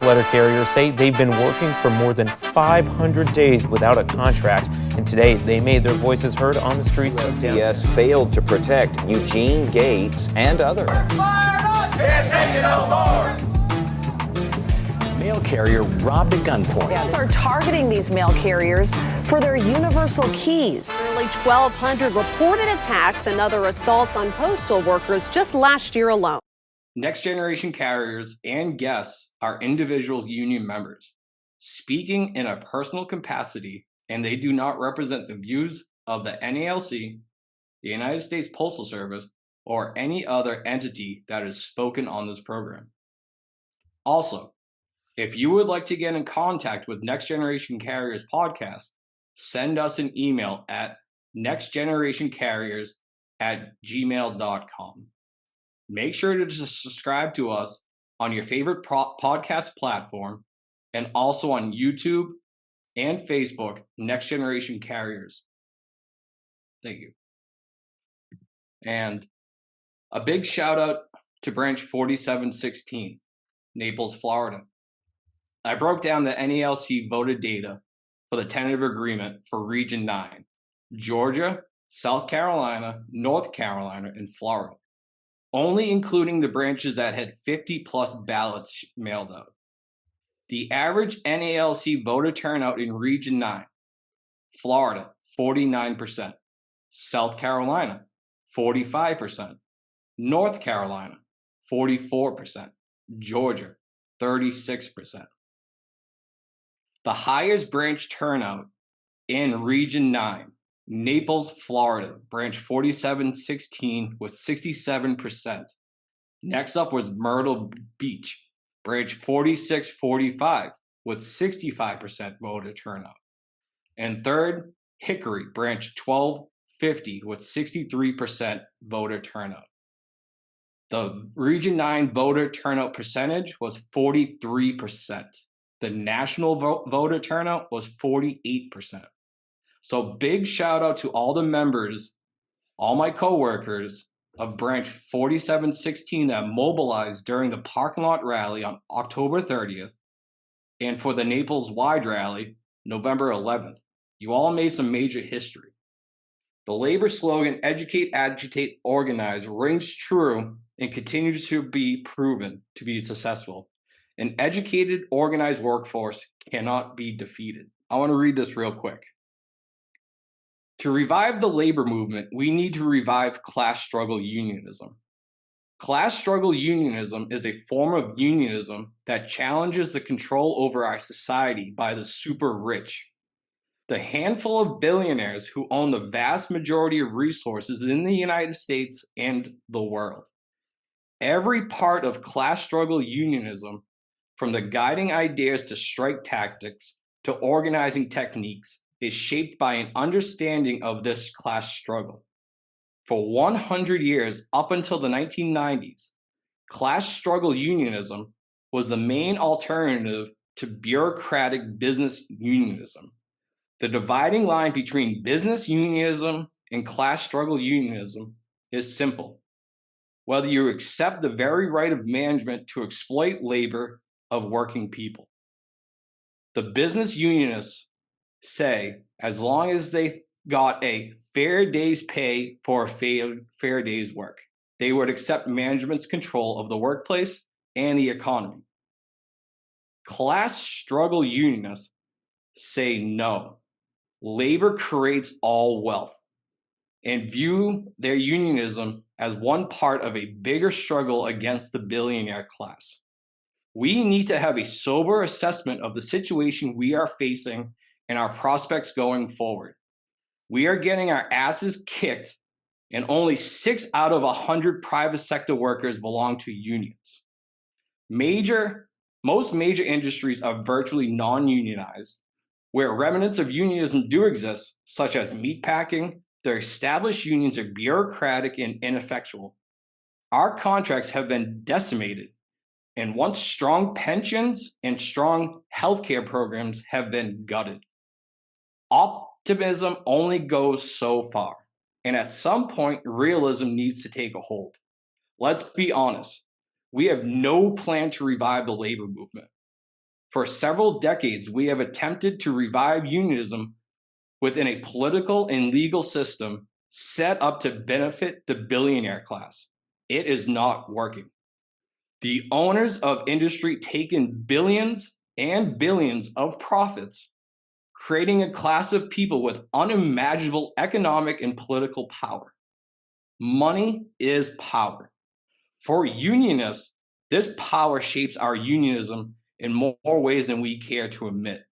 letter carriers say they've been working for more than 500 days without a contract, and today they made their voices heard on the streets of USPS failed to protect Eugene Gates and others. Can't take it no more. Mail carrier robbed at gunpoint. Yes, are targeting these mail carriers for their universal keys. Nearly 1,200 reported attacks and other assaults on postal workers just last year alone. Next generation carriers and guests are individual union members, speaking in a personal capacity, and they do not represent the views of the NALC, the United States Postal Service, or any other entity that is spoken on this program. Also, if you would like to get in contact with Next Generation Carriers podcast, send us an email at nextgenerationcarriers@gmail.com. Make sure to subscribe to us on your favorite podcast platform and also on YouTube and Facebook, Next Generation Carriers. Thank you. And a big shout out to branch 4716, Naples, Florida. I broke down the NALC voted data for the tentative agreement for Region 9, Georgia, South Carolina, North Carolina, and Florida, only including the branches that had 50 plus ballots mailed out. The average NALC voter turnout in Region 9, Florida, 49%, South Carolina, 45%, North Carolina, 44%, Georgia, 36%. The highest branch turnout in Region 9, Naples, Florida, branch 4716 with 67%. Next up was Myrtle Beach, branch 4645 with 65% voter turnout. And third, Hickory, branch 1250 with 63% voter turnout. The Region 9 voter turnout percentage was 43%. The national voter turnout was 48%. So big shout out to all the members, all my coworkers of branch 4716 that mobilized during the parking lot rally on October 30th and for the Naples Wide Rally, November 11th. You all made some major history. The labor slogan, educate, agitate, organize, rings true and continues to be proven to be successful. An educated, organized workforce cannot be defeated. I want to read this real quick. To revive the labor movement, we need to revive class struggle unionism. Class struggle unionism is a form of unionism that challenges the control over our society by the super rich. The handful of billionaires who own the vast majority of resources in the United States and the world. Every part of class struggle unionism, from the guiding ideas to strike tactics to organizing techniques, is shaped by an understanding of this class struggle. For 100 years, up until the 1990s, class struggle unionism was the main alternative to bureaucratic business unionism. The dividing line between business unionism and class struggle unionism is simple. Whether you accept the very right of management to exploit labor of working people. The business unionists say as long as they got a fair day's pay for a fair day's work, they would accept management's control of the workplace and the economy. Class struggle unionists say no. Labor creates all wealth and view their unionism as one part of a bigger struggle against the billionaire class. We need to have a sober assessment of the situation we are facing and our prospects going forward. We are getting our asses kicked, and only 6 out of 100 private sector workers belong to unions. Most major industries are virtually non-unionized. Where remnants of unionism do exist, such as meatpacking, their established unions are bureaucratic and ineffectual. Our contracts have been decimated, and once strong pensions and strong healthcare programs have been gutted. Optimism only goes so far, and at some point, realism needs to take a hold. Let's be honest, we have no plan to revive the labor movement. For several decades, we have attempted to revive unionism within a political and legal system set up to benefit the billionaire class. It is not working. The owners of industry take in billions and billions of profits, creating a class of people with unimaginable economic and political power. Money is power. For unionists, this power shapes our unionism in more ways than we care to admit.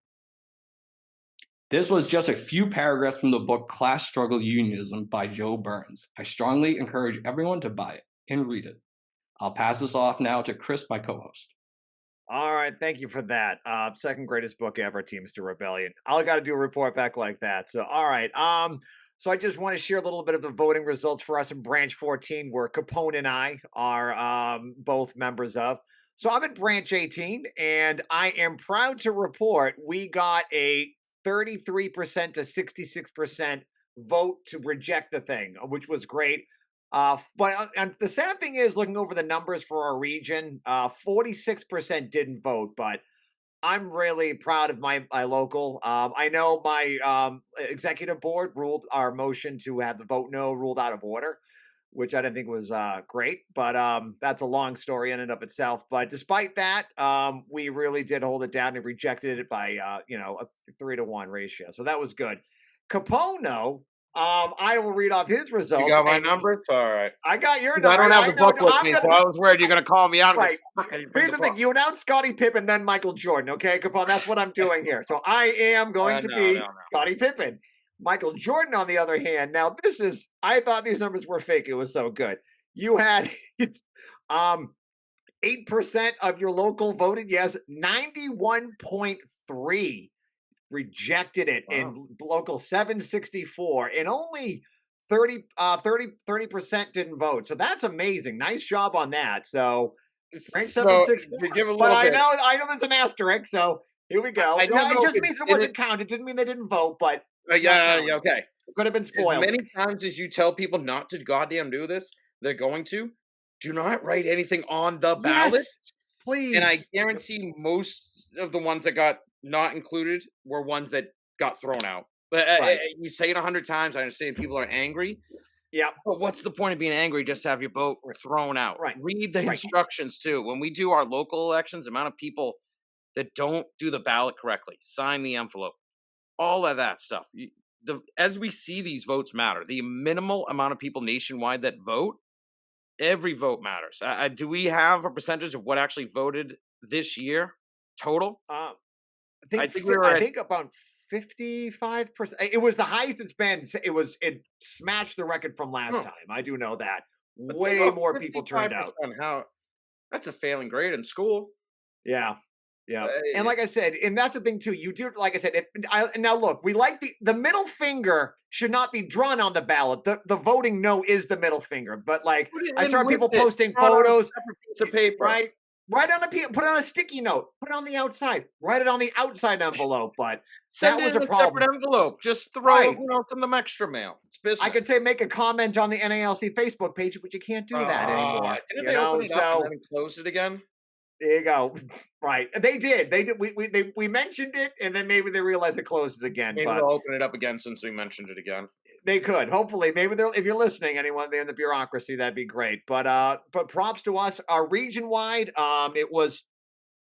This was just a few paragraphs from the book Class Struggle Unionism by Joe Burns. I strongly encourage everyone to buy it and read it. I'll pass this off now to Chris, my co-host. All right, thank you for that. Second greatest book ever, Teamster Rebellion. All I got to do a report back like that. So, all right. So I just want to share a little bit of the voting results for us in Branch 14, where Capone and I are both members of. So I'm in Branch 18, and I am proud to report we got a 33% to 66% vote to reject the thing, which was great. But the sad thing is, looking over the numbers for our region, 46% didn't vote, but I'm really proud of my local. I know my executive board ruled our motion to have the vote no ruled out of order, which I didn't think was great, but that's a long story in and of itself. But despite that, we really did hold it down and rejected it by a 3-to-1 ratio. So that was good. Capono, I will read off his results. You got my numbers? All right. I got your I number. don't have the book with me, so I was worried you're going to call me out. Right. Here's the thing. You announced Scottie Pippen, then Michael Jordan, okay, Capone? That's what I'm doing here. So I am going to be Scottie Pippen. Michael Jordan, on the other hand, now I thought these numbers were fake. It was so good. You had 8% of your local voted yes, 91.3 rejected it in local 764, and only 30% didn't vote. So that's amazing. Nice job on that. So rank 764. Give a little but bit. I know there's an asterisk, so here we go. It just means it wasn't counted. It didn't mean they didn't vote, but yeah, okay. It could have been spoiled. As many times as you tell people not to goddamn do this, they're going to. Do not write anything on the ballot. Yes, please. And I guarantee most of the ones that got not included were ones that got thrown out. But you say it 100 times. I understand people are angry. Yeah. But what's the point of being angry just to have your vote thrown out? Right. Read the instructions, too. When we do our local elections, the amount of people that don't do the ballot correctly, sign the envelope, all of that stuff. As we see, these votes matter. The minimal amount of people nationwide that vote, every vote matters. Do we have a percentage of what actually voted this year total? I think about 55%. It was the highest it's been. It smashed the record from last time. I do know that. Way more people turned out. That's a failing grade in school. Yeah. Yeah. And like I said, and that's the thing too, you do, like I said, now look, we like the middle finger should not be drawn on the ballot. The voting no is the middle finger, but like I saw people posting photos, piece of paper, right? Write on put on a sticky note, put it on the outside, write it on the outside envelope, but that was a problem. Separate envelope, just throw some extra mail. It's business. I could say make a comment on the NALC Facebook page, but you can't do that anymore. Didn't they open it up and then close it again? There you go. Right. They did. We mentioned it, and then maybe they realized it closed it again. Maybe they'll open it up again since we mentioned it again. They could. Hopefully. Maybe if you're listening, anyone there in the bureaucracy, that'd be great. But props to us. Our region-wide, it was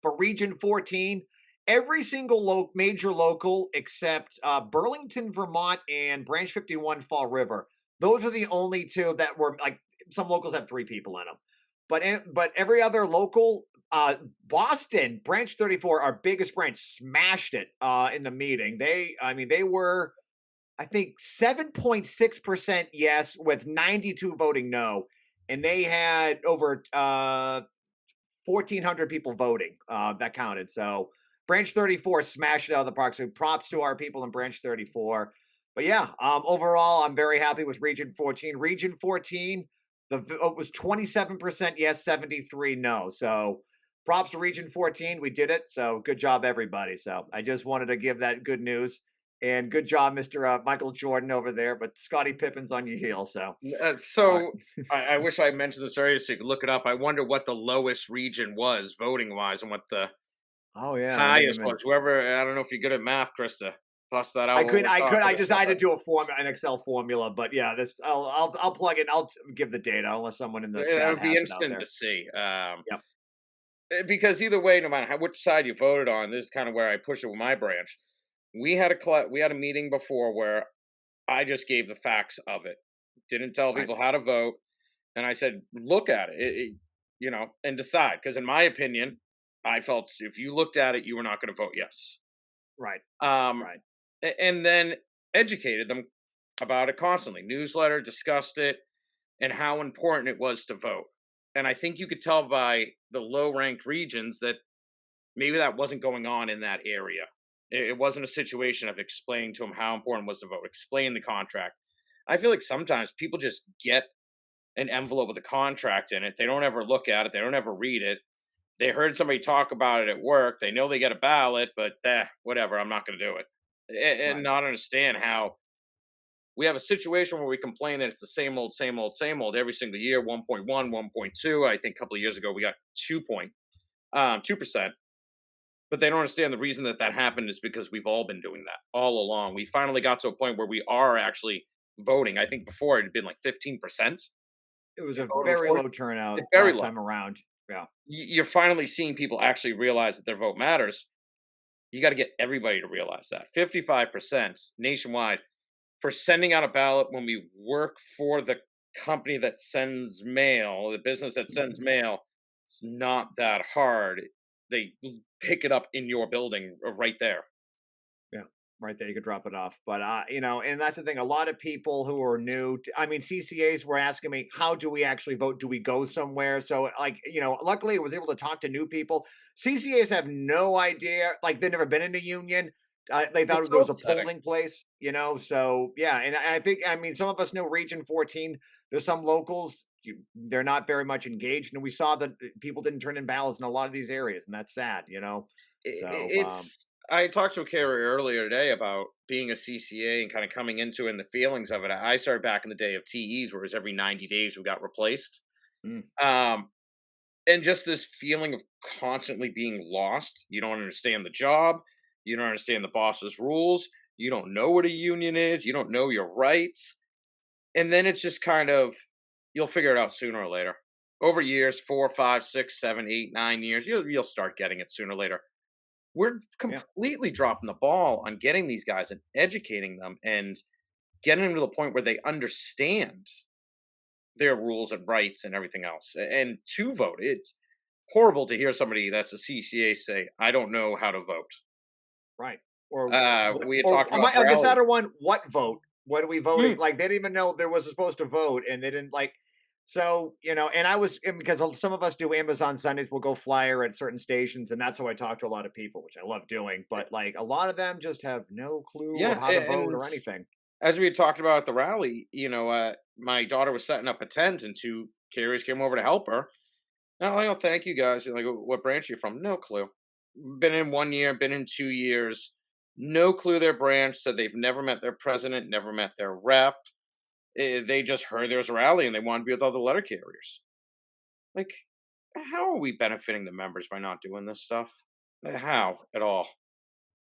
for Region 14, every single major local except Burlington, Vermont, and Branch 51, Fall River. Those are the only two that were, like, some locals have 3 people in them. But every other local, Boston, Branch 34, our biggest branch, smashed it in the meeting. They were, I think, 7.6% yes with 92 voting no. And they had over 1,400 people voting that counted. So Branch 34 smashed it out of the park. So props to our people in Branch 34. But yeah, overall, I'm very happy with Region 14. Region 14, the vote was 27% yes, 73 no. So props to Region 14. We did it. So good job, everybody. So I just wanted to give that good news. And good job, Mr. Michael Jordan over there. But Scottie Pippen's on your heel. So I wish I mentioned this earlier so you could look it up. I wonder what the lowest region was voting-wise and what the Oh yeah, I didn't Highest even. ones. Whoever, I don't know if you're good at math, Krista. Bust that out. What we're I talking just had to about. do an Excel formula, but yeah, this I'll plug it. I'll give the data unless someone in the That chat would be has it out interesting there. to see. Yep. Because either way, no matter which side you voted on, this is kind of where I push it with my branch. We had a meeting before where I just gave the facts of it, didn't tell Right. people how to vote, and I said, look at and decide. Because in my opinion, I felt if you looked at it, you were not going to vote yes. Right. Um, Right. and then educated them about it constantly. Newsletter discussed it and how important it was to vote. And I think you could tell by the low ranked regions that maybe that wasn't going on in that area. It wasn't a situation of explaining to them how important it was to vote, explain the contract. I feel like sometimes people just get an envelope with a contract in it. They don't ever look at it. They don't ever read it. They heard somebody talk about it at work. They know they get a ballot, but whatever. I'm not going to do it, and Right. not understand how we have a situation where we complain that it's the same old, same old, same old every single year. 1.1, 1.2. I think a couple of years ago we got 2%. But they don't understand the reason that that happened is because we've all been doing that all along. We finally got to a point where we are actually voting. I think before it had been like 15%. It was a Voted very before. low turnout It's very last low. time around. Yeah. You're finally seeing people actually realize that their vote matters. You got to get everybody to realize that. 55% nationwide for sending out a ballot when we work for the company that sends mail, the business that sends mail. It's not that hard. They pick it up in your building right there. Yeah, right there. You could drop it off. But and that's the thing. A lot of people who are new. I mean, CCAs were asking me, "How do we actually vote? Do we go somewhere?" So, luckily, I was able to talk to new people. CCAs have no idea. Like, they've never been in a union. They thought It's it was so a upsetting. polling place. So yeah, and I think some of us know Region 14. There's some locals. They're not very much engaged, and we saw that people didn't turn in ballots in a lot of these areas, and that's sad. So It's I talked to a carrier earlier today about being a CCA and kind of coming into it and the feelings of it. I started back in the day of TEs, where it was every 90 days we got replaced. mm, Um, and just this feeling of constantly being lost. You don't understand the job. You don't understand the boss's rules. You don't know what a union is. You don't know your rights. And then it's just kind of, you'll figure it out sooner or later. Over years, 4, 5, 6, 7, 8, 9 years, you'll start getting it sooner or later. We're yeah. completely dropping the ball on getting these guys and educating them and getting them to the point where they understand their rules and rights and everything else. And to vote, it's horrible to hear somebody that's a CCA say, "I don't know how to vote." Right. Or We had talked about this Farrell. other one, what vote? What are we voting? Mm, Like, they didn't even know there was supposed to vote, and they didn't like. So and and because some of us do Amazon Sundays, we'll go flyer at certain stations, and that's how I talk to a lot of people, which I love doing. But like a lot of them just have no clue of yeah, how to vote and or anything. as we had talked about at the rally, my daughter was setting up a tent, and two carriers came over to help her. Oh, thank you guys. Like, what branch are you from? No clue. Been in 1 year, been in 2 years. No clue their branch. Said they've never met their president, never met their rep. They just heard there was a rally and they wanted to be with other letter carriers. Like, how are we benefiting the members by not doing this stuff? How at all?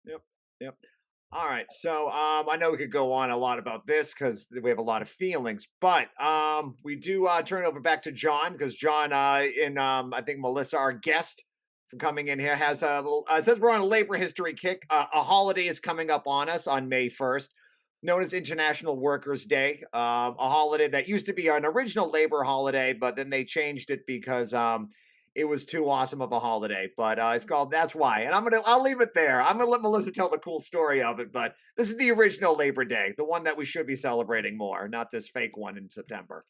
Yep. Yep. All right. So I know we could go on a lot about this because we have a lot of feelings, but we do turn it over back to John because John and I think Melissa, our guest for coming in here, has a little it says we're on a labor history kick. A holiday is coming up on us on May 1st, known as International Workers' Day. A holiday that used to be an original labor holiday, but then they changed it because it was too awesome of a holiday, but it's called That's Why. And I'll leave it there. I'm gonna let Melissa tell the cool story of it, but this is the original Labor Day, the one that we should be celebrating more, not this fake one in September.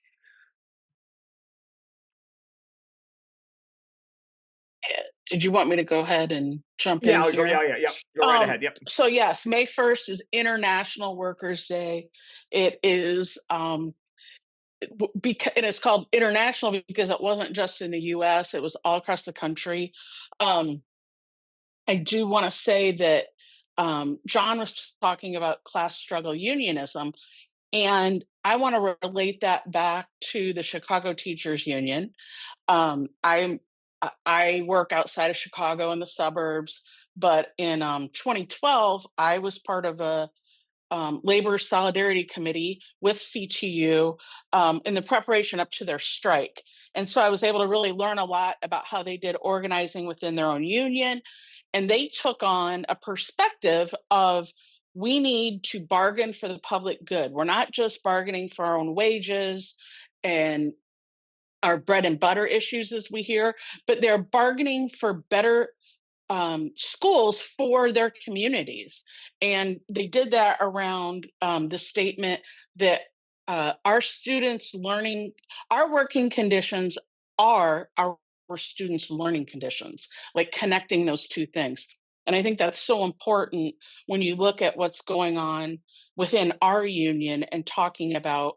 Did you want me to go ahead and jump in here? Yeah. Go right ahead. Yep. So yes, May 1st is International Workers' Day. It is because and it's called international because it wasn't just in the US, it was all across the country. Um, I do want to say that John was talking about class struggle unionism, and I want to relate that back to the Chicago Teachers Union. I'm I work outside of Chicago in the suburbs, but in 2012, I was part of a labor solidarity committee with CTU in the preparation up to their strike. And so I was able to really learn a lot about how they did organizing within their own union. And they took on a perspective of we need to bargain for the public good. We're not just bargaining for our own wages and our bread and butter issues, as we hear, but they're bargaining for better schools for their communities. And they did that around the statement that our students' learning, our working conditions are our students' learning conditions, like connecting those two things. And I think that's so important when you look at what's going on within our union and talking about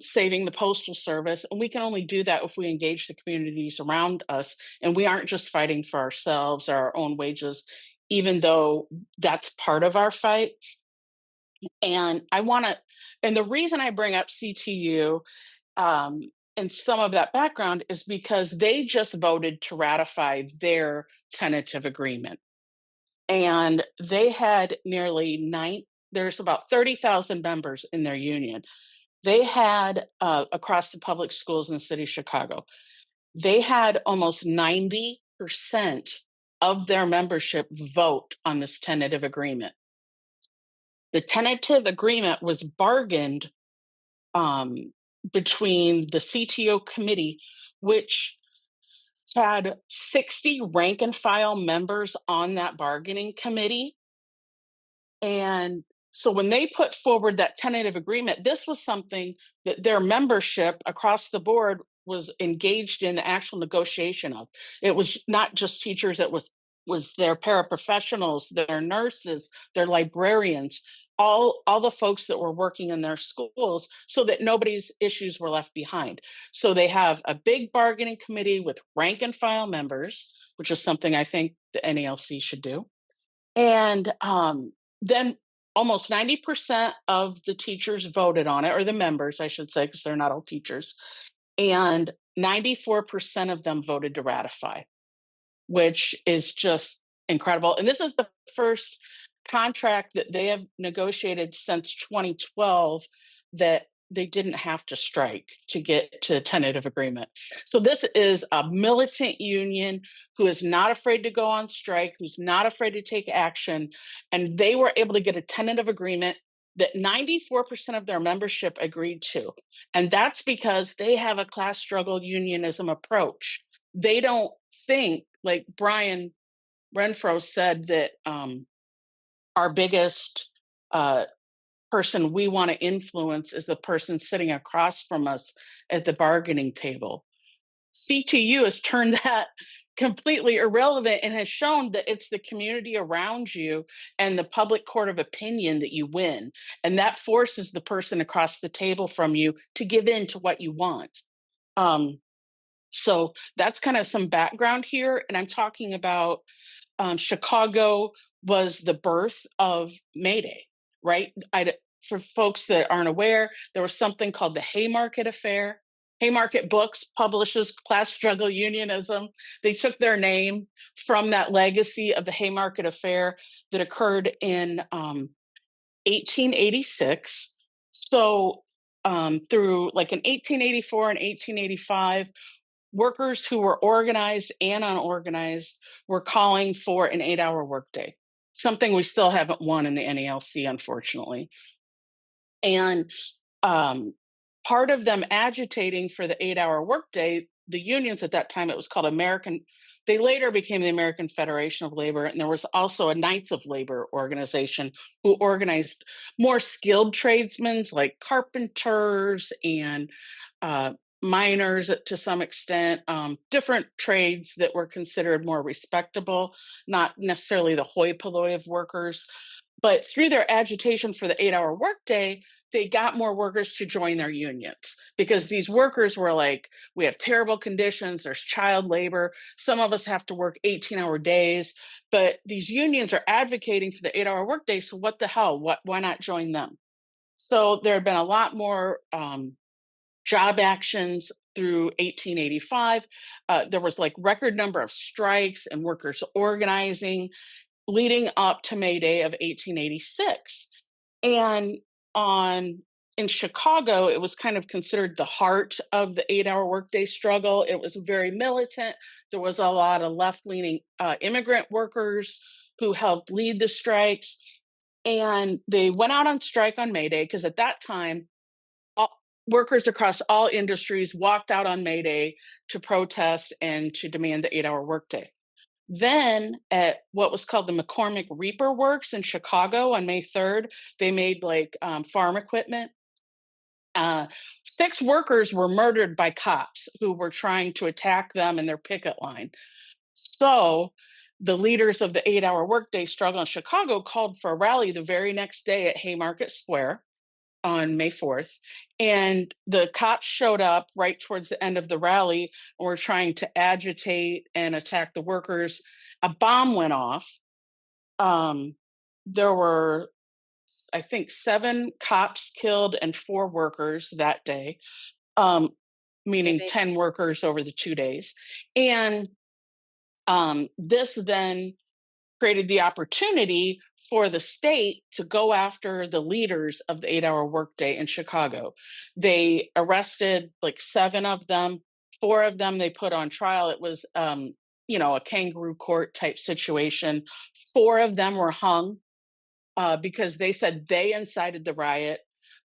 saving the postal service. And we can only do that if we engage the communities around us. And we aren't just fighting for ourselves or our own wages, even though that's part of our fight. And and the reason I bring up CTU and some of that background is because they just voted to ratify their tentative agreement. And they had there's about 30,000 members in their union. They had, across the public schools in the city of Chicago, they had almost 90% of their membership vote on this tentative agreement. The tentative agreement was bargained between the CTO committee, which had 60 rank and file members on that bargaining committee. And so when they put forward that tentative agreement, this was something that their membership across the board was engaged in the actual negotiation of. It was not just teachers, it was their paraprofessionals, their nurses, their librarians, all the folks that were working in their schools so that nobody's issues were left behind. So they have a big bargaining committee with rank and file members, which is something I think the NALC should do. And then almost 90% of the teachers voted on it, or the members, I should say, because they're not all teachers. And 94% of them voted to ratify, which is just incredible. And this is the first contract that they have negotiated since 2012 that they didn't have to strike to get to a tentative agreement. So this is a militant union who is not afraid to go on strike, who's not afraid to take action. And they were able to get a tentative agreement that 94% of their membership agreed to. And that's because they have a class struggle unionism approach. They don't think, like Brian Renfro said, that our biggest person we want to influence is the person sitting across from us at the bargaining table. CTU has turned that completely irrelevant and has shown that it's the community around you and the public court of opinion that you win. And that forces the person across the table from you to give in to what you want. So that's kind of some background here. And I'm talking about Chicago was the birth of May Day, right? For folks that aren't aware, there was something called the Haymarket Affair. Haymarket Books publishes class struggle unionism. They took their name from that legacy of the Haymarket Affair that occurred in 1886. So through like in 1884 and 1885, workers who were organized and unorganized were calling for an 8-hour workday, something we still haven't won in the NALC, unfortunately. And part of them agitating for the 8-hour workday, the unions at that time, it was called they later became the American Federation of Labor, and there was also a Knights of Labor organization who organized more skilled tradesmen like carpenters and miners to some extent, different trades that were considered more respectable, not necessarily the hoi polloi of workers. But through their agitation for the 8-hour workday, they got more workers to join their unions because these workers were like, we have terrible conditions, there's child labor, some of us have to work 18-hour days, but these unions are advocating for the 8-hour workday, so what the hell, why not join them? So there have been a lot more job actions through 1885. There was like record number of strikes and workers organizing leading up to May Day of 1886. And in Chicago, it was kind of considered the heart of the 8-hour workday struggle. It was very militant. There was a lot of left-leaning immigrant workers who helped lead the strikes. And they went out on strike on May Day because at that time, workers across all industries walked out on May Day to protest and to demand the 8-hour workday. Then at what was called the McCormick Reaper Works in Chicago on May 3rd, they made like farm equipment. 6 workers were murdered by cops who were trying to attack them in their picket line. So the leaders of the 8-hour workday struggle in Chicago called for a rally the very next day at Haymarket Square on May 4th. And the cops showed up right towards the end of the rally and were trying to agitate and attack the workers. A bomb went off. There were, I think, 7 cops killed and 4 workers that day, meaning 10 workers over the 2 days. And this then created the opportunity for the state to go after the leaders of the 8-hour workday in Chicago. They arrested like 7 of them. 4 of them they put on trial. It was, a kangaroo court type situation. 4 of them were hung because they said they incited the riot.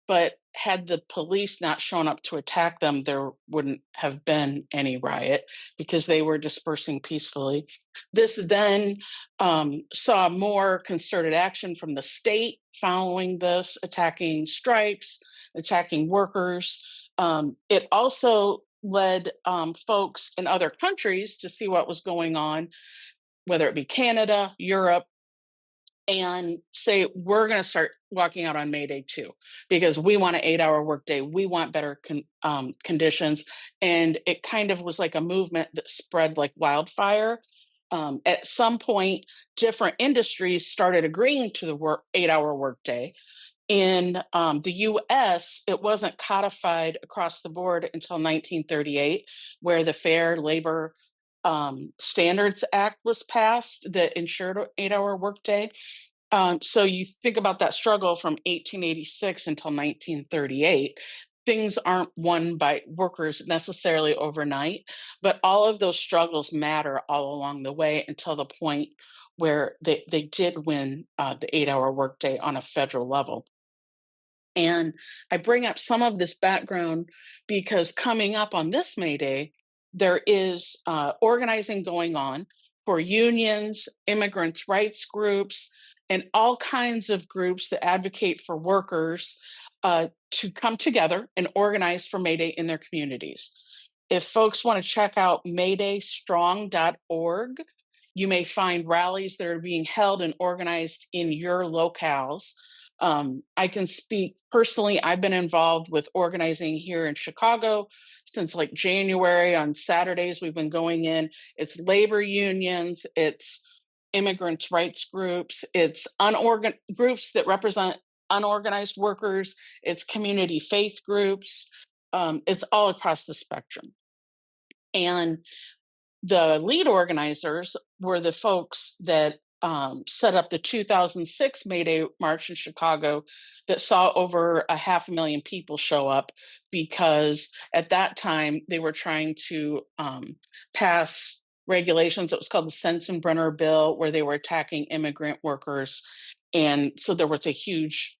But had the police not shown up to attack them, there wouldn't have been any riot because they were dispersing peacefully. This then saw more concerted action from the state following this, attacking strikes, attacking workers. It also led folks in other countries to see what was going on, whether it be Canada, Europe, and say, we're going to start walking out on May Day too, because we want an 8-hour workday. We want better conditions. And it kind of was like a movement that spread like wildfire. At some point, different industries started agreeing to the 8-hour workday. In the US, it wasn't codified across the board until 1938, where the Fair Labor Standards Act was passed that ensured an 8-hour workday. So you think about that struggle from 1886 until 1938. Things aren't won by workers necessarily overnight, but all of those struggles matter all along the way until the point where they did win the 8-hour workday on a federal level. And I bring up some of this background because coming up on this May Day, there is organizing going on for unions, immigrants' rights groups, and all kinds of groups that advocate for workers to come together and organize for May Day in their communities. If folks want to check out maydaystrong.org, you may find rallies that are being held and organized in your locales. I can speak personally. I've been involved with organizing here in Chicago since like January. On Saturdays, we've been going in. It's labor unions, it's immigrants' rights groups, it's groups that represent unorganized workers, it's community faith groups. It's all across the spectrum. And the lead organizers were the folks that set up the 2006 May Day March in Chicago that saw over 500,000 people show up, because at that time they were trying to pass regulations. It was called the Sensenbrenner Bill, where they were attacking immigrant workers. And so there was a huge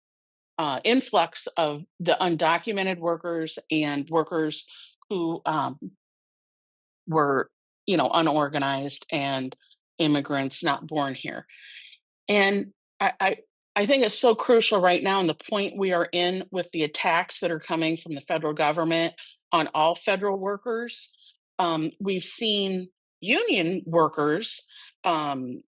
influx of the undocumented workers and workers who were, unorganized, and immigrants not born here. And I think it's so crucial right now, in the point we are in with the attacks that are coming from the federal government on all federal workers. We've seen union workers, I'll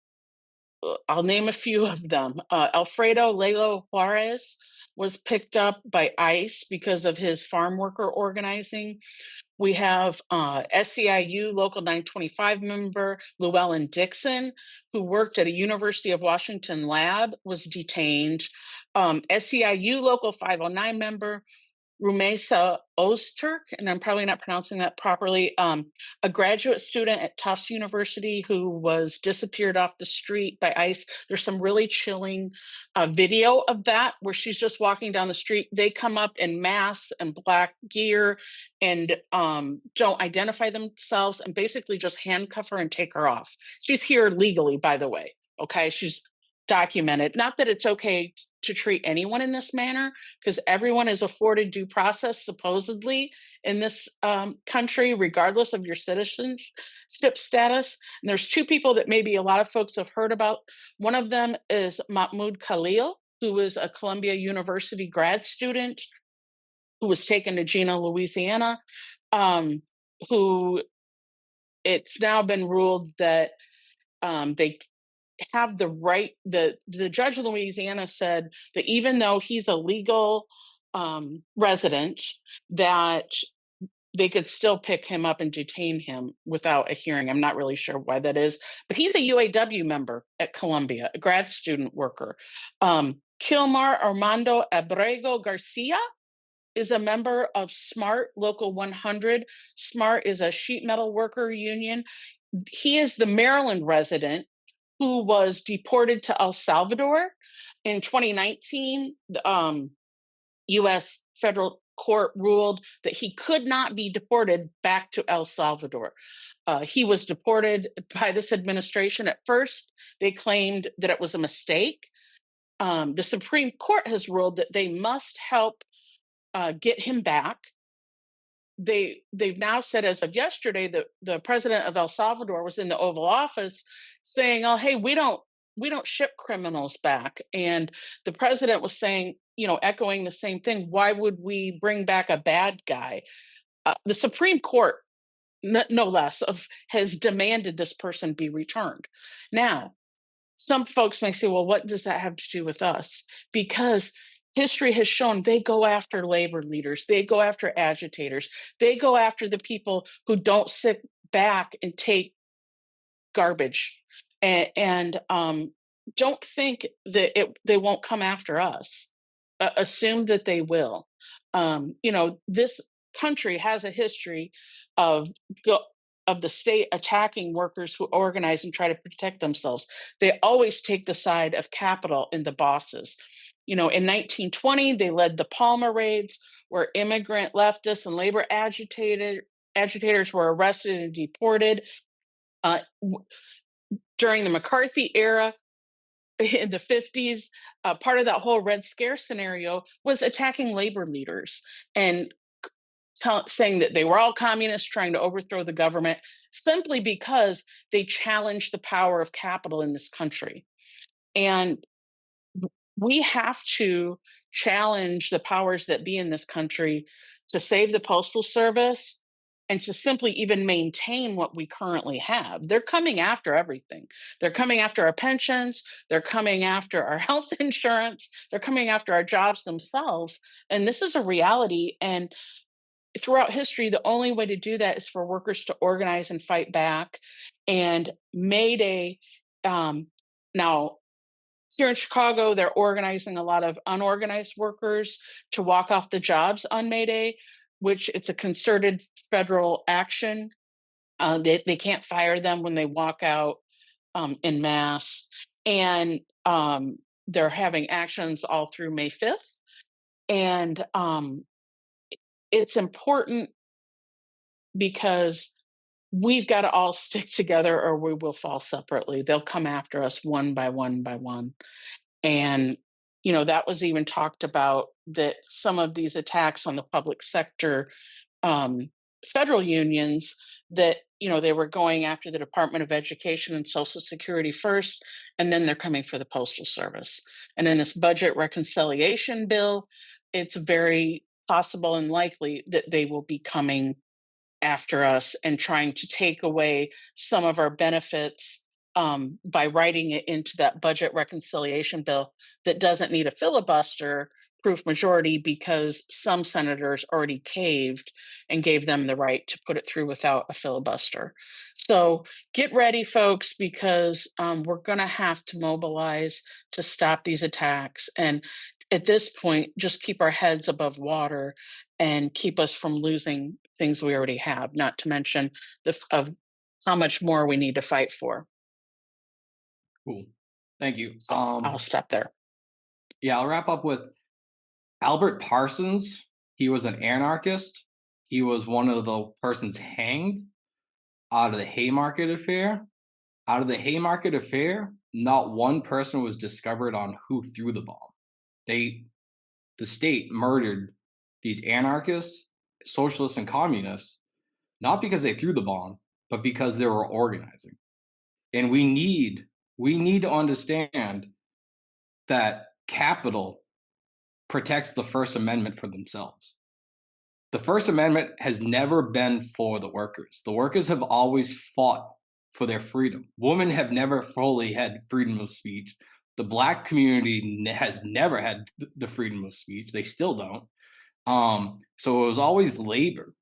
name a few of them. Alfredo Lelo Juarez was picked up by ICE because of his farm worker organizing. We have SEIU Local 925 member Llewellyn Dixon, who worked at a University of Washington lab, was detained. SEIU Local 509 member Rumeysa Ozturk, and I'm probably not pronouncing that properly, a graduate student at Tufts University who was disappeared off the street by ICE. There's some really chilling video of that where she's just walking down the street. They come up in masks and black gear and don't identify themselves and basically just handcuff her and take her off. She's here legally, by the way. Okay, she's documented. Not that it's okay to treat anyone in this manner, because everyone is afforded due process, supposedly, in this country, regardless of your citizenship status. And there's two people that maybe a lot of folks have heard about. One of them is Mahmoud Khalil, who was a Columbia University grad student who was taken to Jena, Louisiana, who it's now been ruled that they have the right, the judge of Louisiana said that even though he's a legal resident, that they could still pick him up and detain him without a hearing. I'm not really sure why that is, but he's a UAW member at Columbia, a grad student worker. Kilmar Armando Abrego Garcia is a member of SMART Local 100. SMART is a sheet metal worker union. He is the Maryland resident who was deported to El Salvador. In 2019, the U.S. federal court ruled that he could not be deported back to El Salvador. He was deported by this administration. At first, they claimed that it was a mistake. The Supreme Court has ruled that they must help get him back. They've now said, as of yesterday, that the president of El Salvador was in the Oval Office saying, "Oh, hey, we don't ship criminals back." And the president was saying, echoing the same thing. Why would we bring back a bad guy? The Supreme Court, no less, has demanded this person be returned. Now, some folks may say, "Well, what does that have to do with us?" Because history has shown they go after labor leaders, they go after agitators, they go after the people who don't sit back and take garbage and don't think that they won't come after us. Assume that they will. This country has a history of the state attacking workers who organize and try to protect themselves. They always take the side of capital and the bosses. In 1920, they led the Palmer raids, where immigrant leftists and labor agitators were arrested and deported. During the McCarthy era, in the 50s, part of that whole Red Scare scenario was attacking labor leaders and saying that they were all communists trying to overthrow the government simply because they challenged the power of capital in this country. And we have to challenge the powers that be in this country to save the Postal Service and to simply even maintain what we currently have. They're coming after everything. They're coming after our pensions. They're coming after our health insurance. They're coming after our jobs themselves. And this is a reality. And throughout history, the only way to do that is for workers to organize and fight back. And May Day, now, here in Chicago, they're organizing a lot of unorganized workers to walk off the jobs on May Day, which it's a concerted federal action. They can't fire them when they walk out en masse. And they're having actions all through May 5th. And it's important because we've got to all stick together or we will fall separately. They'll come after us one by one by one. And, that was even talked about, that some of these attacks on the public sector federal unions, that, they were going after the Department of Education and Social Security first, and then they're coming for the Postal Service. And in this budget reconciliation bill, it's very possible and likely that they will be coming after us and trying to take away some of our benefits by writing it into that budget reconciliation bill that doesn't need a filibuster proof majority because some senators already caved and gave them the right to put it through without a filibuster. So get ready, folks, because we're going to have to mobilize to stop these attacks. And at this point, just keep our heads above water and keep us from losing things we already have, not to mention of how much more we need to fight for. Cool. Thank you. So I'll stop there. Yeah, I'll wrap up with Albert Parsons. He was an anarchist. He was one of the persons hanged out of the Haymarket affair. Out of the Haymarket affair, not one person was discovered on who threw the bomb. The state murdered these anarchists, socialists, and communists, not because they threw the bomb, but because they were organizing. And we need to understand that capital protects the First Amendment for themselves. The First Amendment has never been for the workers. The workers have always fought for their freedom. Women have never fully had freedom of speech. The Black community has never had the freedom of speech. They still don't. So it was always labor.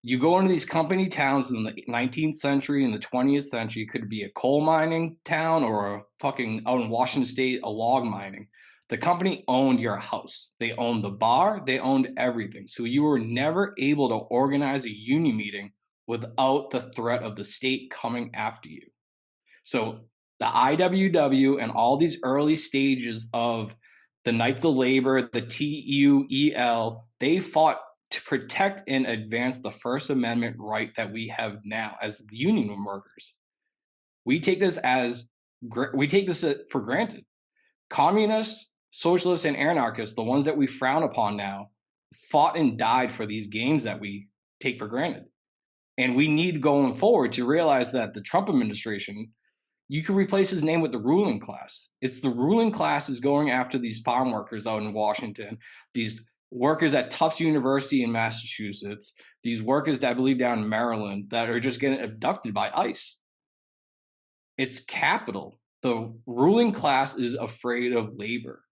You go into these company towns in the 19th century and the 20th century, it could be a coal mining town or a fucking, out in Washington State, a log mining. The company owned your house. They owned the bar. They owned everything. So you were never able to organize a union meeting without the threat of the state coming after you. So the IWW and all these early stages of the Knights of Labor, the TUEL, they fought to protect and advance the First Amendment right that we have now as the union workers. We take this for granted. Communists, socialists, and anarchists, the ones that we frown upon now, fought and died for these gains that we take for granted. And we need going forward to realize that the Trump administration, you can replace his name with the ruling class. It's the ruling class is going after these farm workers out in Washington, these workers at Tufts University in Massachusetts, these workers that I believe down in Maryland that are just getting abducted by ICE. It's capital. The ruling class is afraid of labor.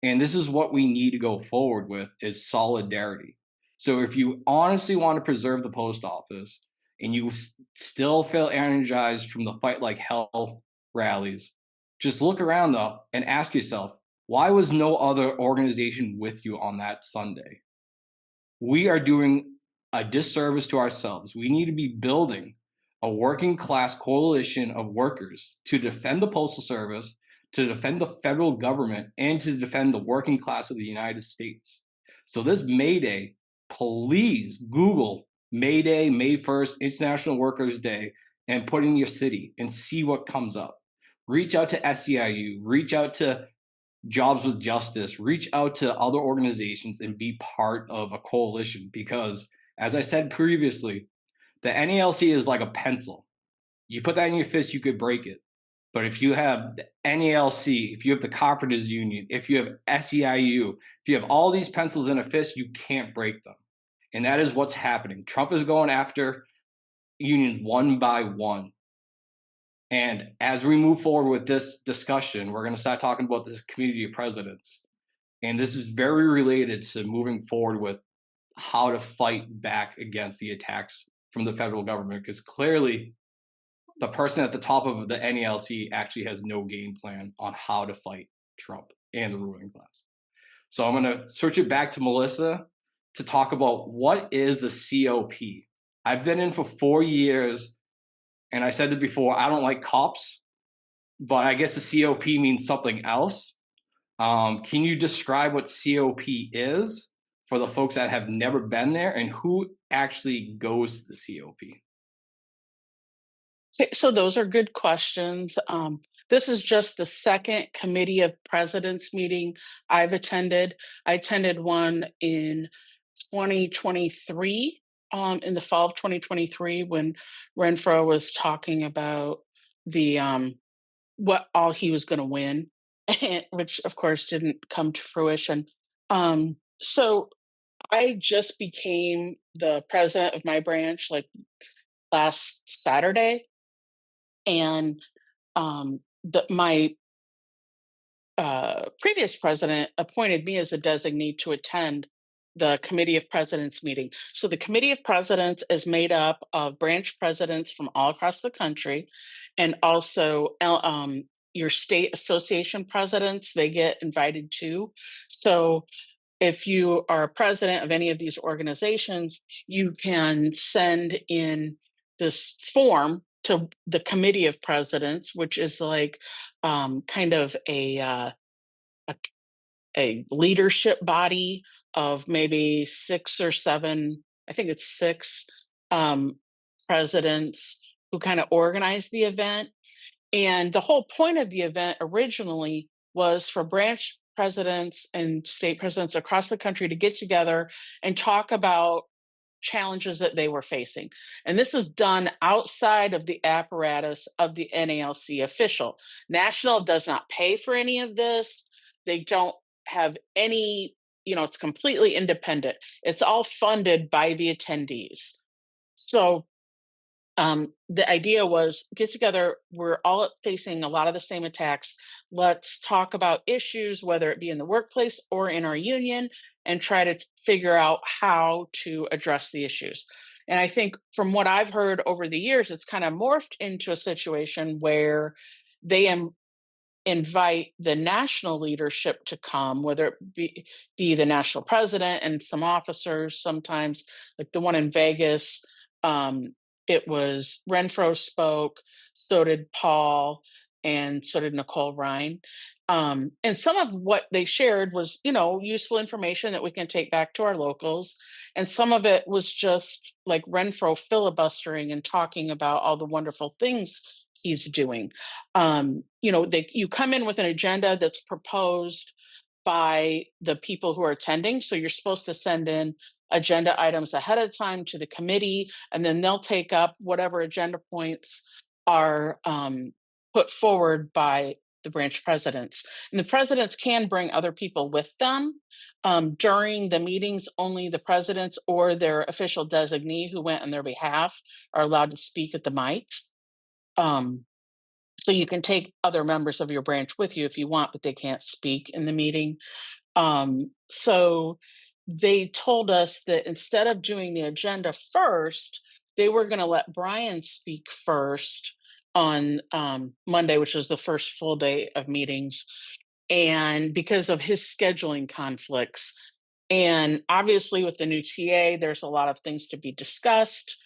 And this is what we need to go forward with is solidarity. So if you honestly want to preserve the post office and you still feel energized from the Fight Like Hell rallies, just look around though and ask yourself, why was no other organization with you on that Sunday? We are doing a disservice to ourselves. We need to be building a working class coalition of workers to defend the Postal Service, to defend the federal government, and to defend the working class of the United States. So this May Day, please Google May Day, May 1st, International Workers' Day, and put in your city and see what comes up. Reach out to SEIU, reach out to Jobs with Justice, reach out to other organizations and be part of a coalition because, as I said previously, the NALC is like a pencil. You put that in your fist, you could break it. But if you have the NALC, if you have the Carpenters Union, if you have SEIU, if you have all these pencils in a fist, you can't break them. And that is what's happening. Trump is going after unions one by one. And as we move forward with this discussion, we're going to start talking about this community of presidents. And this is very related to moving forward with how to fight back against the attacks from the federal government, because clearly the person at the top of the NALC actually has no game plan on how to fight Trump and the ruling class. So I'm going to switch it back to Melissa to talk about what is the COP. I've been in for 4 years, and I said it before, I don't like cops, but I guess the COP means something else. Can you describe what COP is for the folks that have never been there and who actually goes to the COP? So those are good questions. This is just the second Committee of Presidents meeting I've attended. I attended one in 2023, in the fall of 2023, when Renfro was talking about the what all he was going to win, which of course didn't come to fruition. So I just became the president of my branch like last Saturday, and my previous president appointed me as a designee to attend the Committee of Presidents meeting. So the Committee of Presidents is made up of branch presidents from all across the country, and also your state association presidents, they get invited too. So if you are a president of any of these organizations, you can send in this form to the Committee of Presidents, which is like kind of a leadership body of maybe 6 or 7, I think it's 6 presidents who kind of organize the event. And the whole point of the event originally was for branch presidents and state presidents across the country to get together and talk about challenges that they were facing. And this is done outside of the apparatus of the NALC official. National does not pay for any of this. They don't have any, it's completely independent. It's all funded by the attendees. So the idea was get together. We're all facing a lot of the same attacks. Let's talk about issues, whether it be in the workplace or in our union, and try to figure out how to address the issues. And I think from what I've heard over the years, it's kind of morphed into a situation where they invite the national leadership to come, whether it be the national president and some officers, sometimes like the one in Vegas. It was Renfro spoke, so did Paul, and so did Nicole Ryan. And some of what they shared was, useful information that we can take back to our locals. And some of it was just like Renfro filibustering and talking about all the wonderful things he's doing. You come in with an agenda that's proposed by the people who are attending. So you're supposed to send in agenda items ahead of time to the committee, and then they'll take up whatever agenda points are put forward by the branch presidents. And the presidents can bring other people with them. During the meetings, only the presidents or their official designee who went on their behalf are allowed to speak at the mics. So you can take other members of your branch with you if you want, but they can't speak in the meeting. So they told us that instead of doing the agenda first, they were going to let Brian speak first on Monday, which is the first full day of meetings, and because of his scheduling conflicts. And obviously with the new TA, there's a lot of things to be discussed.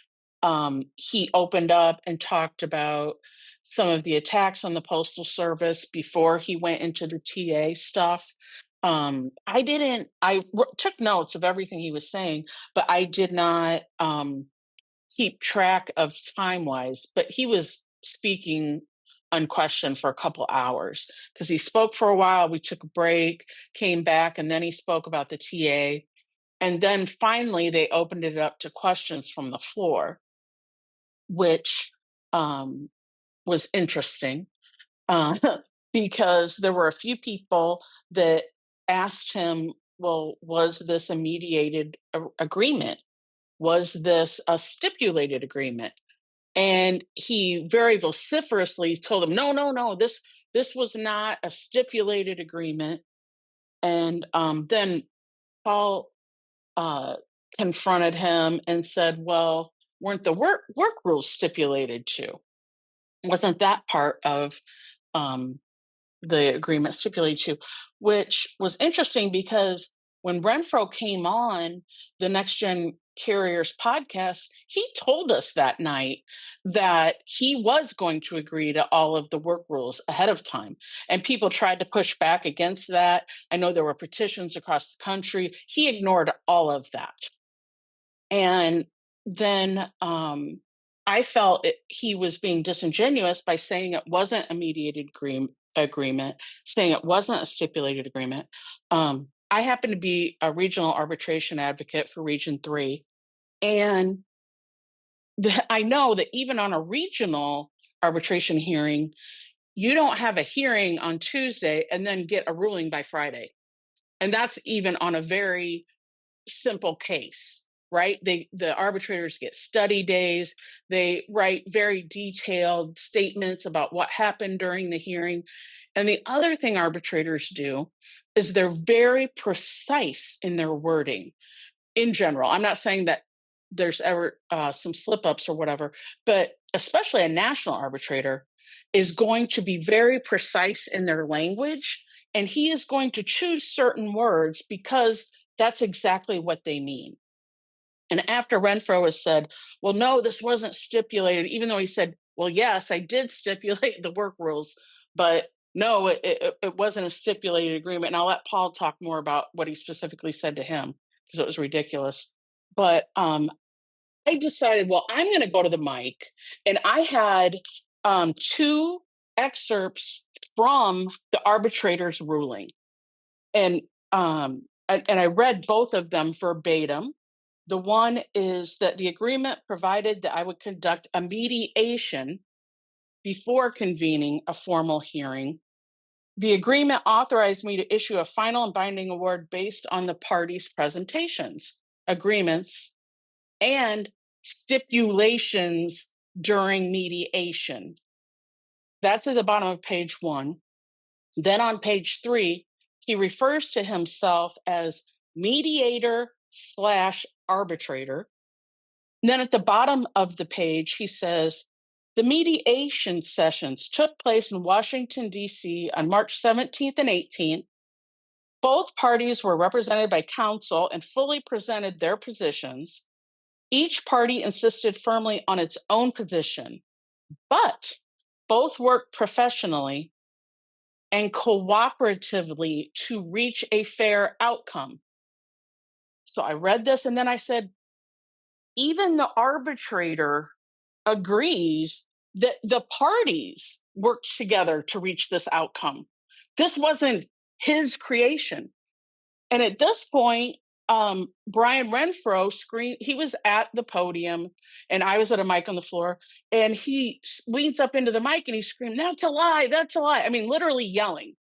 He opened up and talked about some of the attacks on the Postal Service before he went into the TA stuff. I took notes of everything he was saying, but I did not keep track of time-wise, but he was speaking unquestioned for a couple hours because he spoke for a while. We took a break, came back, and then he spoke about the TA. And then finally, they opened it up to questions from the floor, which was interesting because there were a few people that asked him, well, was this a mediated agreement? Was this a stipulated agreement? And he very vociferously told them, no, this was not a stipulated agreement. And then Paul confronted him and said, well, weren't the work rules stipulated too? Wasn't that part of the agreement stipulated to? Which was interesting because when Renfro came on the Next Gen Carriers podcast, he told us that night that he was going to agree to all of the work rules ahead of time. And people tried to push back against that. I know there were petitions across the country. He ignored all of that. And then I felt he was being disingenuous by saying it wasn't a mediated agreement, saying it wasn't a stipulated agreement. I happen to be a regional arbitration advocate for Region 3. And I know that even on a regional arbitration hearing, you don't have a hearing on Tuesday and then get a ruling by Friday. And that's even on a very simple case. right? The arbitrators get study days. They write very detailed statements about what happened during the hearing. And the other thing arbitrators do is they're very precise in their wording in general. I'm not saying that there's ever some slip ups or whatever, but especially a national arbitrator is going to be very precise in their language, and he is going to choose certain words because that's exactly what they mean. And after Renfro has said, well, no, this wasn't stipulated, even though he said, well, yes, I did stipulate the work rules, but no, it wasn't a stipulated agreement. And I'll let Paul talk more about what he specifically said to him because it was ridiculous. But I decided, well, I'm going to go to the mic. And I had two excerpts from the arbitrator's ruling. And I read both of them verbatim. The one is that the agreement provided that I would conduct a mediation before convening a formal hearing. The agreement authorized me to issue a final and binding award based on the parties' presentations, agreements, and stipulations during mediation. That's at the bottom of page 1. Then on page 3, he refers to himself as mediator/arbitrator. And then at the bottom of the page, he says, the mediation sessions took place in Washington, D.C. on March 17th and 18th. Both parties were represented by counsel and fully presented their positions. Each party insisted firmly on its own position, but both worked professionally and cooperatively to reach a fair outcome. So I read this and then I said, even the arbitrator agrees that the parties worked together to reach this outcome. This wasn't his creation. And at this point, Brian Renfro screamed, he was at the podium and I was at a mic on the floor, and he leans up into the mic and he screamed, that's a lie, that's a lie. I mean, literally yelling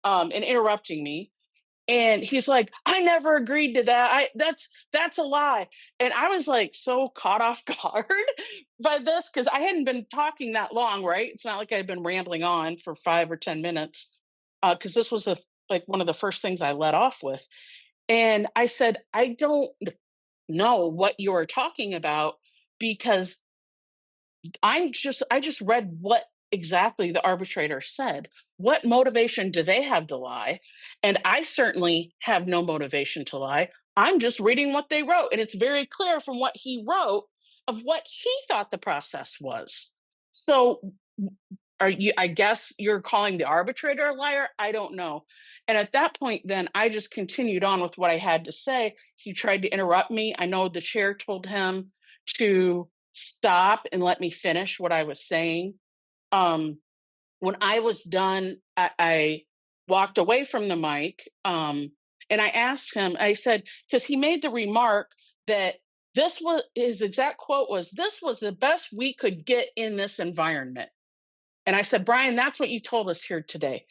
and interrupting me. And he's like, I never agreed to that. That's a lie. And I was like so caught off guard by this because I hadn't been talking that long, right? It's not like I'd been rambling on for 5 or 10 minutes because this was like one of the first things I let off with. And I said, I don't know what you're talking about because I just read what exactly the arbitrator said. What motivation do they have to lie? And I certainly have no motivation to lie. I'm just reading what they wrote. And it's very clear from what he wrote of what he thought the process was. So I guess you're calling the arbitrator a liar? I don't know. And at that point, then I just continued on with what I had to say. He tried to interrupt me. I know the chair told him to stop and let me finish what I was saying. When I was done, I walked away from the mic and I asked him, I said, because he made the remark that this was, his exact quote was, this was the best we could get in this environment. And I said, Brian, that's what you told us here today.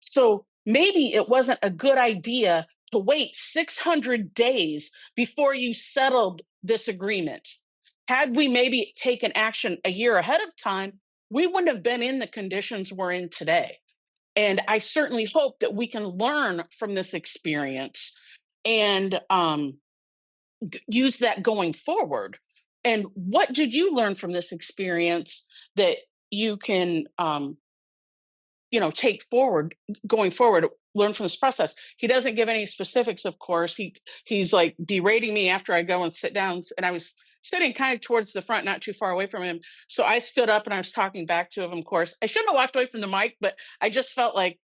So maybe it wasn't a good idea to wait 600 days before you settled this agreement. Had we maybe taken action a year ahead of time, we wouldn't have been in the conditions we're in today. And I certainly hope that we can learn from this experience and use that going forward. And what did you learn from this experience that you can, take forward, going forward, learn from this process? He doesn't give any specifics, of course. He's like berating me after I go and sit down. And I was sitting kind of towards the front, not too far away from him. So I stood up and I was talking back to him, of course. I shouldn't have walked away from the mic, but I just felt like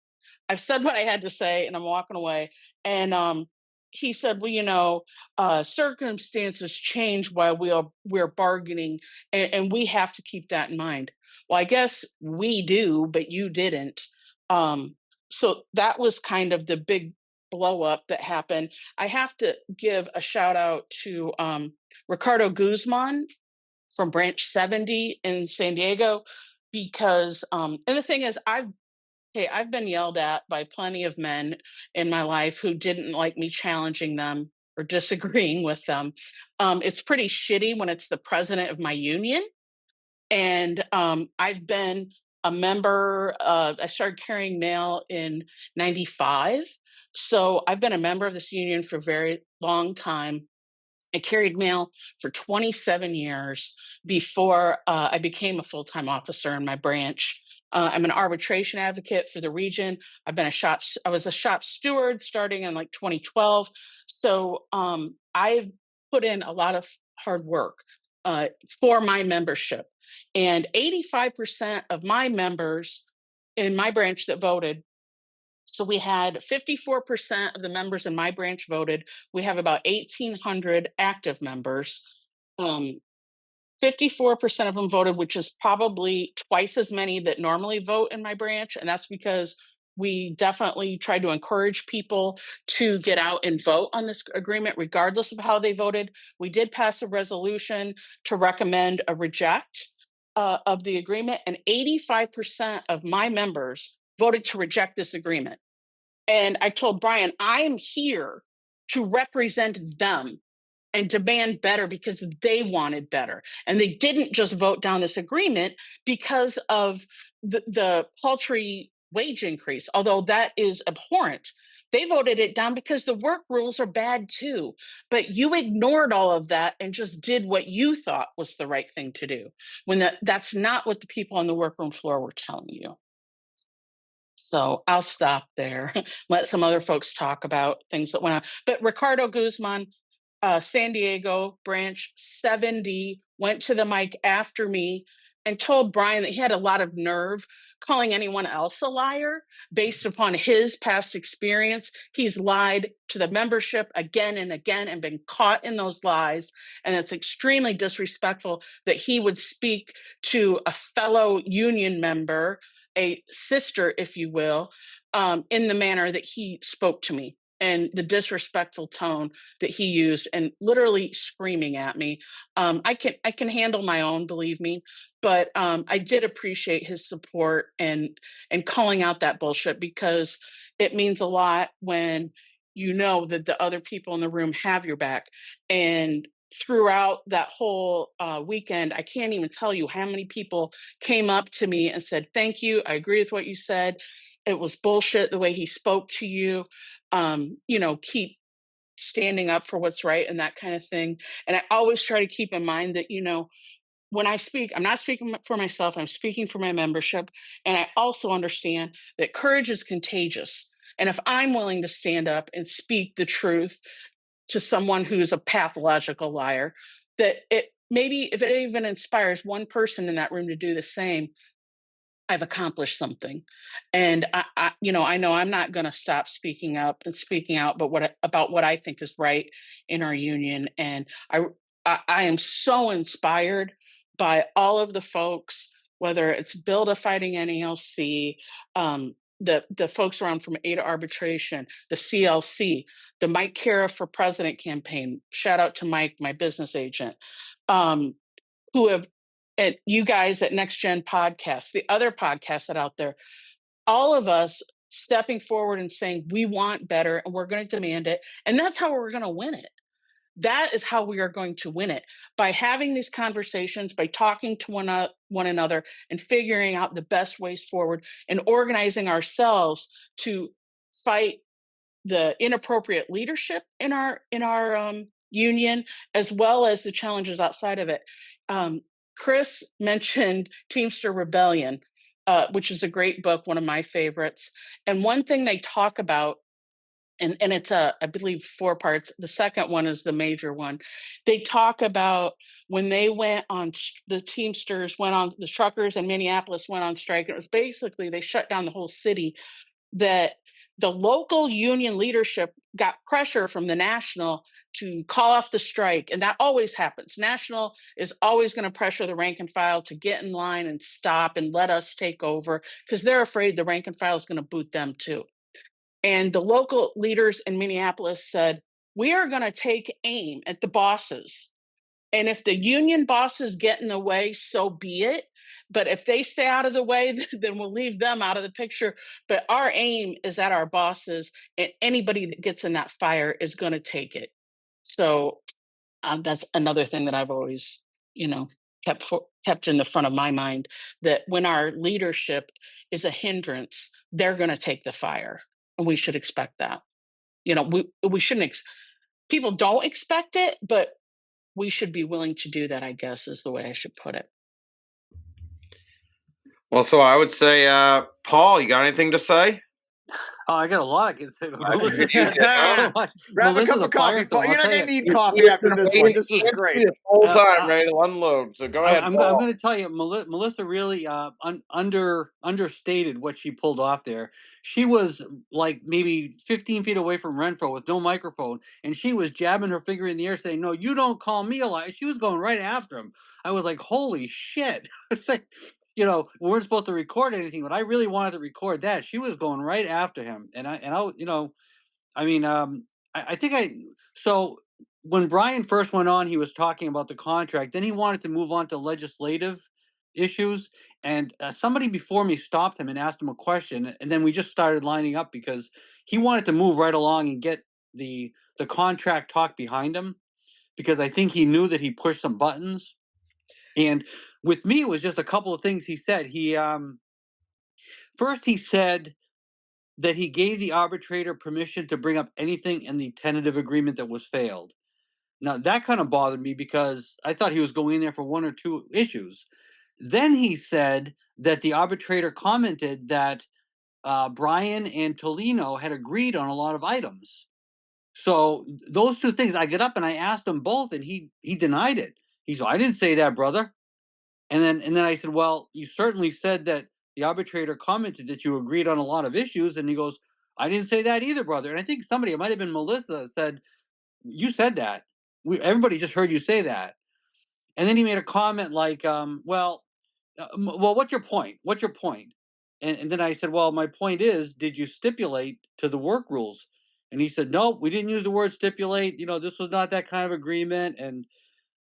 I've said what I had to say and I'm walking away. And he said, well, circumstances change while we're bargaining, and we have to keep that in mind. Well, I guess we do, but you didn't. So that was kind of the big blow up that happened. I have to give a shout out to Ricardo Guzman from Branch 70 in San Diego, because and the thing is, I've been yelled at by plenty of men in my life who didn't like me challenging them or disagreeing with them. It's pretty shitty when it's the president of my union. And I've been a member, I started carrying mail in 95. So I've been a member of this union for a very long time. I carried mail for 27 years before I became a full-time officer in my branch. I'm an arbitration advocate for the region. I was a shop steward starting in like 2012. So I've put in a lot of hard work for my membership. And 85% of my members in my branch that voted, so we had 54% of the members in my branch voted. We have about 1,800 active members. 54% of them voted, which is probably twice as many that normally vote in my branch. And that's because we definitely tried to encourage people to get out and vote on this agreement, regardless of how they voted. We did pass a resolution to recommend a reject of the agreement, and 85% of my members voted to reject this agreement. And I told Brian, I am here to represent them and demand better because they wanted better. And they didn't just vote down this agreement because of the paltry wage increase, although that is abhorrent. They voted it down because the work rules are bad too. But you ignored all of that and just did what you thought was the right thing to do, when that's not what the people on the workroom floor were telling you. So I'll stop there. Let some other folks talk about things that went on. But Ricardo Guzman, San Diego branch 70, went to the mic after me and told Brian that he had a lot of nerve calling anyone else a liar based upon his past experience. He's lied to the membership again and again and been caught in those lies. And it's extremely disrespectful that he would speak to a fellow union member, a sister, if you will, in the manner that he spoke to me, and the disrespectful tone that he used, and literally screaming at me. I can handle my own, believe me, but I did appreciate his support and calling out that bullshit, because it means a lot when you know that the other people in the room have your back. And throughout that whole weekend, I can't even tell you how many people came up to me and said, "Thank you. I agree with what you said. It was bullshit the way he spoke to you. Keep standing up for what's right," and that kind of thing. And I always try to keep in mind that, when I speak, I'm not speaking for myself, I'm speaking for my membership. And I also understand that courage is contagious. And if I'm willing to stand up and speak the truth to someone who's a pathological liar, that maybe if it even inspires one person in that room to do the same, I've accomplished something. And I know I'm not going to stop speaking up and speaking out, but about what I think is right in our union. And I am so inspired by all of the folks, whether it's Build a Fighting NALC, the folks around from Ada Arbitration, the CLC, the Mike Cara for President campaign. Shout out to Mike, my business agent, who have, at you guys at Next Gen Podcasts, the other podcasts that out there, all of us stepping forward and saying, we want better and we're going to demand it. And that's how we're going to win it. That is how we are going to win it, by having these conversations, by talking to one another and figuring out the best ways forward, and organizing ourselves to fight the inappropriate leadership in our union, as well as the challenges outside of it. Chris mentioned Teamster Rebellion, which is a great book, one of my favorites. And one thing they talk about, and it's I believe 4 parts. The second one is the major one. They talk about when they went on, the Teamsters went on, the truckers in Minneapolis went on strike. It was basically, they shut down the whole city, that the local union leadership got pressure from the national to call off the strike. And that always happens. National is always going to pressure the rank and file to get in line and stop and let us take over, because they're afraid the rank and file is going to boot them too. And the local leaders in Minneapolis said, we are going to take aim at the bosses. And if the union bosses get in the way, so be it. But if they stay out of the way, then we'll leave them out of the picture. But our aim is at our bosses, and anybody that gets in that fire is going to take it. So that's another thing that I've always, kept in the front of my mind, that when our leadership is a hindrance, they're going to take the fire, and we should expect that. We shouldn't. People don't expect it, but we should be willing to do that, I guess, is the way I should put it. Well, so I would say, Paul, you got anything to say? Oh, I got a lot I can say. You do, Grab a Melissa's cup of coffee. firestorm, You're I'll not tell going you. to need coffee after this one. This was great. The whole Uh, time, uh, ready to unload. So go ahead, I'm Paul. going to tell you, Melissa really understated what she pulled off there. She was like maybe 15 feet away from Renfro with no microphone, and she was jabbing her finger in the air saying, "No, you don't call me a liar." She was going right after him. I was like, holy shit. It's like, we weren't supposed to record anything, but I really wanted to record that. She was going right after him. I think so when Brian first went on, he was talking about the contract. Then he wanted to move on to legislative issues, and somebody before me stopped him and asked him a question, and then we just started lining up because he wanted to move right along and get the contract talk behind him, because I think he knew that he pushed some buttons. And with me, it was just a couple of things he said. First he said that he gave the arbitrator permission to bring up anything in the tentative agreement that was failed. Now, that kind of bothered me because I thought he was going in there for one or two issues. Then he said that the arbitrator commented that Brian and Tolino had agreed on a lot of items. So those two things, I get up and I asked him both, and he denied it. He said, "I didn't say that, brother." And then I said, "Well, you certainly said that the arbitrator commented that you agreed on a lot of issues." And he goes, "I didn't say that either, brother." And I think somebody, it might have been Melissa, said, "You said that. Everybody just heard you say that." And then he made a comment like, "Well, what's your point? What's your point?" And then I said, "Well, my point is, did you stipulate to the work rules?" And he said, "No, we didn't use the word stipulate. This was not that kind of agreement."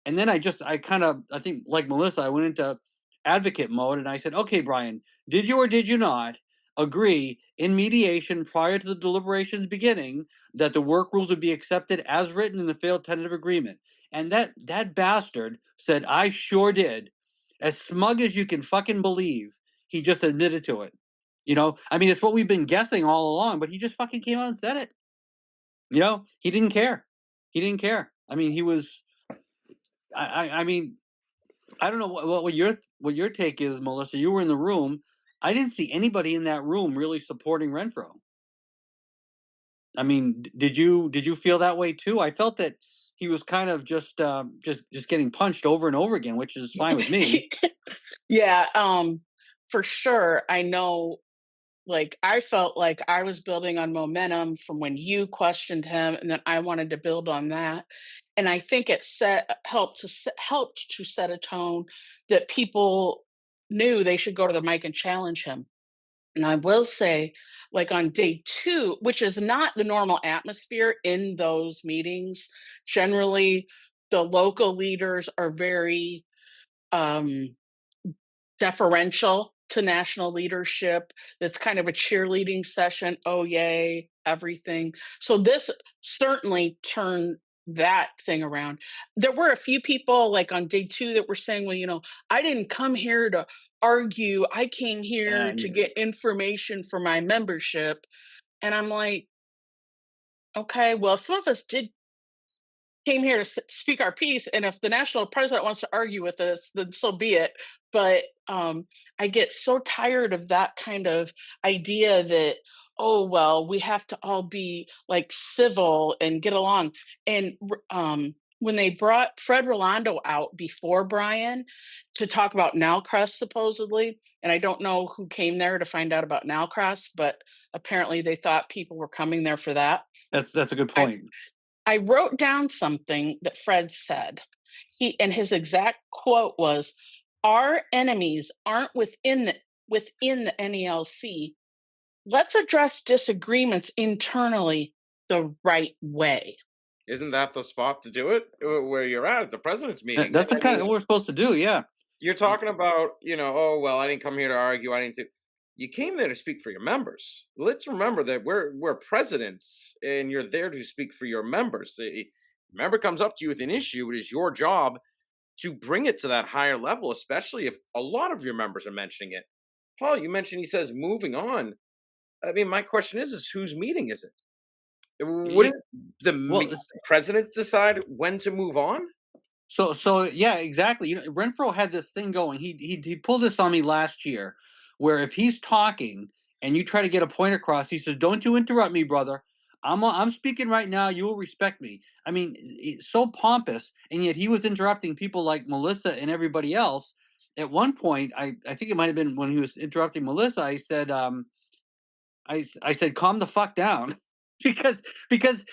And then I think like Melissa, I went into advocate mode and I said, "Okay, Brian, did you or did you not agree in mediation prior to the deliberations beginning that the work rules would be accepted as written in the failed tentative agreement?" And that bastard said, "I sure did." As smug as you can fucking believe, he just admitted to it. It's what we've been guessing all along, but he just fucking came out and said it. He didn't care. He didn't care. He was. I don't know what your take is, Melissa. You were in the room. I didn't see anybody in that room really supporting Renfro. Did you feel that way too? I felt that he was kind of just getting punched over and over again, which is fine with me. Yeah, for sure. I know, like, I felt like I was building on momentum from when you questioned him, and then I wanted to build on that. And I think it helped to set a tone that people knew they should go to the mic and challenge him. And I will say, like on day 2, which is not the normal atmosphere in those meetings, generally the local leaders are very deferential to national leadership. That's kind of a cheerleading session. Oh, yay, everything. So this certainly turned that thing around. There were a few people like on day 2 that were saying, well, I didn't come here to argue. I came here to get information for my membership. And I'm like, okay, well, some of us came here to speak our piece, and if the national president wants to argue with us, then so be it. But I get so tired of that kind of idea that, oh, well, we have to all be like civil and get along. And when they brought Fred Rolando out before Brian to talk about Nalcrest, supposedly, and I don't know who came there to find out about Nalcrest, but apparently they thought people were coming there for that. That's a good point. I wrote down something that Fred said. And his exact quote was, "Our enemies aren't within the NELC. Let's address disagreements internally the right way." Isn't that the spot to do it? Where you're at the president's meeting? That's the kind of what we're supposed to do. Yeah. You're talking about, oh, well, I didn't come here to argue. You came there to speak for your members. Let's remember that we're presidents, and you're there to speak for your members. member comes up to you with an issue, it is your job to bring it to that higher level, especially if a lot of your members are mentioning it. Paul, you mentioned he says moving on. I mean, my question is whose meeting is it? Y- Wouldn't the Well, president decide when to move on? so yeah, exactly. Renfro had this thing going. He pulled this on me last year, where if he's talking and you try to get a point across, he says, "Don't you interrupt me, brother. I'm speaking right now. You will respect me." I mean, it's so pompous, and yet he was interrupting people like Melissa and everybody else. At one point, I think it might have been when he was interrupting Melissa. I said, I said, "Calm the fuck down," because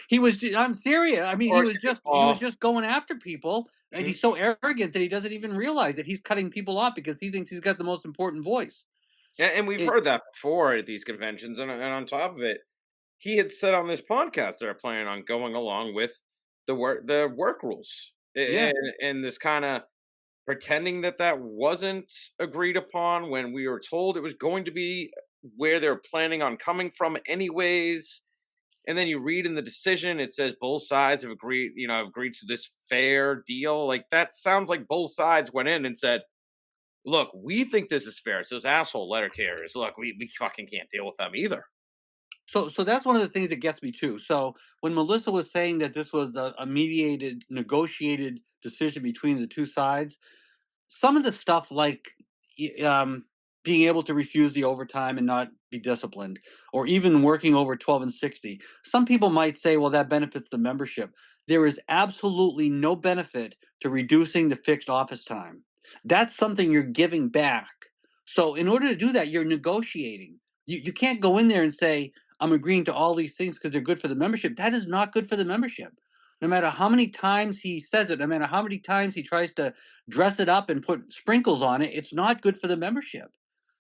he was. I'm serious. I Of mean, he course was you did, just he was Paul. just going after people, and Mhm. he's so arrogant that he doesn't even realize that he's cutting people off because he thinks he's got the most important voice. And we've It, heard that before at these conventions, and on top of it, he had said on this podcast they're planning on going along with the work rules, yeah. and this kind of pretending that that wasn't agreed upon when we were told it was going to be where they're planning on coming from anyways. And then you read in the decision it says both sides have agreed to this fair deal. Like, that sounds like both sides went in and said, look, we think this is fair. It's those asshole letter carriers. Look, we fucking can't deal with them either. So that's one of the things that gets me too. So when Melissa was saying that this was a mediated, negotiated decision between the two sides, some of the stuff like y- um, being able to refuse the overtime and not be disciplined, or even working over 12 and 60. Some people might say, well, that benefits the membership. There is absolutely no benefit to reducing the fixed office time. That's something you're giving back. So, in order to do that, you're negotiating. You can't go in there and say, I'm agreeing to all these things because they're good for the membership. That is not good for the membership. No matter how many times he says it, no matter how many times he tries to dress it up and put sprinkles on it, it's not good for the membership.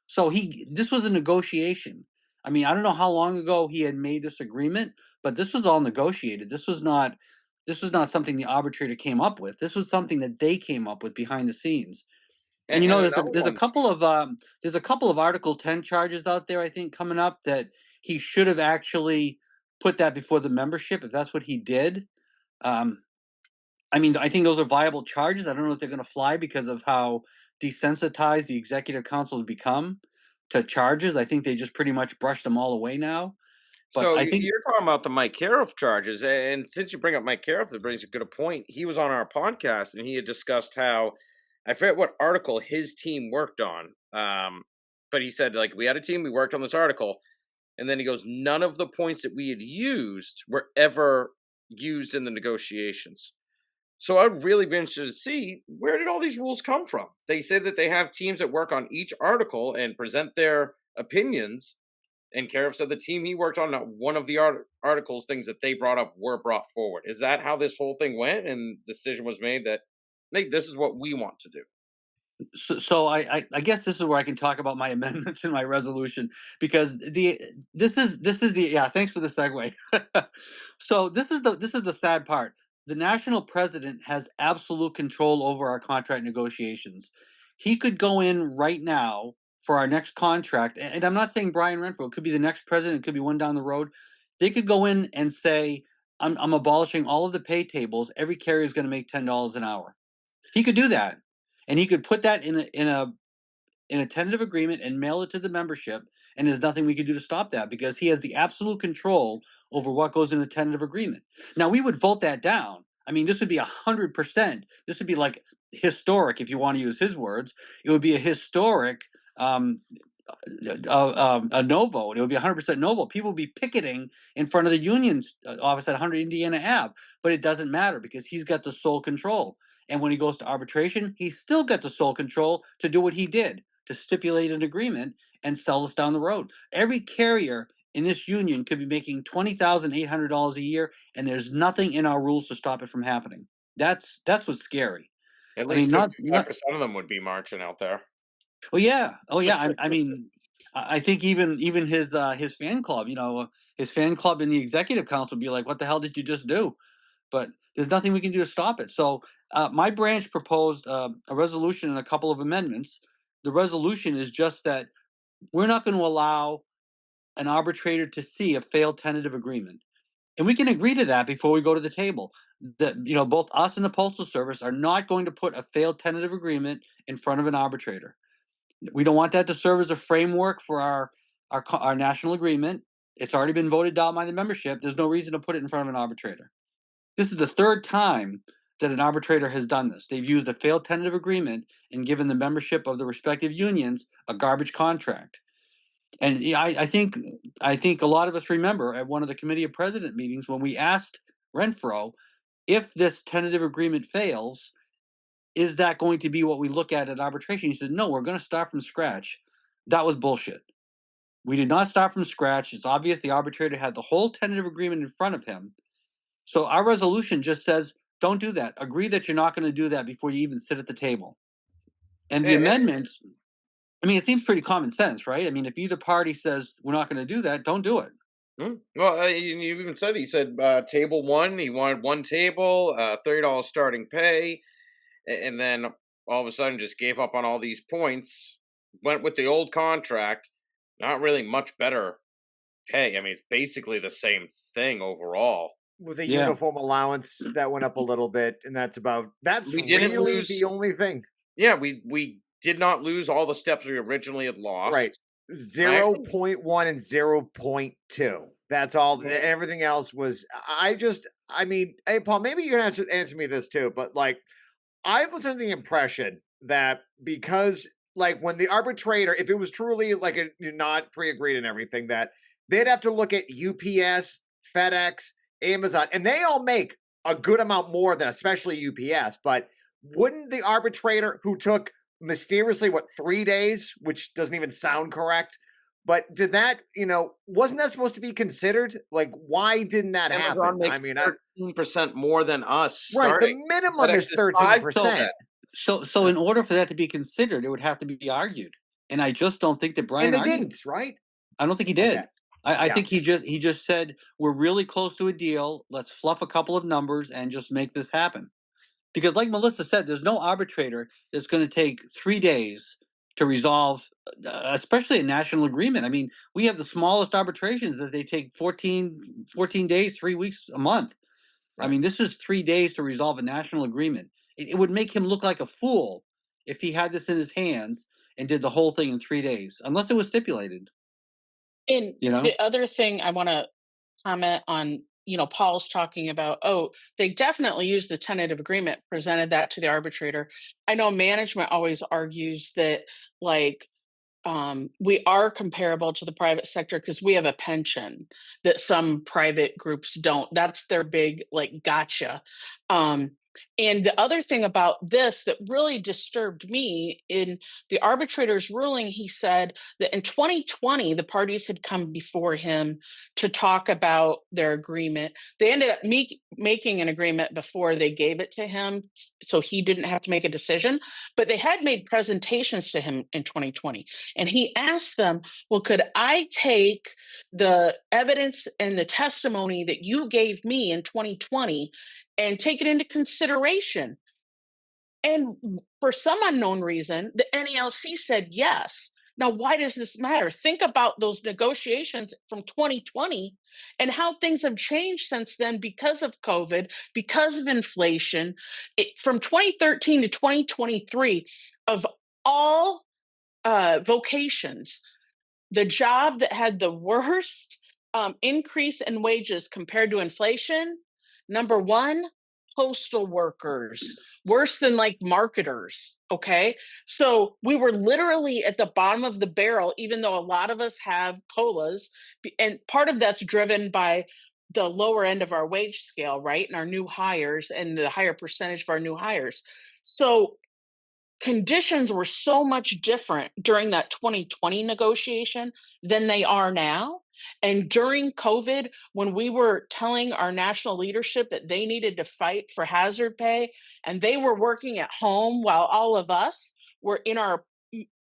So this was a negotiation. I mean, I don't know how long ago he had made this agreement, but this was all negotiated. This was not something the arbitrator came up with. This was something that they came up with behind the scenes. And And there's a another there's a one. couple of Article 10 charges out there, I think, coming up that he should have actually put that before the membership if that's what he did. Um, I mean, I think those are viable charges. I don't know if they're going to fly because of how desensitized the executive council has become to charges. I think they just pretty much brushed them all away now. But So I think, you're talking about the Mike Cariff charges, and since you bring up Mike Cariff, that brings a good point. He was on our podcast, and he had discussed how I forget what article his team worked on, but he said, like, we had a team, we worked on this article, and then he goes, none of the points that we had used were ever used in the negotiations. So I'd really be interested to see, where did all these rules come from? They say that they have teams that work on each article and present their opinions. And Cariff said the team he worked on, not one of the articles, things that they brought up were brought forward. Is that how this whole thing went? And decision was made that, hey, this is what we want to do. so I guess this is where I can talk about my amendments in my resolution because this is the yeah. Thanks for the segue. So this is the sad part. The national president has absolute control over our contract negotiations. He could go in right now for our next contract, and I'm not saying Brian Renfro. It could be the next president. It could be one down the road. They could go in and say, "I'm abolishing all of the pay tables. Every carrier is going to make $10 an hour." He could do that, and he could put that in a tentative agreement and mail it to the membership. And there's nothing we could do to stop that because he has the absolute control over what goes in the tentative agreement. Now we would vote that down. I mean, this would be 100%. This would be like historic, if you want to use his words. It would be a historic um, a no vote. It would be 100% no vote. People would be picketing in front of the union's office at 100 Indiana Ave, but it doesn't matter because he's got the sole control. And when he goes to arbitration, he's still got the sole control to do what he did, to stipulate an agreement and sell us down the road. Every carrier in this union could be making $20,800 a year, and there's nothing in our rules to stop it from happening. That's what's scary. At I mean, least not 55% of them would be marching out there. Oh yeah, oh yeah. I mean, I think even his fan club, his fan club in the executive council would be like, "What the hell did you just do?" But there's nothing we can do to stop it. So my branch proposed a resolution and a couple of amendments. The resolution is just that we're not going to allow an arbitrator to see a failed tentative agreement. And we can agree to that before we go to the table. that both us and the Postal Service are not going to put a failed tentative agreement in front of an arbitrator. We don't want that to serve as a framework for our national agreement. It's already been voted down by the membership. There's no reason to put it in front of an arbitrator. This is the third time that an arbitrator has done this. They've used a failed tentative agreement and given the membership of the respective unions a garbage contract. And I think a lot of us remember at one of the committee of president meetings when we asked Renfro, if this tentative agreement fails, is that going to be what we look at arbitration? He said, no, we're going to start from scratch. That was bullshit. We did not start from scratch. It's obvious the arbitrator had the whole tentative agreement in front of him. So our resolution just says, don't do that. Agree that you're not going to do that before you even sit at the table. And the amendments, it seems pretty common sense, right? If either party says we're not going to do that, don't do it. Well, you even said, he said table one, he wanted one table, $30 starting pay, and then all of a sudden just gave up on all these points, went with the old contract, not really much better pay. It's basically the same thing overall. With a uniform allowance that went up a little bit, and that's we didn't really lose the only thing. Yeah, we did not lose all the steps we originally had lost. Right. 0.1 and 0.2. That's all. Everything else was. Hey, Paul, maybe you can answer me this too, but I was under the impression that because, when the arbitrator, if it was truly not pre-agreed and everything, that they'd have to look at UPS, FedEx, Amazon, and they all make a good amount more than especially UPS. But wouldn't the arbitrator, who took mysteriously 3 days, which doesn't even sound correct, but did that, wasn't that supposed to be considered? Why didn't that happen? Makes 13% more than us. Right, the minimum is 13%. So in order for that to be considered, it would have to be argued, and I just don't think that Brian and they argued. didn't, right? I don't think he did. Okay. I think he just said, we're really close to a deal. Let's fluff a couple of numbers and just make this happen. Because like Melissa said, there's no arbitrator that's going to take 3 days to resolve, especially a national agreement. We have the smallest arbitrations that they take 14 days, 3 weeks, a month. Right. This is 3 days to resolve a national agreement. It would make him look like a fool if he had this in his hands and did the whole thing in 3 days, unless it was stipulated. And the other thing I want to comment on, Paul's talking about, they definitely used the tentative agreement, presented that to the arbitrator. I know management always argues that we are comparable to the private sector because we have a pension that some private groups don't. That's their big gotcha. And the other thing about this that really disturbed me, in the arbitrator's ruling, he said that in 2020, the parties had come before him to talk about their agreement. They ended up making an agreement before they gave it to him, so he didn't have to make a decision. But they had made presentations to him in 2020. And he asked them, well, could I take the evidence and the testimony that you gave me in 2020 and take it into consideration? And for some unknown reason, the NELC said yes. Now, why does this matter? Think about those negotiations from 2020 and how things have changed since then because of COVID, because of inflation. From 2013 to 2023, of all vocations, the job that had the worst increase in wages compared to inflation, number one, postal workers, worse than marketers. Okay. So we were literally at the bottom of the barrel, even though a lot of us have COLAs. And part of that's driven by the lower end of our wage scale, right? And our new hires and the higher percentage of our new hires. So conditions were so much different during that 2020 negotiation than they are now. And during COVID, when we were telling our national leadership that they needed to fight for hazard pay, and they were working at home while all of us were in our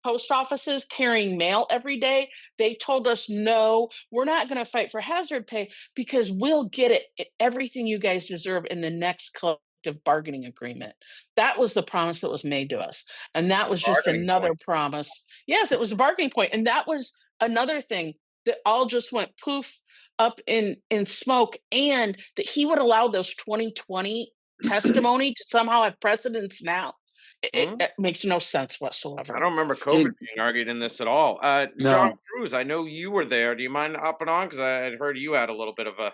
post offices carrying mail every day, they told us, no, we're not going to fight for hazard pay because we'll get everything you guys deserve in the next collective bargaining agreement. That was the promise that was made to us. And that was just another promise. Yes, it was a bargaining point. And that was another thing that all just went poof up in smoke, and that he would allow those 2020 testimony to somehow have precedence now. It makes no sense whatsoever. I don't remember COVID being argued in this at all. John Cruz, I know you were there. Do you mind hopping on? Because I had heard you had a little bit of a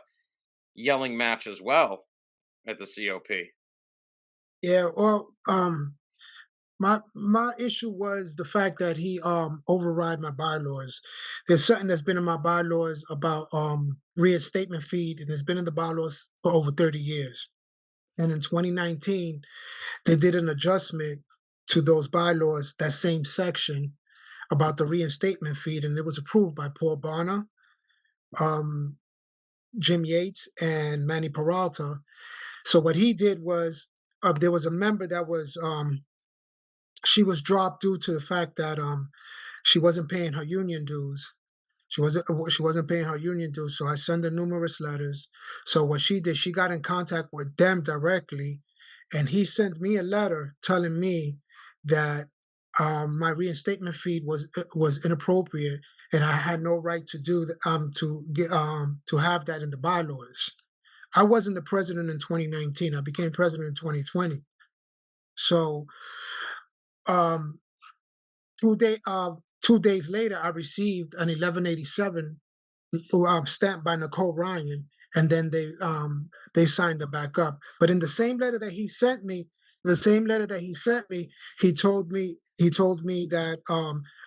yelling match as well at the COP. Yeah, well, my issue was the fact that he override my bylaws. There's something that's been in my bylaws about reinstatement fee, and it's been in the bylaws for over 30 years. And in 2019, they did an adjustment to those bylaws, that same section about the reinstatement fee, and it was approved by Paul Bonner, Jim Yates, and Manny Peralta. So what he did was, there was a member that was, she was dropped due to the fact that she wasn't paying her union dues. She wasn't paying her union dues. So I sent her numerous letters. So what she did, she got in contact with them directly, and he sent me a letter telling me that my reinstatement fee was inappropriate, and I had no right to do to have that in the bylaws. I wasn't the president in 2019. I became president in 2020. So 2 days later, I received an 1187 stamped by Nicole Ryan, and then they signed it back up. But in the same letter that he sent me, he told me that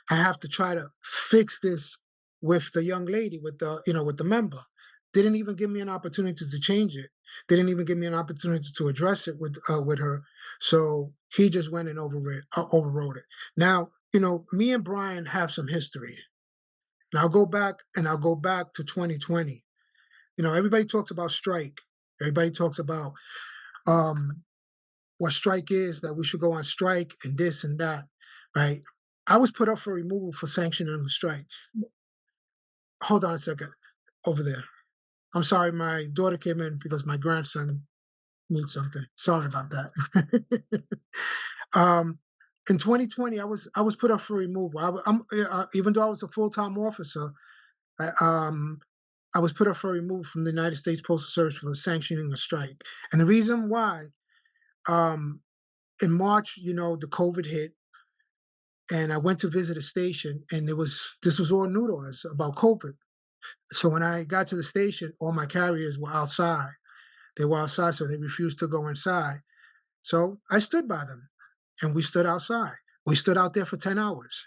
I have to try to fix this with the young lady, with the member. Didn't even give me an opportunity to change it. Didn't even give me an opportunity to address it with her. So he just went and overrode it. Now, me and Brian have some history. And I'll go back to 2020. Everybody talks about strike. Everybody talks about what strike is, that we should go on strike and this and that, right? I was put up for removal for sanctioning the strike. Hold on a second, over there. I'm sorry, my daughter came in because my grandson needs something. Sorry about that. In 2020, I was put up for removal. Even though I was a full-time officer, I was put up for removal from the United States Postal Service for sanctioning a strike. And the reason why, in March, the COVID hit, and I went to visit a station, and this was all new to us about COVID. So when I got to the station, all my carriers were outside. They were outside, so they refused to go inside. So I stood by them, and we stood outside. We stood out there for 10 hours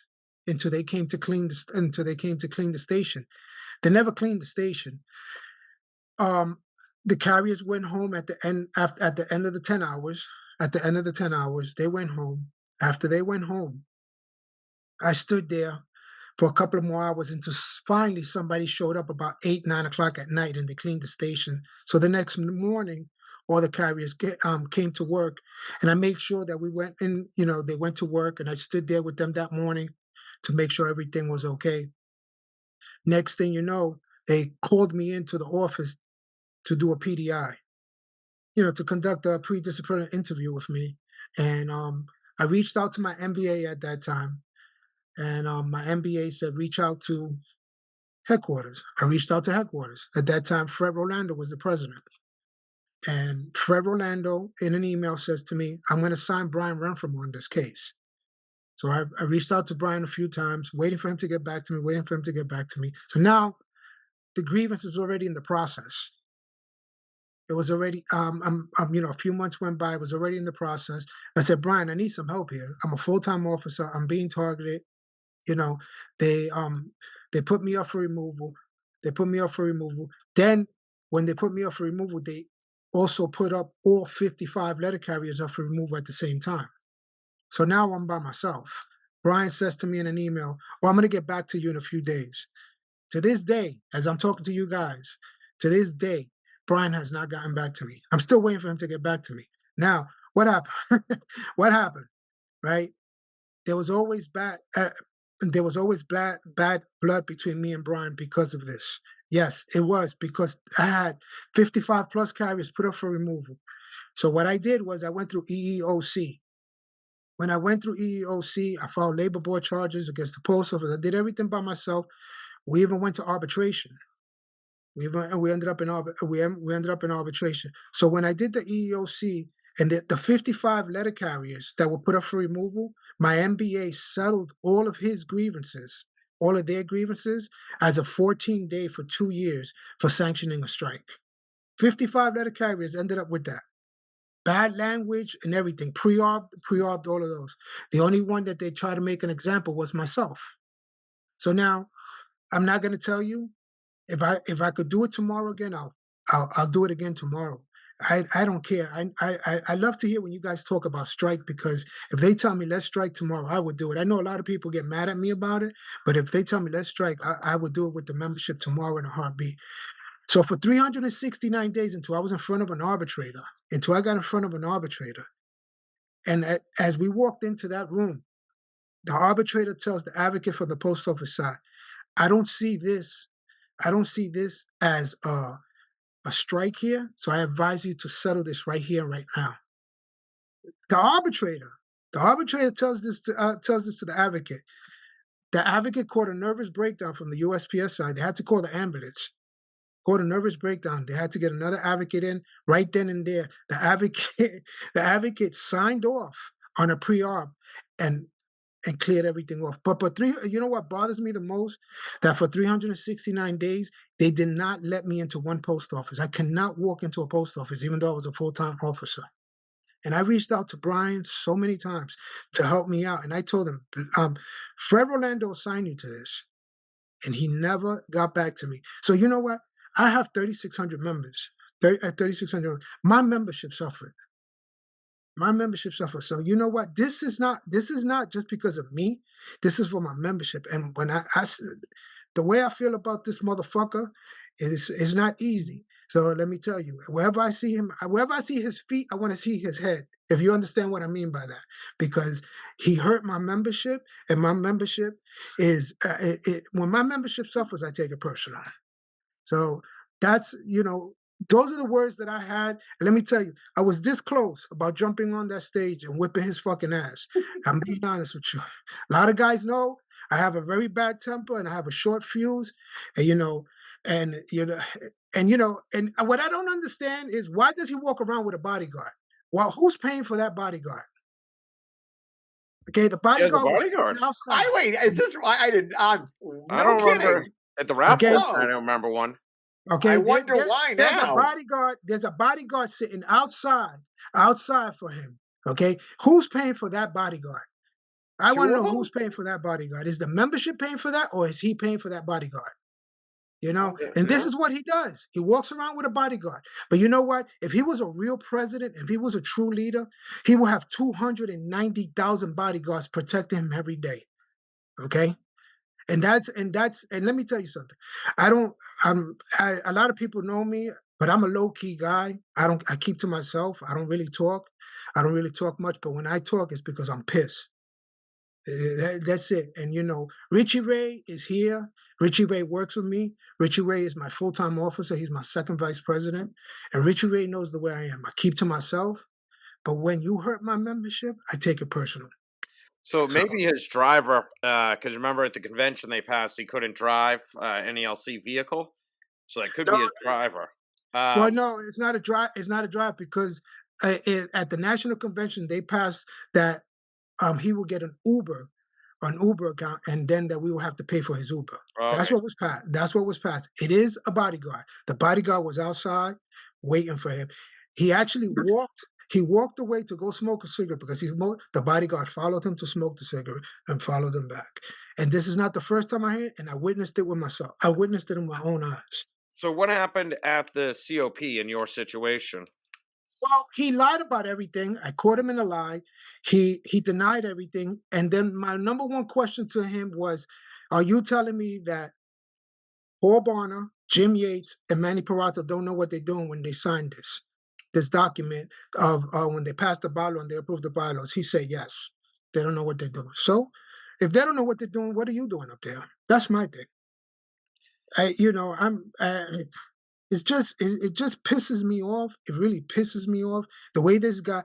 until they came to clean the station. They never cleaned the station. The carriers went home at the end of the 10 hours. At the end of the 10 hours, they went home. After they went home, I stood there for a couple of more hours until finally somebody showed up about 8, 9 o'clock at night, and they cleaned the station. So the next morning, all the carriers came to work, and I made sure that we went in, they went to work, and I stood there with them that morning to make sure everything was okay. Next thing you know, they called me into the office to do a PDI, to conduct a pre-disciplinary interview with me. And I reached out to my MBA at that time. And my MBA said, reach out to headquarters. I reached out to headquarters. At that time, Fred Rolando was the president. And Fred Rolando, in an email, says to me, I'm going to sign Brian Renfrew on this case. So I reached out to Brian a few times, waiting for him to get back to me, So now the grievance is already in the process. It was already, a few months went by, it was already in the process. I said, Brian, I need some help here. I'm a full-time officer. I'm being targeted. They put me up for removal. Then when they put me up for removal, they also put up all 55 letter carriers up for removal at the same time. So now I'm by myself. Brian says to me in an email, I'm going to get back to you in a few days. To this day, as I'm talking to you guys, Brian has not gotten back to me. I'm still waiting for him to get back to me. Now, what happened? What happened, right? There was always bad blood between me and Brian because of this. Yes, it was, because I had 55 plus carriers put up for removal. So what I did was I went through EEOC. When I went through EEOC, I filed labor board charges against the post office. I did everything by myself. We even went to arbitration. We ended up in we ended up in arbitration. So when I did the EEOC and the 55 letter carriers that were put up for removal, my MBA settled all of his grievances, all of their grievances, as a 14-day for 2 years for sanctioning a strike. 55 letter carriers ended up with that. Bad language and everything, pre-arb, all of those. The only one that they tried to make an example was myself. So now, I'm not going to tell you if I could do it tomorrow again, I'll do it again tomorrow. I don't care. I love to hear when you guys talk about strike, because if they tell me let's strike tomorrow, I would do it. I know a lot of people get mad at me about it, but if they tell me let's strike, I would do it with the membership tomorrow in a heartbeat. So for 369 days until I was in front of an arbitrator, until I got in front of an arbitrator, and as we walked into that room, the arbitrator tells the advocate for the post office side, I don't see this as a strike here, so I advise you to settle this right here, right now. The arbitrator tells this to the advocate. The advocate caught a nervous breakdown from the USPS side. They had to call the ambulance. Caught a nervous breakdown. They had to get another advocate in right then and there. The advocate signed off on a pre-arb and cleared everything off. But you know what bothers me the most? That for 369 days, they did not let me into one post office. I cannot walk into a post office, even though I was a full-time officer. And I reached out to Brian so many times to help me out. And I told him, Fred Rolando assigned you to this. And he never got back to me. So you know what? I have 3,600 members. 3,600. My membership suffered. My membership suffers. So you know what? This is not just because of me. This is for my membership. And when the way I feel about this motherfucker is not easy. So let me tell you, wherever I see him, wherever I see his feet, I want to see his head. If you understand what I mean by that, because he hurt my membership, and my membership is when my membership suffers, I take it personal. So that's, those are the words that I had. And let me tell you, I was this close about jumping on that stage and whipping his fucking ass. I'm being honest with you. A lot of guys know I have a very bad temper and I have a short fuse. And, and what I don't understand is, why does he walk around with a bodyguard? Well, who's paying for that bodyguard? Okay, the bodyguard was sitting outside. Wait, is this why I didn't? I don't remember at the rap. Okay. I don't remember one. Okay, I wonder why now. There's a bodyguard sitting outside for him. Okay, who's paying for that bodyguard? I want to know who's paying for that bodyguard. Is the membership paying for that, or is he paying for that bodyguard? And this is what he does. He walks around with a bodyguard. But you know what? If he was a real president, if he was a true leader, he would have 290,000 bodyguards protecting him every day. Okay? And let me tell you something. A lot of people know me, but I'm a low-key guy. I keep to myself. I don't really talk. I don't really talk much, but when I talk, it's because I'm pissed. That's it. And Richie Ray is here. Richie Ray works with me. Richie Ray is my full-time officer. He's my second vice president. And Richie Ray knows the way I am. I keep to myself. But when you hurt my membership, I take it personal. So maybe his driver, because remember at the convention they passed, he couldn't drive an ELC vehicle. So that could be his driver. Well, no, it's not a drive. It's not a drive because at the national convention they passed that he will get an Uber account, and then that we will have to pay for his Uber. Okay. That's what was passed. That's what was passed. It is a bodyguard. The bodyguard was outside waiting for him. He actually walked. He walked away to go smoke a cigarette because the bodyguard followed him to smoke the cigarette and followed him back. And this is not the first time I heard it, and I witnessed it with myself. I witnessed it in my own eyes. So what happened at the COP in your situation? Well, he lied about everything. I caught him in a lie. He denied everything. And then my number one question to him was, are you telling me that Paul Barner, Jim Yates, and Manny Peralta don't know what they're doing when they signed this document of when they passed the bylaw and they approved the bylaws? He said, yes, they don't know what they're doing. So if they don't know what they're doing, what are you doing up there? That's my thing. It just pisses me off. It really pisses me off the way this guy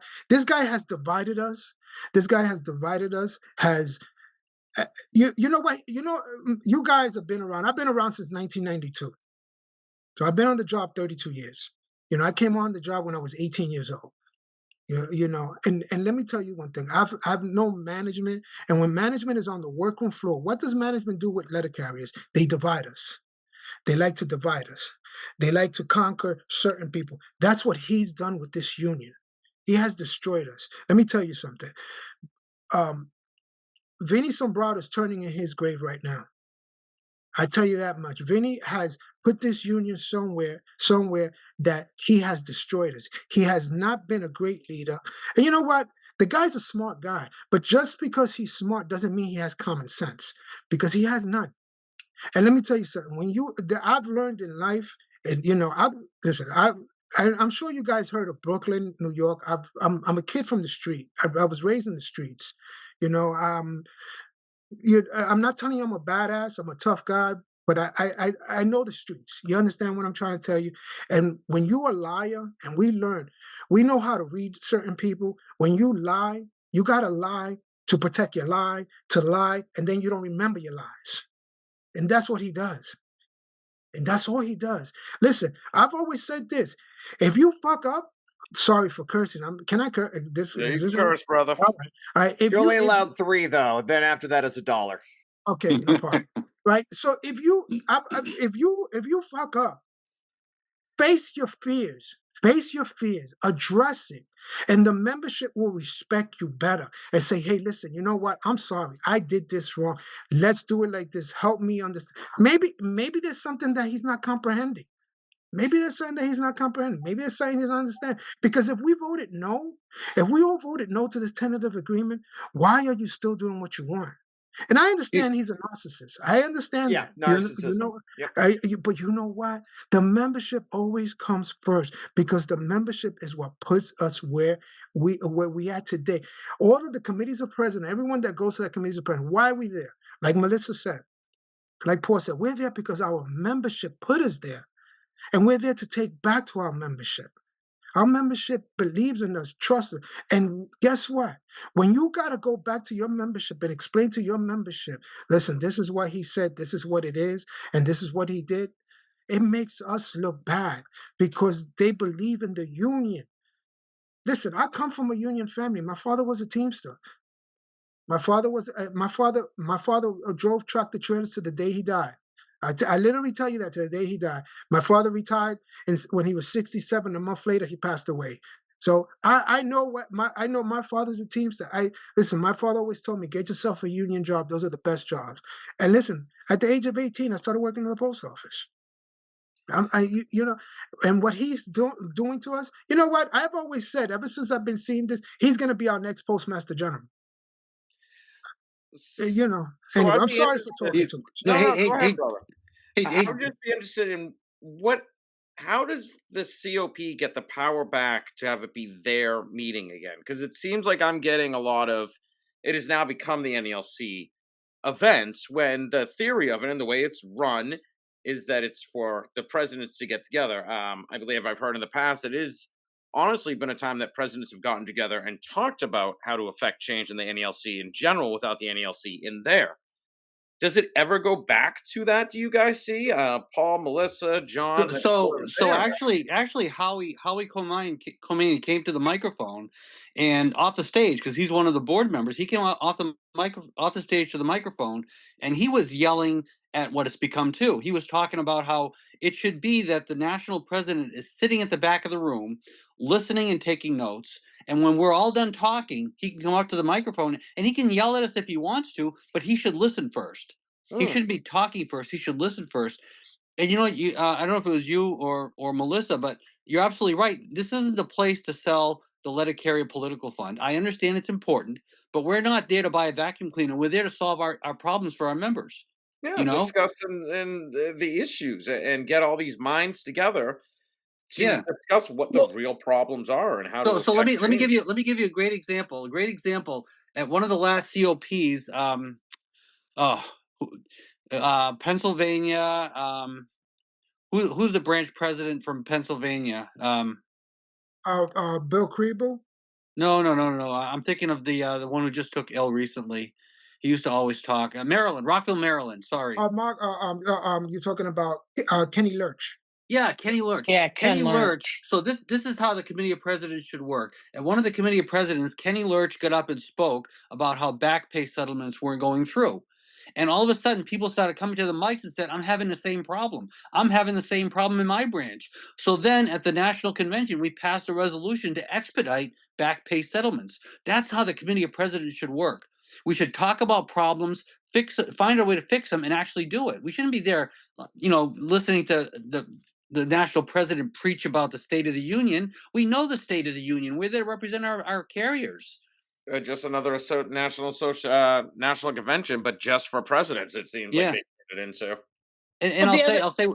has divided us. This guy has divided us, has You know what? You guys have been around. I've been around since 1992. So I've been on the job 32 years. I came on the job when I was 18 years old. And let me tell you one thing. I've known management, and when management is on the workroom floor, what does management do with letter carriers? They divide us. They like to divide us. They like to conquer certain people. That's what he's done with this union. He has destroyed us. Let me tell you something. Vinny Sombrado is turning in his grave right now. I tell you that much. Vinny has put this union somewhere that he has destroyed us. He has not been a great leader. And you know what? The guy's a smart guy, but just because he's smart doesn't mean he has common sense, because he has none. And let me tell you something. I've learned in life, and I'm sure you guys heard of Brooklyn, New York. I'm a kid from the street. I was raised in the streets. I'm not telling you I'm a badass. I'm a tough guy, but I know the streets. You understand what I'm trying to tell you? And when you're a liar, and we know how to read certain people. When you lie, you gotta lie to protect your lie, and then you don't remember your lies. And that's what he does. And that's all he does. Listen, I've always said this: if you fuck up, sorry for cursing. Can I curse? You can curse, brother. All right. You're only allowed 3, though. Then after that, it's $1. Okay, no problem. Right. So if you fuck up, face your fears. Address it, and the membership will respect you better and say, "Hey, listen, you know what? I'm sorry. I did this wrong. Let's do it like this. Help me understand." Maybe there's something that he's not comprehending. Maybe there's something that he's not comprehending. Maybe there's something he doesn't understand. Because if we all voted no to this tentative agreement, why are you still doing what you want? And I understand he's a narcissist. I understand that. Narcissism. But you know what? The membership always comes first, because the membership is what puts us where we are today. All of the committees of president, everyone that goes to that committees of president, why are we there? Like Melissa said, like Paul said, we're there because our membership put us there. And we're there to take back to our membership. Our membership believes in us, trusts us. And guess what? When you got to go back to your membership and explain to your membership, listen, this is what he said, this is what it is, and this is what he did, it makes us look bad, because they believe in the union. Listen, I come from a union family. My father was a Teamster. My father drove tractor trailers to the day he died. I literally tell you that to the day he died. My father retired, and when he was 67. A month later, he passed away. So I know my father's a Teamster. Listen, my father always told me, get yourself a union job. Those are the best jobs. And listen, at the age of 18, I started working in the post office. And what he's doing to us, you know what? I've always said, ever since I've been seeing this, he's going to be our next postmaster general. Anyway, I'm sorry for talking too much. No, go ahead, brother. I would just be interested in how does the COP get the power back to have it be their meeting again? Because it seems like I'm getting a lot of, it has now become the NELC events, when the theory of it and the way it's run is that it's for the presidents to get together. I believe I've heard in the past it is honestly been a time that presidents have gotten together and talked about how to affect change in the NELC in general without the NELC in there. Does it ever go back to that? Do you guys see Paul, Melissa, John? Actually, Howie Khomeini came to the microphone and off the stage, because he's one of the board members. He came off the stage to the microphone, and he was yelling at what it's become too. He was talking about how it should be that the national president is sitting at the back of the room, listening and taking notes. And when we're all done talking, he can come up to the microphone and he can yell at us if he wants to, but he should listen first. He shouldn't be talking first. He should listen first. And I don't know if it was you or Melissa, but you're absolutely right. This isn't the place to sell the letter carrier political fund. I understand it's important, but we're not there to buy a vacuum cleaner. We're there to solve our problems for our members. Yeah, discuss the issues and get all these minds together to discuss what the real problems are and how to. So let me give you a great example. A great example at one of the last COPs. Pennsylvania. Who's the branch president from Pennsylvania? Bill Kriebel? No. I'm thinking of the one who just took ill recently. He used to always talk. Maryland, Rockville, Maryland. Sorry. Mark, you're talking about Kenny Lurch. Yeah, Kenny Lurch. Yeah, Kenny Ken Lurch. Lurch. So this is how the Committee of Presidents should work. And one of the Committee of Presidents, Kenny Lurch, got up and spoke about how back pay settlements weren't going through. And all of a sudden, people started coming to the mics and said, I'm having the same problem. I'm having the same problem in my branch. So then at the National Convention, we passed a resolution to expedite back pay settlements. That's how the Committee of Presidents should work. We should talk about problems, find a way to fix them, and actually do it. We shouldn't be there, listening to the national president preach about the State of the Union. We know the State of the Union. We're there to represent our carriers. Just another national convention, but just for presidents. It seems like they turned it into. And I'll say,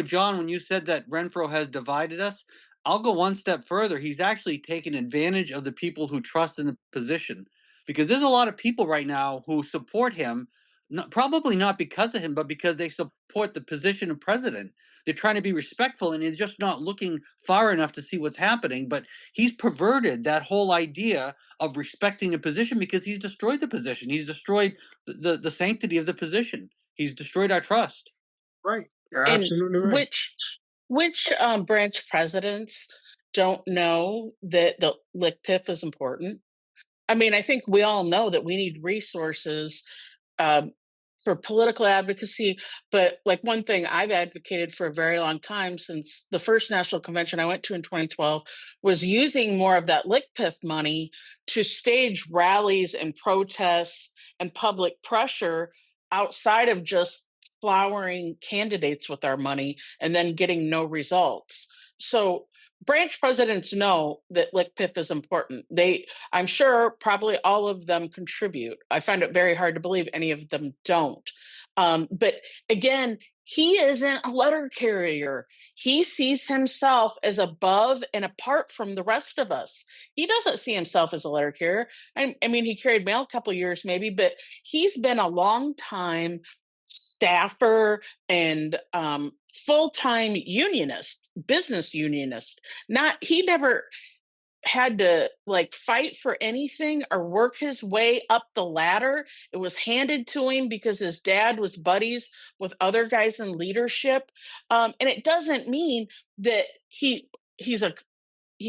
John, when you said that Renfro has divided us, I'll go one step further. He's actually taken advantage of the people who trust in the position, because there's a lot of people right now who support him, probably not because of him, but because they support the position of president. They're trying to be respectful, and they're just not looking far enough to see what's happening. But he's perverted that whole idea of respecting the position, because he's destroyed the position. He's destroyed the sanctity of the position. He's destroyed our trust. Right. You're And absolutely right. which branch presidents don't know that the LICPIF is important? I mean, I think we all know that we need resources for political advocacy, but like one thing I've advocated for a very long time, since the first national convention I went to in 2012, was using more of that LICPIF money to stage rallies and protests and public pressure outside of just flowering candidates with our money and then getting no results. So branch presidents know that LICPIF is important. I'm sure probably all of them contribute. I find it very hard to believe any of them don't. But again, he isn't a letter carrier. He sees himself as above and apart from the rest of us. He doesn't see himself as a letter carrier. I mean, he carried mail a couple years maybe, but he's been a long time staffer and full-time unionist, business unionist. He never had to fight for anything or work his way up the ladder. It was handed to him because his dad was buddies with other guys in leadership. And it doesn't mean that he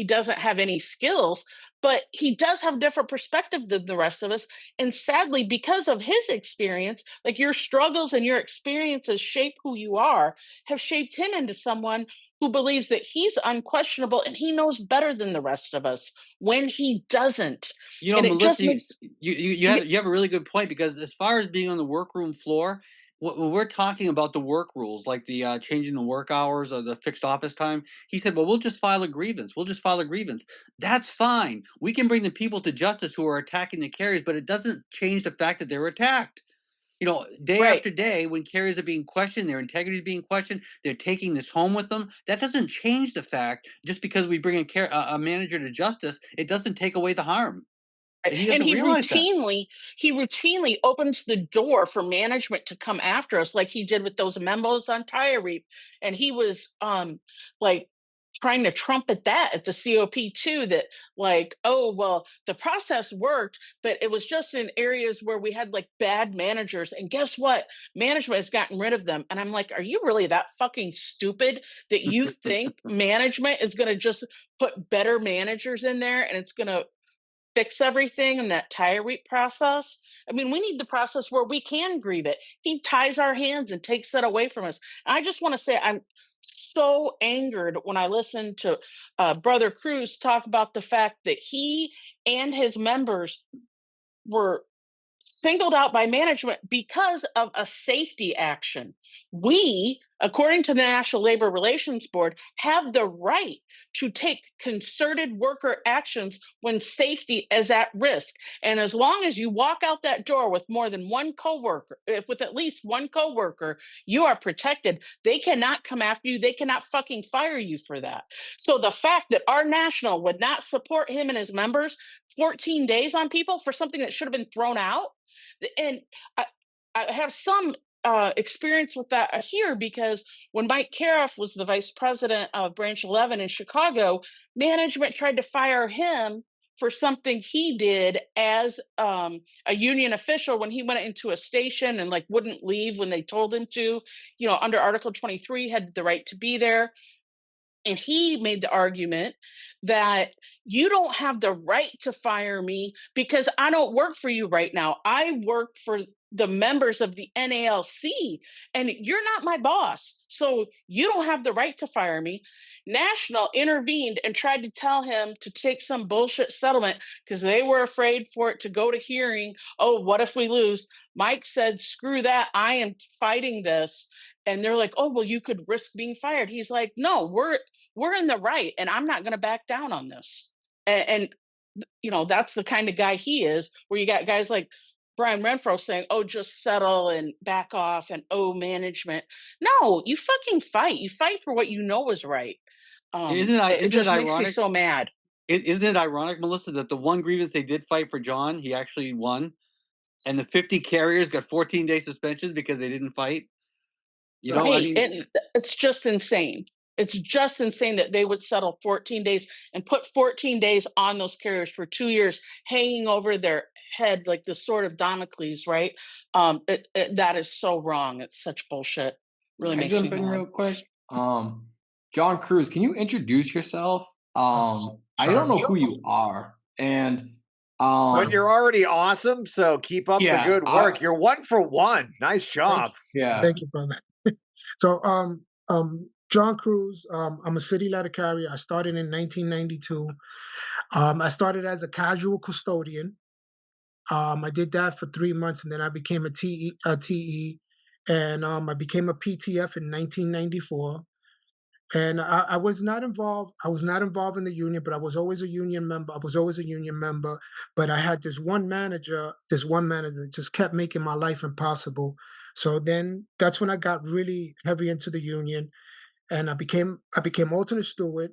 doesn't have any skills, but he does have a different perspective than the rest of us. And sadly, because of his experience, like your struggles and your experiences shape who you are, have shaped him into someone who believes that he's unquestionable and he knows better than the rest of us when he doesn't. And Melissa, you have a really good point, because as far as being on the workroom floor, when we're talking about the work rules, like the changing the work hours or the fixed office time, he said, well, we'll just file a grievance. That's fine. We can bring the people to justice who are attacking the carriers, but it doesn't change the fact that they were attacked. Day after day, when carriers are being questioned, their integrity is being questioned, they're taking this home with them. That doesn't change the fact, just because we bring a manager to justice, it doesn't take away the harm. And he routinely opens the door for management to come after us, like he did with those memos on tire reap. And he was trying to trumpet that at the COP too, that oh, well, the process worked, but it was just in areas where we had bad managers. And guess what? Management has gotten rid of them. And I'm like, are you really that fucking stupid that you think management is going to just put better managers in there and it's going to fix everything in that tire reap process? I mean, we need the process where we can grieve it. He ties our hands and takes that away from us. And I just want to say, I'm so angered when I listened to Brother Cruz talk about the fact that he and his members were singled out by management because of a safety action. We, according to the National Labor Relations Board, have the right to take concerted worker actions when safety is at risk. And as long as you walk out that door with more than one coworker, with at least one coworker, you are protected. They cannot come after you. They cannot fucking fire you for that. So the fact that our national would not support him and his members 14 days on people for something that should have been thrown out. And I have some experience with that here, because when Mike Cariff was the vice president of Branch 11 in Chicago, management tried to fire him for something he did as a union official when he went into a station and like wouldn't leave when they told him to, under Article 23, had the right to be there. And he made the argument that you don't have the right to fire me because I don't work for you right now. I work for the members of the NALC, and you're not my boss. So you don't have the right to fire me. National intervened and tried to tell him to take some bullshit settlement because they were afraid for it to go to hearing. Oh, what if we lose? Mike said, screw that. I am fighting this. And they're like, oh, well, you could risk being fired. He's like, no, we're in the right, and I'm not going to back down on this. And that's the kind of guy he is, where you got guys like Brian Renfro saying, oh, just settle and back off and management. No, you fucking fight. You fight for what you know is right. It just makes me so mad. Isn't it ironic, Melissa, that the one grievance they did fight for John, he actually won, and the 50 carriers got 14-day suspensions because they didn't fight? It's just insane. It's just insane that they would settle 14 days and put 14 days on those carriers for 2 years, hanging over their head like the sword of Damocles, right? That is so wrong. It's such bullshit. Really makes me mad. Real quick. John Cruz, can you introduce yourself? I don't know who you are, and but you're already awesome. So keep up the good work. You're 1 for 1. Nice job. Thank you for that. So, John Cruz, I'm a city letter carrier. I started in 1992. I started as a casual custodian. I did that for 3 months, and then I became a TE, and I became a PTF in 1994. And I was not involved. I was not involved in the union, but I was always a union member. But I had this one manager that just kept making my life impossible. So then that's when I got really heavy into the union, and I became alternate steward.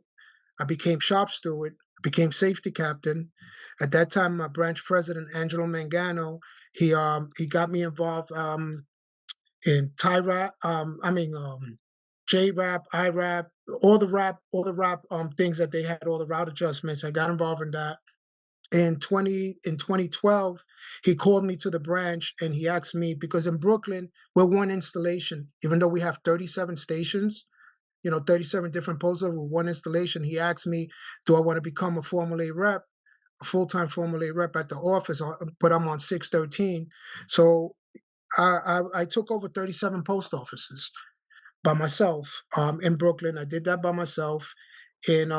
I became shop steward. Became safety captain. At that time, my branch president Angelo Mangano, he got me involved in TIRAP. JRAP, IRAP, all the rap things that they had, all the route adjustments. I got involved in that. In 2012, he called me to the branch and he asked me, because in Brooklyn, we're one installation, even though we have 37 stations, 37 different posts with one installation. He asked me, do I want to become a Formula A rep, a full-time Formula A rep at the office, but I'm on 613. So I took over 37 post offices by myself in Brooklyn. I did that by myself. In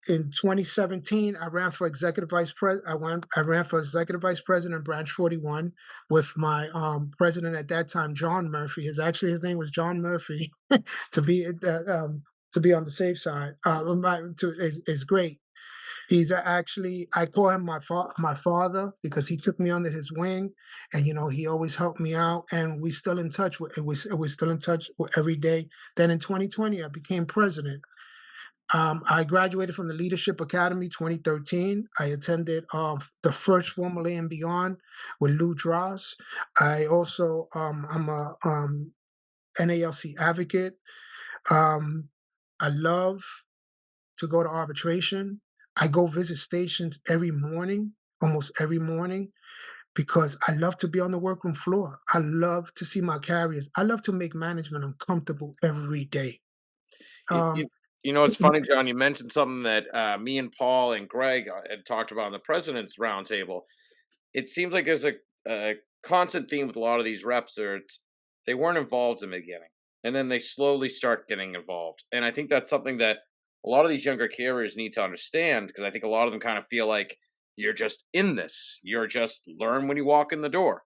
2017, I ran for executive vice president. I ran for executive vice president, branch 41, with my president at that time, John Murphy. His name was John Murphy, to be on the safe side. Is great. He's actually, I call him my father, because he took me under his wing, and he always helped me out, and we still in touch. We're still in touch every day. Then in 2020, I became president. I graduated from the Leadership Academy 2013. I attended the first Formula A and Beyond with Lou Droz. I also I'm a NALC advocate. I love to go to arbitration. I go visit stations almost every morning, because I love to be on the workroom floor. I love to see my carriers. I love to make management uncomfortable every day. It's funny, John, you mentioned something that me and Paul and Greg had talked about on the President's Roundtable. It seems like there's a constant theme with a lot of these reps. They weren't involved in the beginning, and then they slowly start getting involved. And I think that's something that a lot of these younger carriers need to understand, because I think a lot of them kind of feel like you're just in this. You're just learn when you walk in the door.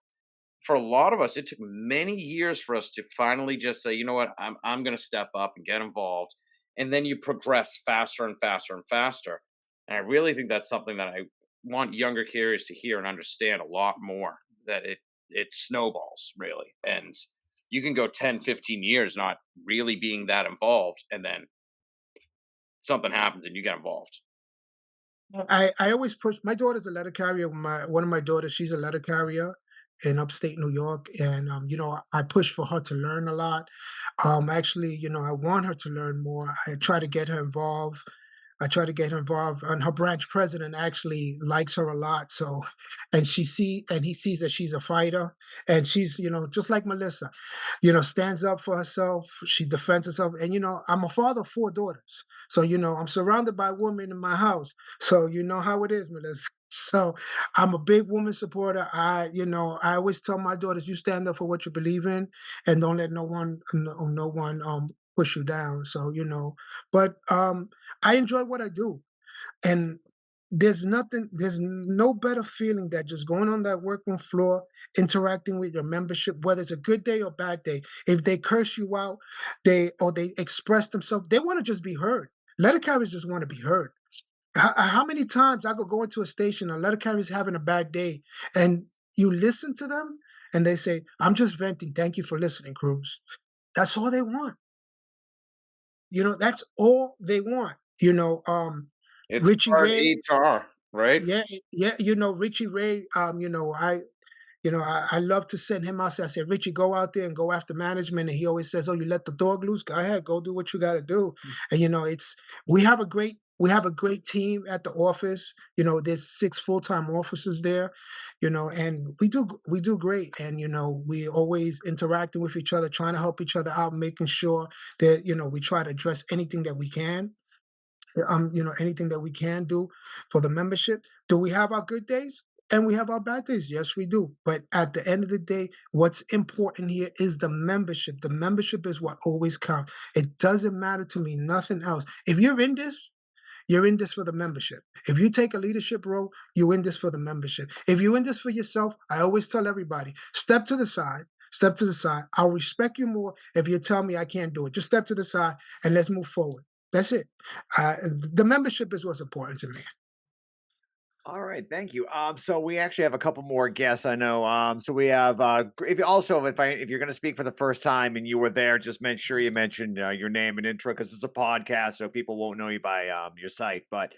For a lot of us, it took many years for us to finally just say, you know what, I'm going to step up and get involved. And then you progress faster and faster and faster. And I really think that's something that I want younger carriers to hear and understand a lot more, that it snowballs, really. And you can go 10, 15 years not really being that involved, and then something happens and you get involved. I always push. My daughter's a letter carrier. One of my daughters, she's a letter carrier in upstate New York, and I push for her to learn a lot. Actually, I want her to learn more. I try to get her involved. I try to get her involved, and her branch president actually likes her a lot. So, and he sees that she's a fighter, and she's, just like Melissa, stands up for herself. She defends herself, and I'm a father of 4 daughters, so I'm surrounded by women in my house. So you know how it is, Melissa. So I'm a big woman supporter. I always tell my daughters, you stand up for what you believe in, and don't let no one push you down. So but I enjoy what I do, and there's no better feeling than just going on that workroom floor, interacting with your membership, whether it's a good day or bad day. If they curse you out, they express themselves, they want to just be heard. Letter carriers just want to be heard. How many times I could go into a station, a letter carrier's having a bad day, and you listen to them, and they say, "I'm just venting. Thank you for listening, Cruz." That's all they want. That's all they want. It's Richie part Ray, HR, right? yeah, yeah, Richie Ray, I love to send him out. So I said, Richie, go out there and go after management. And he always says, "Oh, you let the dog loose? Go ahead, go do what you got to do." And we have a great team at the office. There's 6 full-time officers there. And we do great. And we always interacting with each other, trying to help each other out, making sure that we try to address anything that we can. Anything that we can do for the membership. Do we have our good days? And we have our bad days. Yes, we do. But at the end of the day, what's important here is the membership. The membership is what always counts. It doesn't matter to me, nothing else. If you're in this for the membership. If you take a leadership role, you're in this for the membership. If you're in this for yourself, I always tell everybody, step to the side. Step to the side. I'll respect you more if you tell me I can't do it. Just step to the side and let's move forward. That's it. The membership is what's important to me. All right, thank you. So we actually have a couple more guests. I know. So we have. If you're going to speak for the first time and you were there, just make sure you mention your name and intro because it's a podcast, so people won't know you by your site. But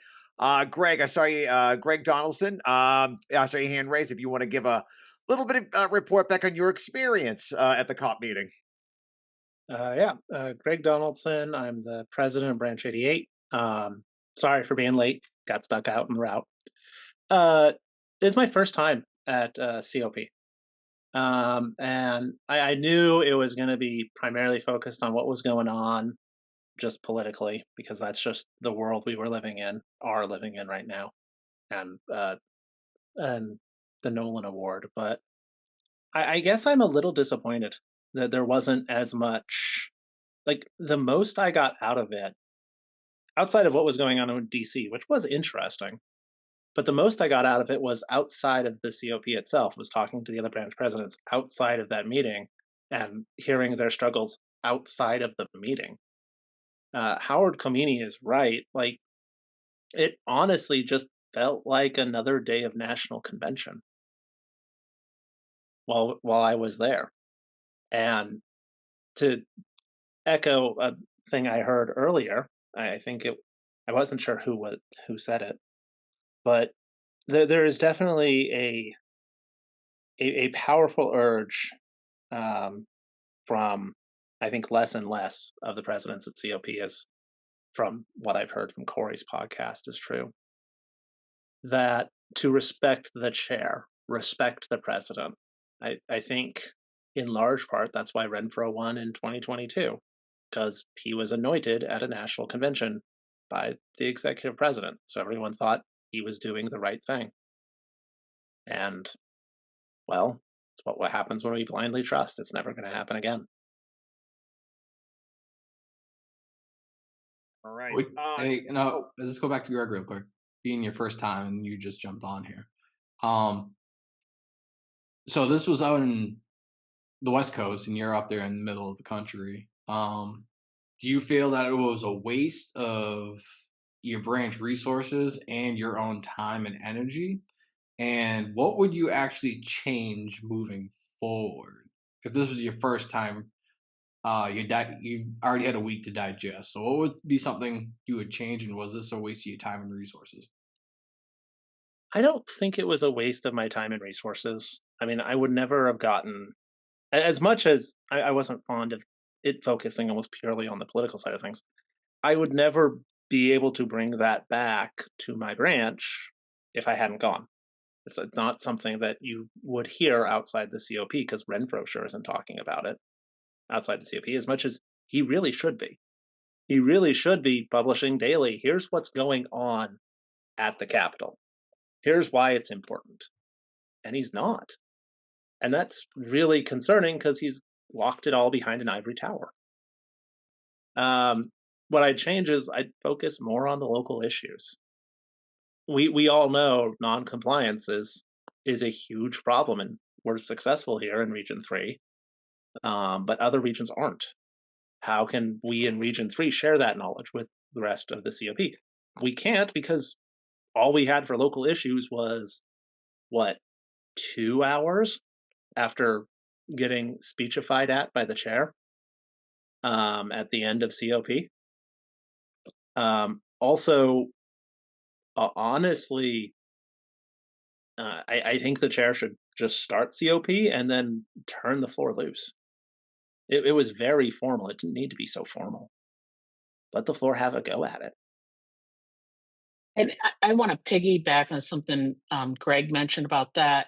Greg, I saw you. Greg Donaldson. I saw your hand raised. If you want to give a little bit of report back on your experience at the COP meeting. Greg Donaldson. I'm the president of Branch 88. Sorry for being late. Got stuck out en route. It's my first time at COP. And I knew it was going to be primarily focused on what was going on just politically, because that's just the world we are living in right now, and the Nolan Award. But I guess I'm a little disappointed that there wasn't as much. Like, the most I got out of it, outside of what was going on in DC, which was interesting, but the most I got out of it was outside of the COP itself, was talking to the other branch presidents outside of that meeting and hearing their struggles outside of the meeting. Howard Comini is right. Like, it honestly just felt like another day of national convention while I was there. And to echo a thing I heard earlier, I wasn't sure who said it, but there is definitely a powerful urge from, I think, less and less of the presidents at COP, is from what I've heard from Corey's podcast is true, that to respect the chair, respect the president. I think in large part that's why Renfro won in 2022, because he was anointed at a national convention by the executive president. So everyone thought he was doing the right thing. And, well, it's what happens when we blindly trust. It's never going to happen again. All right. Hey, let's go back to Greg real quick. Being your first time and you just jumped on here. So this was out in the West Coast and you're up there in the middle of the country. Do you feel that it was a waste of your branch resources and your own time and energy? And what would you actually change moving forward? If this was your first time, you've already had a week to digest. So what would be something you would change, and was this a waste of your time and resources? I don't think it was a waste of my time and resources. I mean, I would never have gotten, as much as I wasn't fond of it focusing almost purely on the political side of things, I would never be able to bring that back to my branch if I hadn't gone. It's not something that you would hear outside the COP, because Renfro sure isn't talking about it outside the COP as much as he really should be. He really should be publishing daily. Here's what's going on at the Capitol. Here's why it's important. And he's not. And that's really concerning because he's locked it all behind an ivory tower. What I'd change is I'd focus more on the local issues. We all know non-compliance is a huge problem, and we're successful here in Region 3, but other regions aren't. How can we in Region 3 share that knowledge with the rest of the COP? We can't, because all we had for local issues was, 2 hours after getting speechified at by the chair at the end of COP. Honestly, I think the chair should just start COP and then turn the floor loose. It was very formal. It didn't need to be so formal. Let the floor have a go at it. And I want to piggyback on something Greg mentioned about that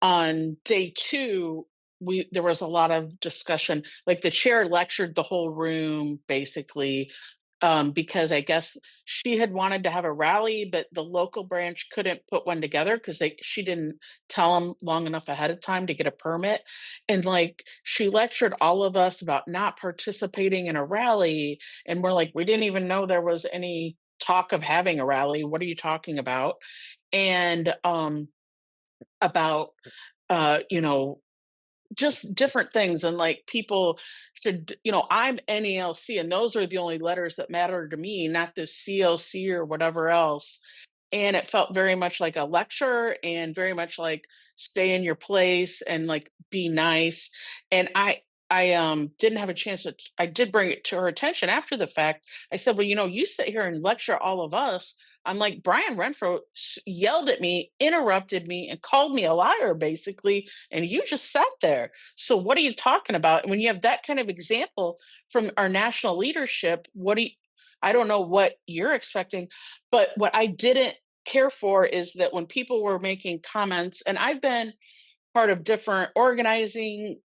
on day 2, there was a lot of discussion. Like the chair lectured the whole room basically, because I guess she had wanted to have a rally, but the local branch couldn't put one together because she didn't tell them long enough ahead of time to get a permit. And like she lectured all of us about not participating in a rally, and we're like, we didn't even know there was any talk of having a rally. What are you talking about? And about just different things. And like people said, I'm NALC, and those are the only letters that matter to me, not the CLC or whatever else. And it felt very much like a lecture, and very much like stay in your place and like be nice. And I didn't have a chance to. I did bring it to her attention after the fact. I said, well, you sit here and lecture all of us. I'm like, Brian Renfro yelled at me, interrupted me, and called me a liar, basically, and you just sat there. So what are you talking about? And when you have that kind of example from our national leadership, I don't know what you're expecting, but what I didn't care for is that when people were making comments, and I've been part of different organizing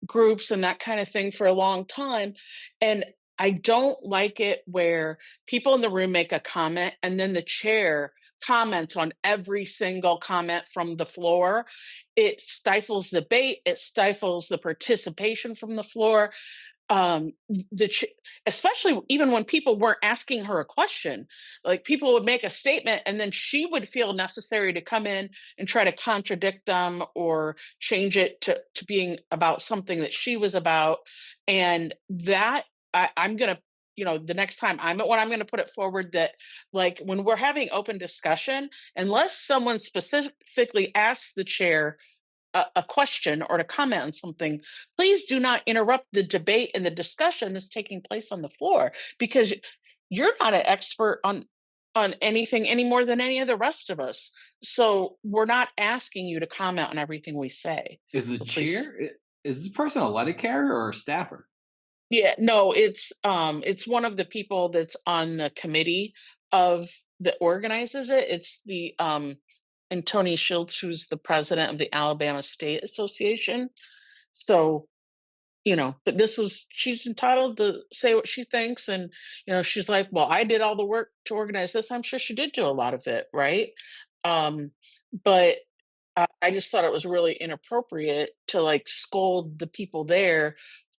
groups and that kind of thing for a long time, and I don't like it where people in the room make a comment and then the chair comments on every single comment from the floor. It stifles debate. It stifles the participation from the floor. Especially even when people weren't asking her a question, like people would make a statement and then she would feel necessary to come in and try to contradict them or change it to being about something that she was about. And that I'm going to, the next time I'm at one, I'm going to put it forward that like when we're having open discussion, unless someone specifically asks the chair a question or to comment on something, please do not interrupt the debate and the discussion that's taking place on the floor, because you're not an expert on anything any more than any of the rest of us. So we're not asking you to comment on everything we say. Is the chair, is this person a letter carrier or a staffer? Yeah, no, it's one of the people that's on the committee that organizes it. It's the and Tony Schultz, who's the president of the Alabama State Association. So, but she's entitled to say what she thinks. And, she's like, well, I did all the work to organize this. I'm sure she did do a lot of it. Right. But I just thought it was really inappropriate to like scold the people there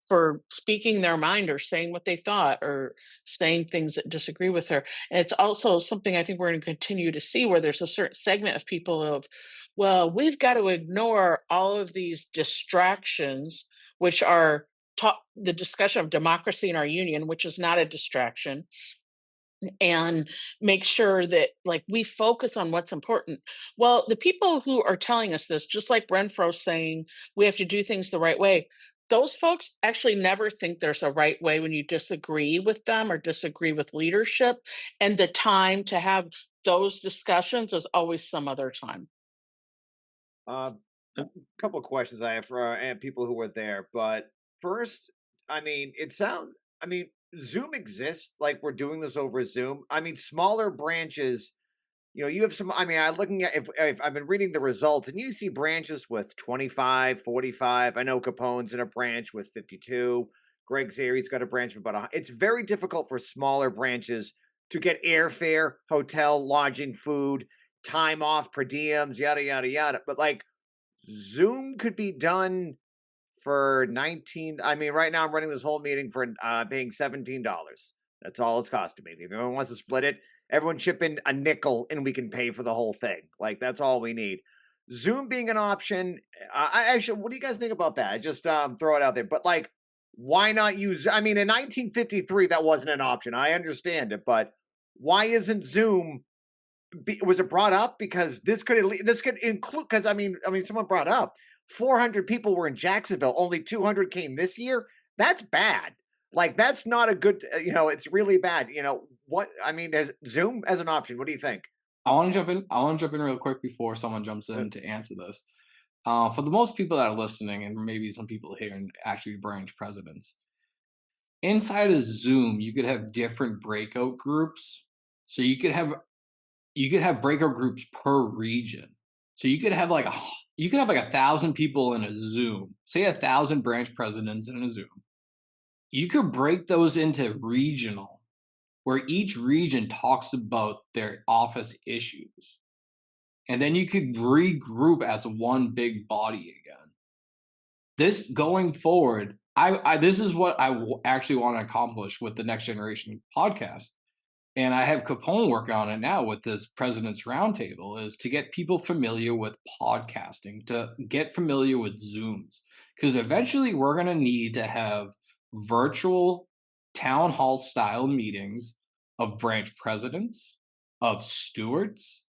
for speaking their mind or saying what they thought or saying things that disagree with her. And it's also something I think we're going to continue to see, where there's a certain segment of people well, we've got to ignore all of these distractions, which are the discussion of democracy in our union, which is not a distraction, and make sure that like we focus on what's important. Well, the people who are telling us this, just like Renfro saying we have to do things the right way, those folks actually never think there's a right way when you disagree with them or disagree with leadership. And the time to have those discussions is always some other time. A couple of questions I have for and people who were there. But first, Zoom exists, like we're doing this over Zoom. I mean, smaller branches, you have some, I mean, I'm looking at, if I've been reading the results and you see branches with 25, 45. I know Capone's in a branch with 52. Greg Zeri's got a branch of about it's very difficult for smaller branches to get airfare, hotel, lodging, food, time off, per diems, yada, yada, yada. But like Zoom could be done for 19. I mean, right now I'm running this whole meeting for paying $17. That's all it's costing me. If anyone wants to split it, everyone chip in a nickel and we can pay for the whole thing. Like, that's all we need. Zoom being an option, I actually, what do you guys think about that? I just throw it out there. But like, why not use, I mean, in 1953, that wasn't an option. I understand it, but why isn't Zoom, was it brought up? Because this could include, because I mean, someone brought up 400 people were in Jacksonville, only 200 came this year. That's bad. Like, that's not a good, it's really bad. What, I mean, as Zoom as an option, what do you think? I want to jump in real quick before someone jumps in to answer this. For the most people that are listening, and maybe some people here and actually branch presidents, inside of Zoom, you could have different breakout groups. So you could have breakout groups per region. So you could have like 1,000 people in a Zoom. Say 1,000 branch presidents in a Zoom. You could break those into regional, where each region talks about their office issues. And then you could regroup as one big body again. This going forward, this is what I actually want to accomplish with the Next Generation podcast. And I have Capone working on it now with this President's Roundtable, is to get people familiar with podcasting, to get familiar with Zooms. Because eventually we're going to need to have virtual town hall style meetings of branch presidents, of stewards,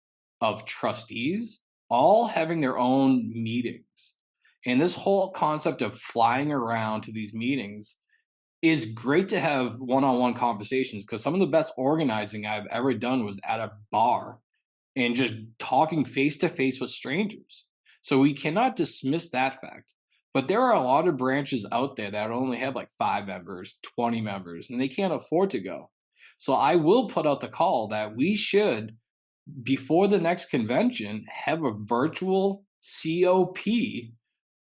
of trustees, all having their own meetings. And this whole concept of flying around to these meetings is great to have one-on-one conversations, because some of the best organizing I've ever done was at a bar and just talking face-to-face with strangers. So we cannot dismiss that fact. But there are a lot of branches out there that only have like 5 members, 20 members, and they can't afford to go. So I will put out the call that we should, before the next convention, have a virtual COP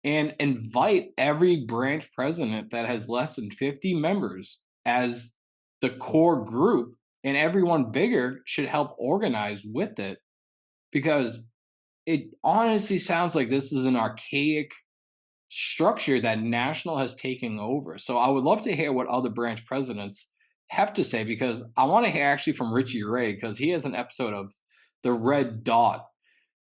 and invite every branch president that has less than 50 members as the core group, and everyone bigger should help organize with it, because it honestly sounds like this is an archaic structure that National has taken over. So I would love to hear what other branch presidents have to say, because I want to hear actually from Richie Ray, because he has an episode of The Red Dot.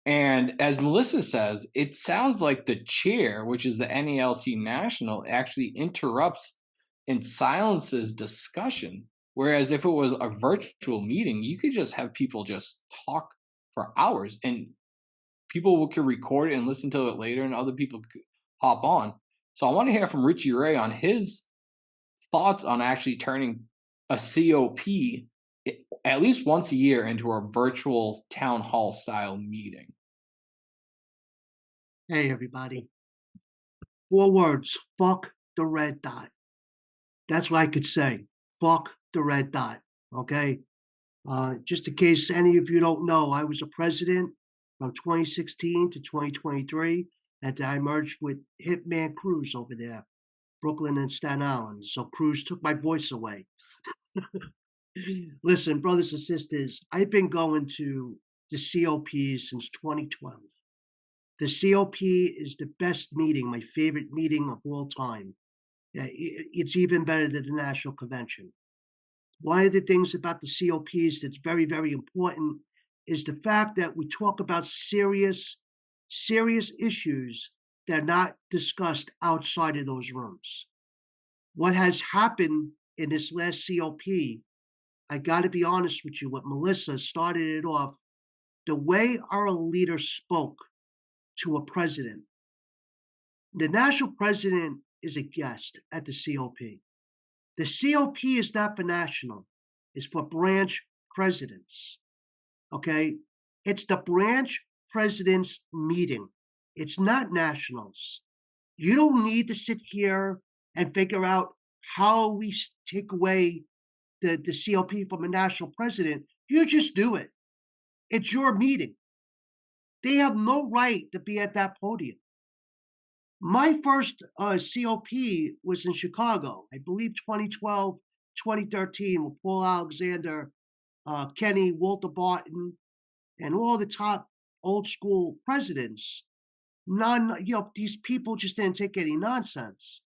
And as Melissa says, it sounds like the chair, which is the NALC National, actually interrupts and silences discussion. Whereas if it was a virtual meeting, you could just have people just talk for hours, and people could record it and listen to it later, and other people could hop on. So I want to hear from Richie Ray on his thoughts on actually turning a COP at least once a year into a virtual town hall style meeting. Hey, everybody. 4 words. Fuck the red dot. That's what I could say. Fuck the red dot. Okay? Just in case any of you don't know, I was a president from 2016 to 2023, and I merged with Hitman Cruz over there, Brooklyn and Staten Island. So Cruz took my voice away. Listen, brothers and sisters, I've been going to the COP since 2012. The COP is the best meeting, my favorite meeting of all time. It's even better than the National Convention. One of the things about the COPs that's very, very important is the fact that we talk about serious issues that are not discussed outside of those rooms. What has happened in this last COP, I got to be honest with you, what Melissa started it off, the way our leader spoke to a president. The national president is a guest at the COP. The COP is not for national, it's for branch presidents. Okay? It's the branch presidents meeting. It's not nationals. You don't need to sit here and figure out how we take away the COP from a national president, you just do it. It's your meeting. They have no right to be at that podium. My first COP was in Chicago, I believe 2012, 2013, with Paul Alexander, Kenny, Walter Barton, and all the top old school presidents. These people just didn't take any nonsense.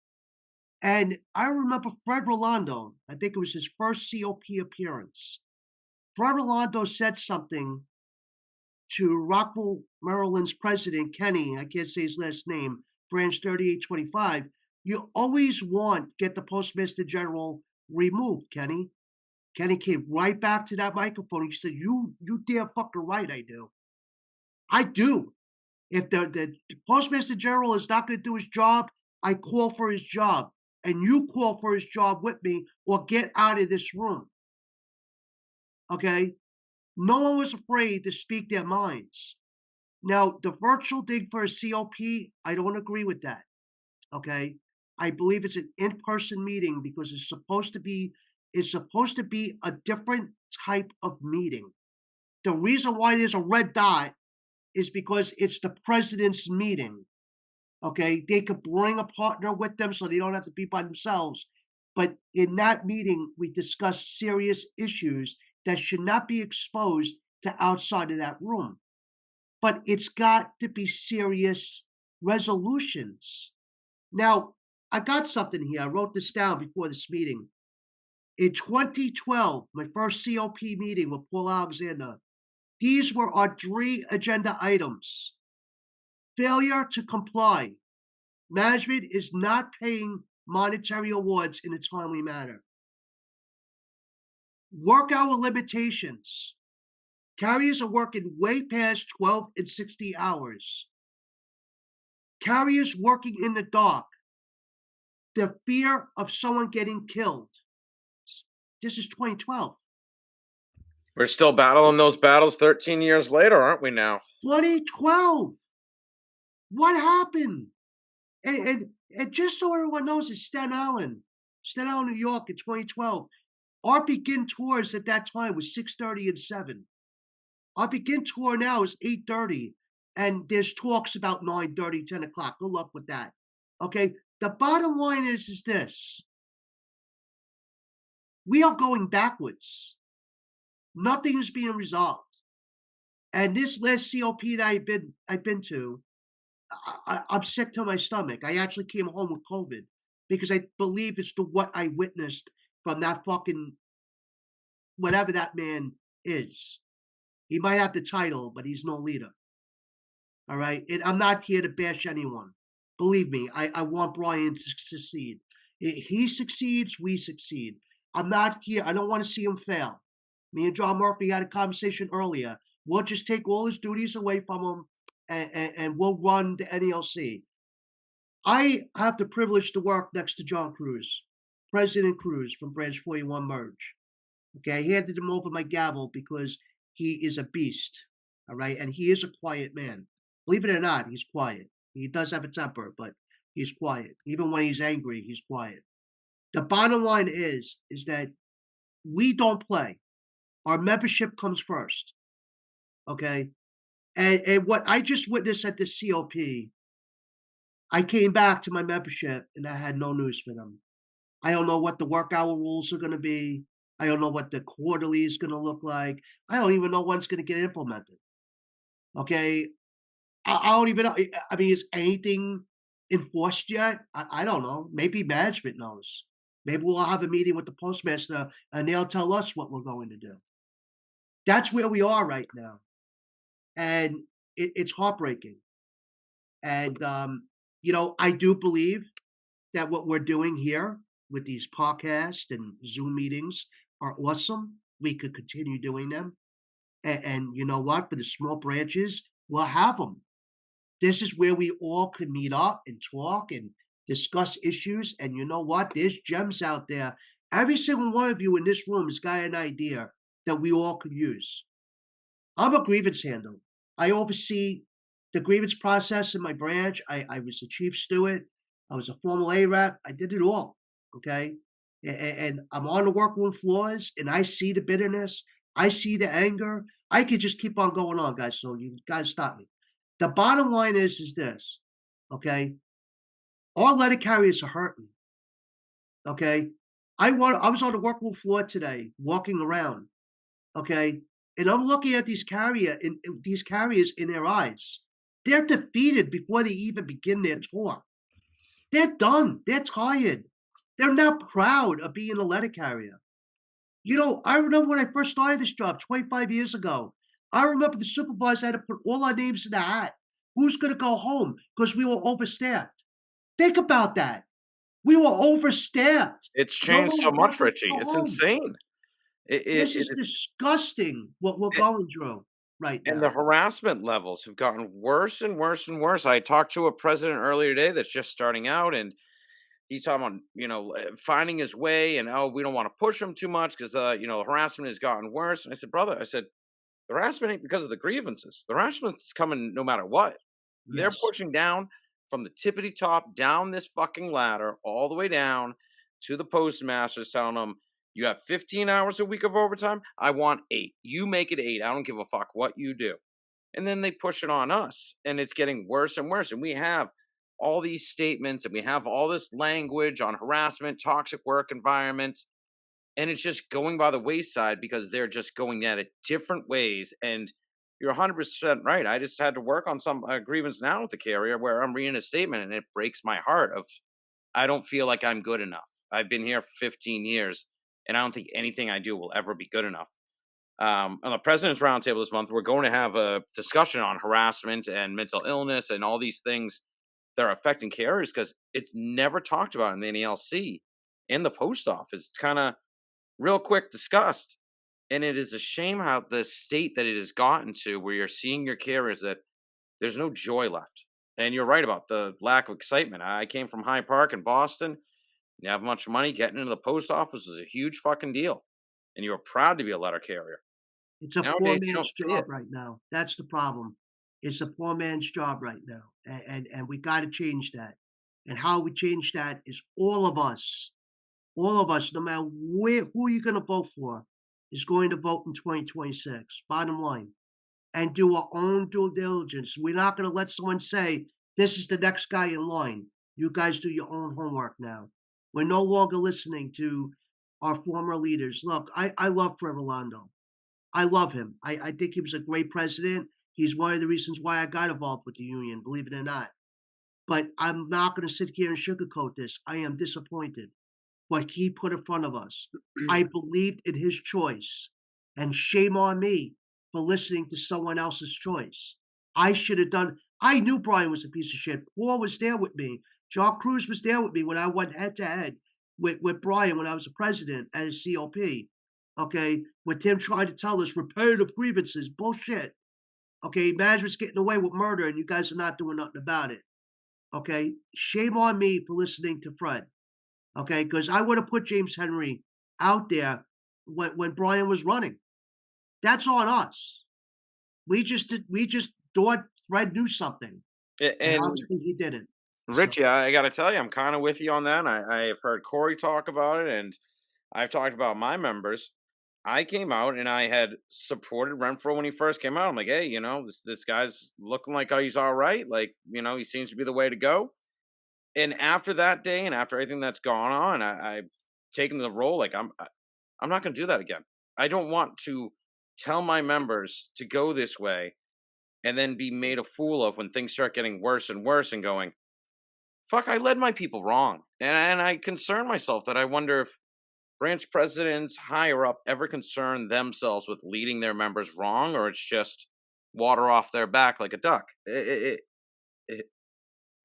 And I remember Fred Rolando, I think it was his first COP appearance. Fred Rolando said something to Rockville, Maryland's president, Kenny, I can't say his last name, branch 3825. You always get the postmaster general removed, Kenny. Kenny came right back to that microphone. He said, you damn fucking right I do. I do. If the postmaster general is not going to do his job, I call for his job. And you call for his job with me or get out of this room. Okay? No one was afraid to speak their minds. Now, the virtual thing for a COP, I don't agree with that. Okay? I believe it's an in-person meeting because it's supposed to be a different type of meeting. The reason why there's a red dot is because it's the president's meeting. Okay, they could bring a partner with them so they don't have to be by themselves. But in that meeting, we discuss serious issues that should not be exposed to outside of that room. But it's got to be serious resolutions. Now, I got something here. I wrote this down before this meeting. In 2012, my first COP meeting with Paul Alexander, these were our 3 agenda items. Failure to comply. Management is not paying monetary awards in a timely manner. Work hour limitations. Carriers are working way past 12 and 60 hours. Carriers working in the dark. The fear of someone getting killed. This is 2012. We're still battling those battles 13 years later, aren't we now? 2012. What happened? And just so everyone knows, it's Staten Island, New York in 2012. Our begin tours at that time was 6:30 and 7. Our begin tour now is 8:30, and there's talks about 9:30, 10 o'clock. Good luck with that. Okay, the bottom line is this. We are going backwards. Nothing is being resolved. And this last COP that I've been to, I'm sick to my stomach. I actually came home with COVID because I believe it's to what I witnessed from that fucking, whatever that man is. He might have the title, but he's no leader. All right? And I'm not here to bash anyone. Believe me, I want Brian to succeed. If he succeeds, we succeed. I'm not here. I don't want to see him fail. Me and John Murphy had a conversation earlier. We'll just take all his duties away from him and we'll run the NELC. I have the privilege to work next to John Cruz, President Cruz from Branch 41 Merge. Okay, I handed him over my gavel because he is a beast, all right? And he is a quiet man. Believe it or not, he's quiet. He does have a temper, but he's quiet. Even when he's angry, he's quiet. The bottom line is that we don't play. Our membership comes first, okay? And what I just witnessed at the COP, I came back to my membership and I had no news for them. I don't know what the work hour rules are going to be. I don't know what the quarterly is going to look like. I don't even know when it's going to get implemented. Okay? I don't even know. I mean, is anything enforced yet? I don't know. Maybe management knows. Maybe we'll have a meeting with the postmaster and they'll tell us what we're going to do. That's where we are right now. And it's heartbreaking. And, I do believe that what we're doing here with these podcasts and Zoom meetings are awesome. We could continue doing them. And you know what? For the small branches, we'll have them. This is where we all can meet up and talk and discuss issues. And you know what? There's gems out there. Every single one of you in this room has got an idea that we all could use. I'm a grievance handler. I oversee the grievance process in my branch. I was the chief steward. I was a formal A rep. I did it all. Okay. And I'm on the workroom floors, and I see the bitterness. I see the anger. I could just keep on going on, guys. So you guys stop me. The bottom line is this, okay? Our letter carriers are hurting, okay? I was on the workroom floor today, walking around, okay? And I'm looking at these carriers in their eyes. They're defeated before they even begin their tour. They're done. They're tired. They're not proud of being a letter carrier. You know, I remember when I first started this job 25 years ago. I remember the supervisor had to put all our names in the hat. Who's going to go home? Because we were overstaffed. Think about that. We were overstaffed. It's No changed one so much, wanted to Richie. go It's home. insane. This is disgusting what we're going through right And now. the harassment levels have gotten worse and worse and worse. I talked to a president earlier today that's just starting out, and he's talking about, finding his way, and we don't want to push him too much because harassment has gotten worse. And I said, brother, the harassment ain't because of the grievances. The harassment's coming no matter what. They're Yes. pushing down from the tippity top down this fucking ladder all the way down to the postmasters, telling them, you have 15 hours a week of overtime. I want 8. You make it 8. I don't give a fuck what you do. And then they push it on us, and it's getting worse and worse. And we have all these statements, and we have all this language on harassment, toxic work environment, and it's just going by the wayside because they're just going at it different ways. And you're 100% right. I just had to work on some grievance now with the carrier where I'm reading a statement, and it breaks my heart of I don't feel like I'm good enough. I've been here for 15 years, and I don't think anything I do will ever be good enough. On the President's Roundtable this month, we're going to have a discussion on harassment and mental illness and all these things that are affecting carriers because it's never talked about in the NELC, in the post office. It's kind of real quick discussed. And it is a shame how the state that it has gotten to where you're seeing your carriers that there's no joy left. And you're right about the lack of excitement. I came from Hyde Park in Boston. You have much money, getting into the post office is a huge fucking deal. And you were proud to be a letter carrier. It's a poor Nowadays, you man's don't see job it. right now. That's the problem. It's a poor man's job right now, and we got to change that. And how we change that is all of us, no matter who you're going to vote for, is going to vote in 2026. Bottom line, and do our own due diligence. We're not going to let someone say this is the next guy in line. You guys do your own homework now. We're no longer listening to our former leaders. Look, I love Farrell. I love him. I think he was a great president. He's one of the reasons why I got involved with the union, believe it or not. But I'm not going to sit here and sugarcoat this. I am disappointed what he put in front of us. I believed in his choice, and shame on me for listening to someone else's choice. I should have done. I knew Brian was a piece of shit. Paul was there with me. John Cruz was there with me when I went head to head with Brian when I was a president at a COP. Okay, with him trying to tell us repetitive grievances, bullshit. Okay, management's getting away with murder, and you guys are not doing nothing about it. Okay, shame on me for listening to Fred. Okay, because I would have put James Henry out there when Brian was running. That's on us. We just thought Fred knew something, and And obviously he didn't. Richie, I got to tell you, I'm kind of with you on that. I have heard Corey talk about it, and I've talked about my members. I came out and I had supported Renfro when he first came out. I'm like, hey, this guy's looking like he's all right. Like, he seems to be the way to go. And after that day, and after everything that's gone on, I've taken the role. Like, I'm not going to do that again. I don't want to tell my members to go this way and then be made a fool of when things start getting worse and worse and going, fuck, I led my people wrong. And I concern myself that I wonder if branch presidents higher up ever concern themselves with leading their members wrong, or it's just water off their back like a duck. It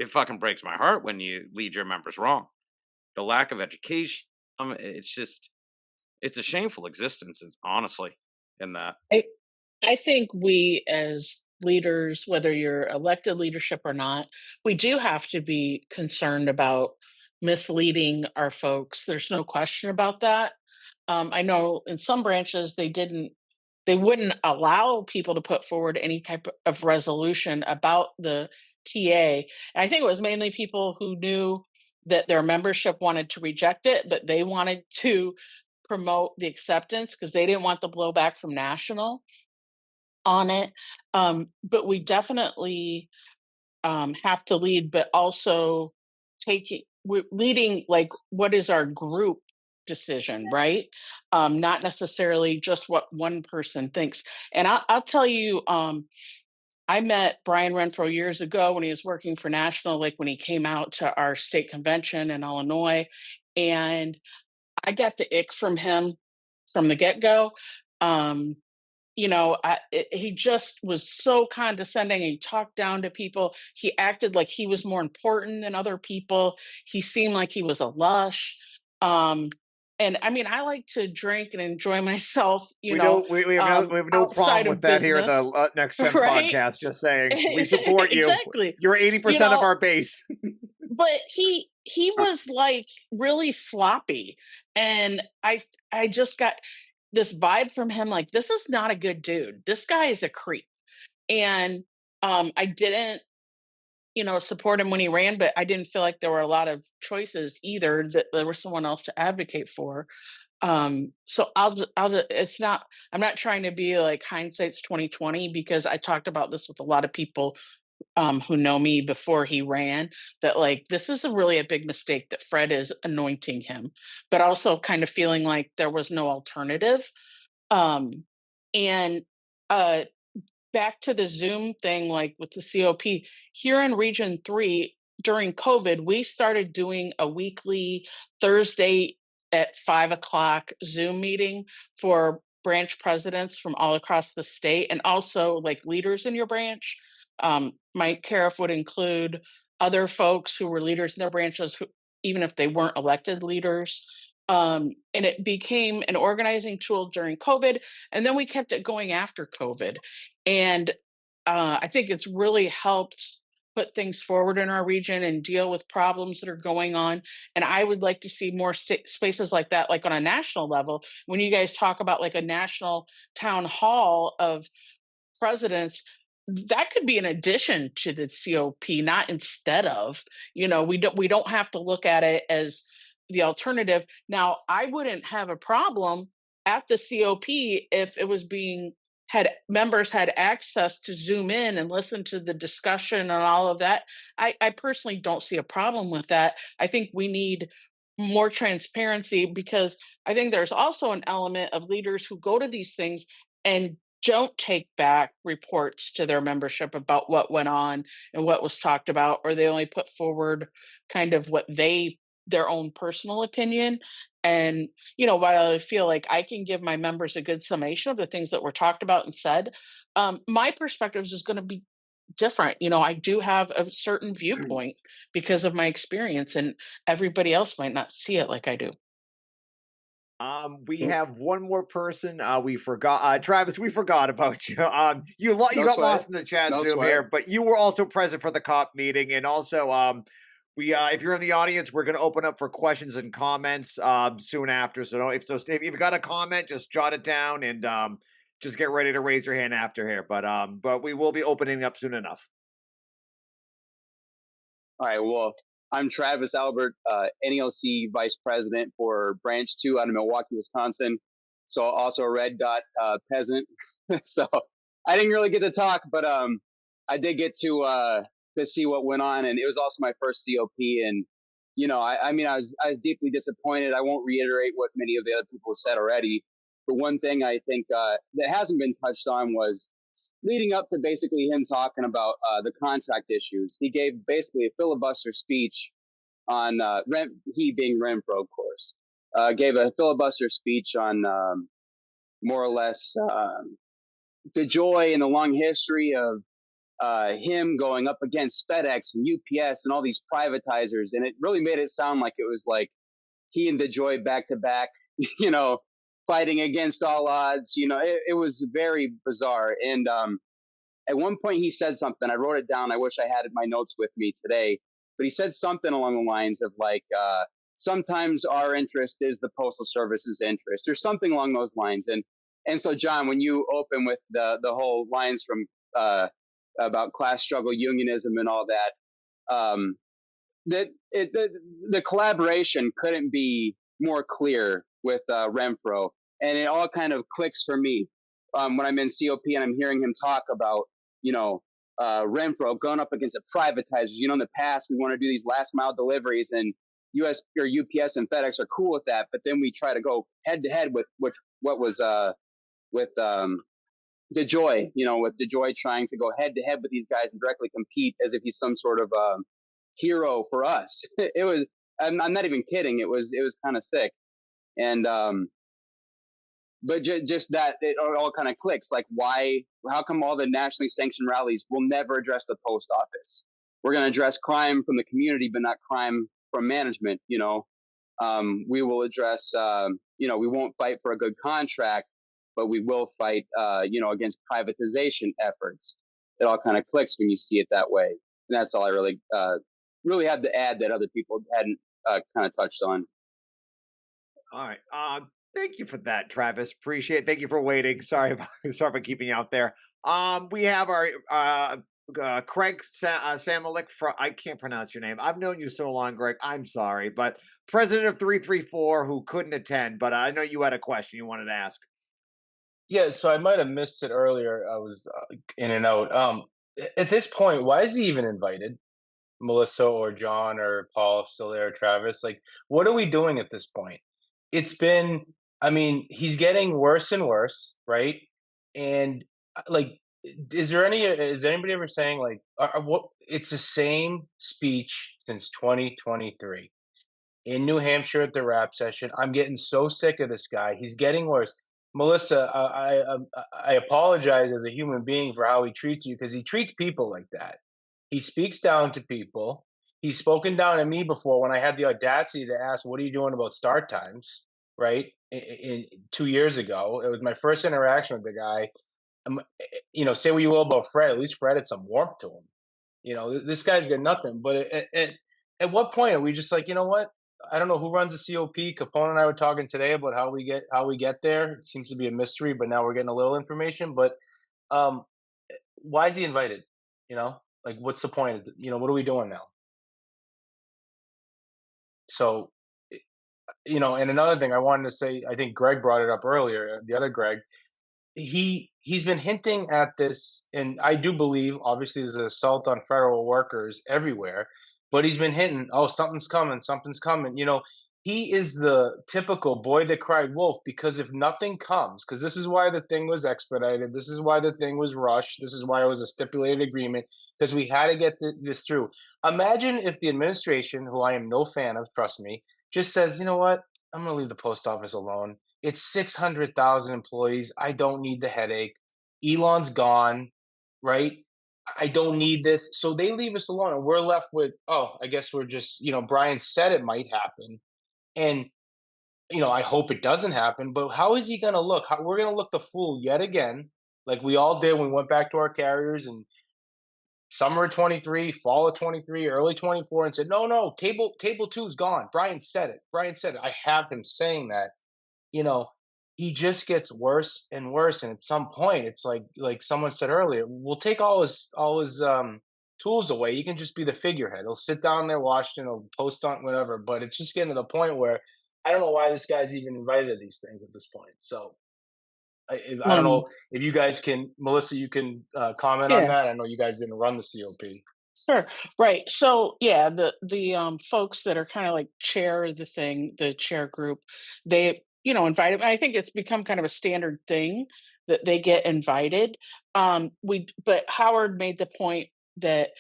fucking breaks my heart when you lead your members wrong. The lack of education, it's a shameful existence, honestly, in that. I think we as leaders, whether you're elected leadership or not, we do have to be concerned about misleading our folks. There's no question about that. I know in some branches they wouldn't allow people to put forward any type of resolution about the TA. I think it was mainly people who knew that their membership wanted to reject it, but they wanted to promote the acceptance because they didn't want the blowback from national on it. But we definitely have to lead, but also we're leading, like, what is our group decision, right? Not necessarily just what one person thinks. And I'll tell you, I met Brian Renfro years ago when he was working for National, like when he came out to our state convention in Illinois, and I got the ick from him from the get go. Um, he just was so condescending. He talked down to people. He acted like he was more important than other people. He seemed like he was a lush. And I mean, I like to drink and enjoy myself, We have no outside problem with of that here at business, the Next Gen right? podcast. Just saying, we support you. Exactly. You're 80% of our base. But he was like really sloppy, and I just got this vibe from him, like, this is not a good dude. This guy is a creep. And I didn't, support him when he ran, but I didn't feel like there were a lot of choices either that there was someone else to advocate for. So it's not, I'm not trying to be like hindsight's 2020, because I talked about this with a lot of people who know me before he ran, that like this is really a big mistake that Fred is anointing him, but also kind of feeling like there was no alternative. And uh, Back to the Zoom thing, like with the COP here in Region 3 during COVID, we started doing a weekly Thursday at 5 o'clock Zoom meeting for branch presidents from all across the state, and also like leaders in your branch. My Cariff would include other folks who were leaders in their branches, even if they weren't elected leaders. And it became an organizing tool during COVID, and then we kept it going after COVID. And I think it's really helped put things forward in our region and deal with problems that are going on. And I would like to see more spaces like that, like on a national level. When you guys talk about like a national town hall of presidents, that could be an addition to the COP, not instead of. We don't have to look at it as the alternative. Now, I wouldn't have a problem at the COP if it was being had members had access to zoom in and listen to the discussion and all of that. I personally don't see a problem with that. I think we need more transparency, because I think there's also an element of leaders who go to these things and don't take back reports to their membership about what went on and what was talked about, or they only put forward kind of their own personal opinion. And, while I feel like I can give my members a good summation of the things that were talked about and said, my perspective is going to be different. I do have a certain viewpoint because of my experience, and everybody else might not see it like I do. We have one more person. We forgot, Travis. We forgot about you. You got lost in the chat Zoom here, but you were also present for the COP meeting, and also if you're in the audience, we're going to open up for questions and comments soon after. So if you've got a comment, just jot it down and just get ready to raise your hand after here. But we will be opening up soon enough. All right. Well, I'm Travis Albert, NELC Vice President for Branch 2 out of Milwaukee, Wisconsin. So also a Red Dot peasant. So I didn't really get to talk, but I did get to see what went on, and it was also my first COP. And I was deeply disappointed. I won't reiterate what many of the other people said already, but one thing I think that hasn't been touched on was leading up to basically him talking about the contract issues. He gave basically a filibuster speech on he being Renfro, of course, gave a filibuster speech on more or less the joy and the long history of him going up against FedEx and UPS and all these privatizers. And it really made it sound like it was like he and DeJoy back to back, fighting against all odds. It was very bizarre. And at one point he said something, I wrote it down. I wish I had my notes with me today, but he said something along the lines of like, sometimes our interest is the Postal Service's interest, or something along those lines. And so, John, when you open with the whole lines from about class struggle, unionism, and all that, the collaboration couldn't be more clear with Renfro, and it all kind of clicks for me when I'm in COP and I'm hearing him talk about, Renfro going up against a privatizer. In the past we want to do these last mile deliveries, and US or UPS and FedEx are cool with that, but then we try to go head to head with what was with DeJoy, with DeJoy trying to go head to head with these guys and directly compete as if he's some sort of hero for us. It was, I'm not even kidding. It was kind of sick. And, but just that it all kind of clicks. Like, how come all the nationally sanctioned rallies will never address the post office? We're going to address crime from the community, but not crime from management. We will address, we won't fight for a good contract, but we will fight, against privatization efforts. It all kind of clicks when you see it that way. And that's all I really had to add that other people hadn't kind of touched on. All right. Thank you for that, Travis. Appreciate it. Thank you for waiting. Sorry for keeping you out there. We have our Craig Samalik. I can't pronounce your name. I've known you so long, Greg. I'm sorry, but president of 334 who couldn't attend. But I know you had a question you wanted to ask. Yeah, so I might have missed it earlier. I was in and out. At this point, why is he even invited? Melissa or John or Paul still there, or Travis? Like, what are we doing at this point? It's been, he's getting worse and worse, right? And like, is anybody ever saying like, what? It's the same speech since 2023 in New Hampshire at the rap session. I'm getting so sick of this guy. He's getting worse. Melissa, I apologize as a human being for how he treats you, because he treats people like that. He speaks down to people. He's spoken down to me before when I had the audacity to ask, what are you doing about start times, right? 2 years ago. It was my first interaction with the guy. Say what you will about Fred. At least Fred had some warmth to him. This guy's got nothing. But at what point are we just like, you know what? I don't know who runs the COP. Capone and I were talking today about how we get there. It seems to be a mystery, but now we're getting a little information. But why is he invited? Like, what's the point? What are we doing now? So, and another thing I wanted to say, I think Greg brought it up earlier, the other Greg, he's been hinting at this, and I do believe, obviously, there's an assault on federal workers everywhere, but he's been hinting, oh, something's coming. He is the typical boy that cried wolf, because if nothing comes, because this is why the thing was expedited, this is why the thing was rushed, this is why it was a stipulated agreement, because we had to get this through. Imagine if the administration, who I am no fan of, trust me, just says, you know what, I'm going to leave the post office alone. It's 600,000 employees. I don't need the headache. Elon's gone, right? I don't need this. So they leave us alone, and we're left with, oh, I guess we're just, Brian said it might happen. And, I hope it doesn't happen, but how is he going to look? We're going to look the fool yet again, like we all did when we went back to our carriers in summer of 23, fall of 23, early 24, and said, no, cable 2's gone. Brian said it. I have him saying that. He just gets worse and worse. And at some point, it's like someone said earlier, we'll take all his tools away. He can just be the figurehead. He'll sit down there, Washington, he'll post on whatever. But it's just getting to the point where I don't know why this guy's even invited to these things at this point. So I don't know if you guys can, Melissa, you can comment on that. I know you guys didn't run the COP. Sure. Right. So yeah, the folks that are kind of like chair the thing, the chair group, they invite him. I think it's become kind of a standard thing that they get invited. But Howard made the point that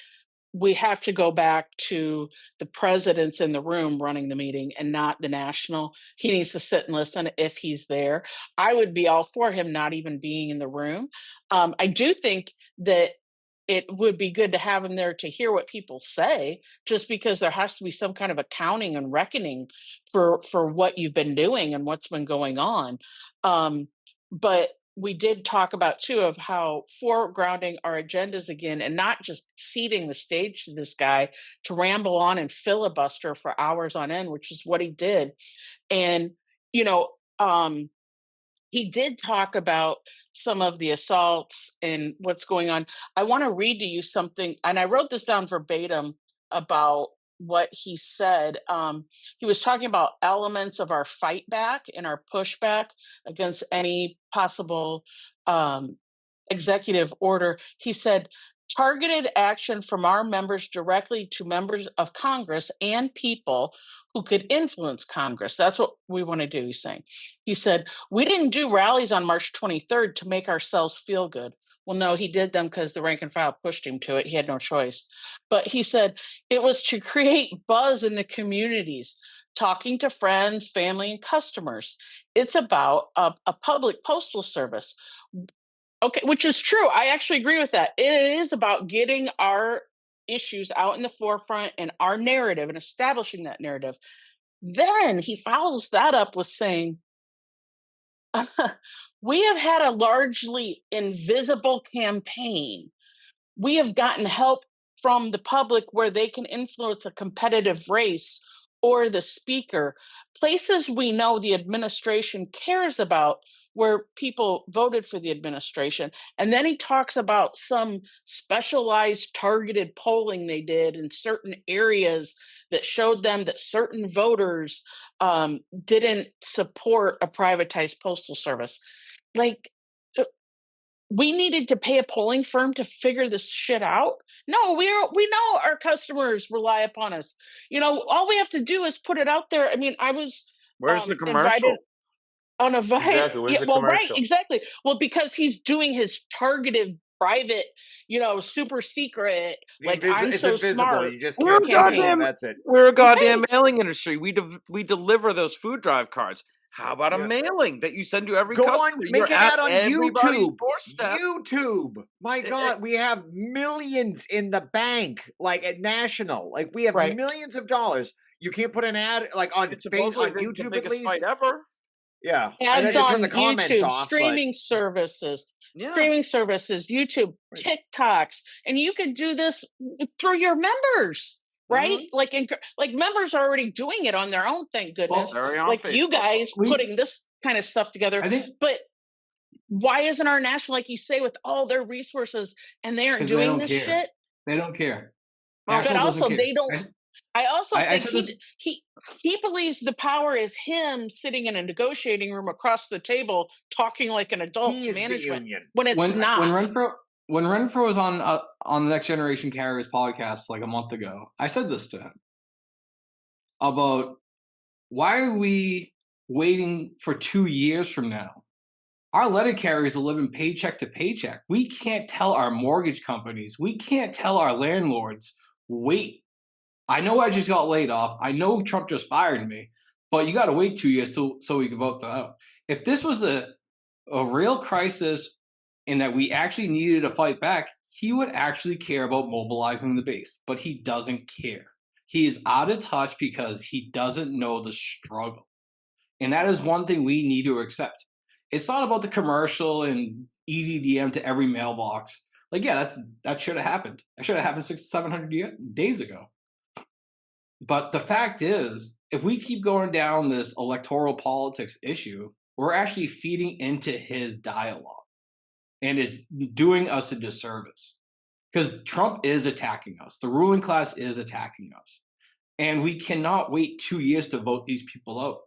we have to go back to the president's in the room running the meeting and not the national. He needs to sit and listen if he's there. I would be all for him not even being in the room. I do think that it would be good to have him there to hear what people say, just because there has to be some kind of accounting and reckoning for what you've been doing and what's been going on. But we did talk about too of how foregrounding our agendas again, and not just ceding the stage to this guy to ramble on and filibuster for hours on end, which is what he did. And, he did talk about some of the assaults and what's going on. I want to read to you something, and I wrote this down verbatim about what he said. He was talking about elements of our fight back and our pushback against any possible executive order. He said, targeted action from our members directly to members of Congress and people who could influence Congress. That's what we want to do, he's saying. He said, we didn't do rallies on March 23rd to make ourselves feel good. Well, no, he did them because the rank and file pushed him to it. He had no choice. But he said it was to create buzz in the communities, talking to friends, family, and customers. It's about a public postal service. Okay, which is true. I actually agree with that. It is about getting our issues out in the forefront and our narrative and establishing that narrative. Then he follows that up with saying, we have had a largely invisible campaign. We have gotten help from the public where they can influence a competitive race or the speaker, places we know the administration cares about, where people voted for the administration. And then he talks about some specialized targeted polling they did in certain areas that showed them that certain voters didn't support a privatized postal service. Like, we needed to pay a polling firm to figure this shit out. No, we know our customers rely upon us. You know, all we have to do is put it out there. I mean, I was Where's the commercial? invited on a Exactly. Where's the well, right, commercial? exactly. Well, because he's doing his targeted private, super secret, like I'm It's so invisible. smart. You just We're a can't see it. goddamn, That's it. we're a goddamn mailing industry. We deliver those food drive cards. How about a mailing that you send to every Go customer? on, make You're an at ad on everybody's YouTube. doorstep. YouTube. My God, we have millions in the bank, like at national. Like we have millions of dollars. You can't put an ad like on It's Facebook, supposedly on the YouTube at biggest least. fight ever. Yeah, and then Ads you turn on the comments YouTube, off. streaming services, YouTube, TikToks, and you could do this through your members, right? Like members are already doing it on their own, thank goodness. Like you guys putting this kind of stuff together. But why isn't our national, like you say, with all their resources, and they aren't doing this shit? They don't care. But National doesn't also care. they don't. I also I think said this. he believes the power is him sitting in a negotiating room across the table talking like an adult to management when it's not. When Renfro was on the Next Generation Carriers podcast like a month ago, I said this to him about why are we waiting for 2 years from now? Our letter carriers are living paycheck to paycheck. We can't tell our mortgage companies, we can't tell our landlords, wait. I know I just got laid off. I know Trump just fired me, but you got to wait 2 years so we can vote them out. If this was a real crisis and that we actually needed to fight back, he would actually care about mobilizing the base, but he doesn't care. He is out of touch because he doesn't know the struggle. And that is one thing we need to accept. It's not about the commercial and EDDM to every mailbox. Like, yeah, that should have happened. That should have happened 600-700 days ago. But the fact is, if we keep going down this electoral politics issue, we're actually feeding into his dialogue. And it's doing us a disservice. Because Trump is attacking us. The ruling class is attacking us. And we cannot wait 2 years to vote these people out.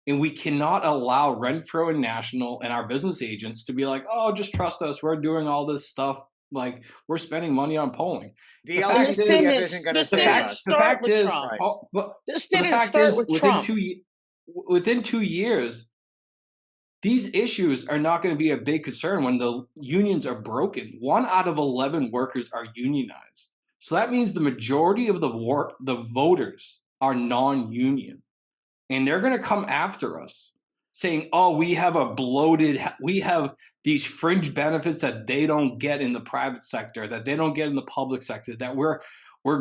And we cannot allow Renfro and National and our business agents to be like, oh, just trust us. We're doing all this stuff. Like, we're spending money on polling. The LCDF isn't going to save us. The fact is, within 2 years, these issues are not going to be a big concern when the unions are broken. 1 out of 11 workers are unionized. So that means the majority of the voters are non-union. And they're going to come after us saying, oh, we have these fringe benefits that they don't get in the private sector, that they don't get in the public sector, that we're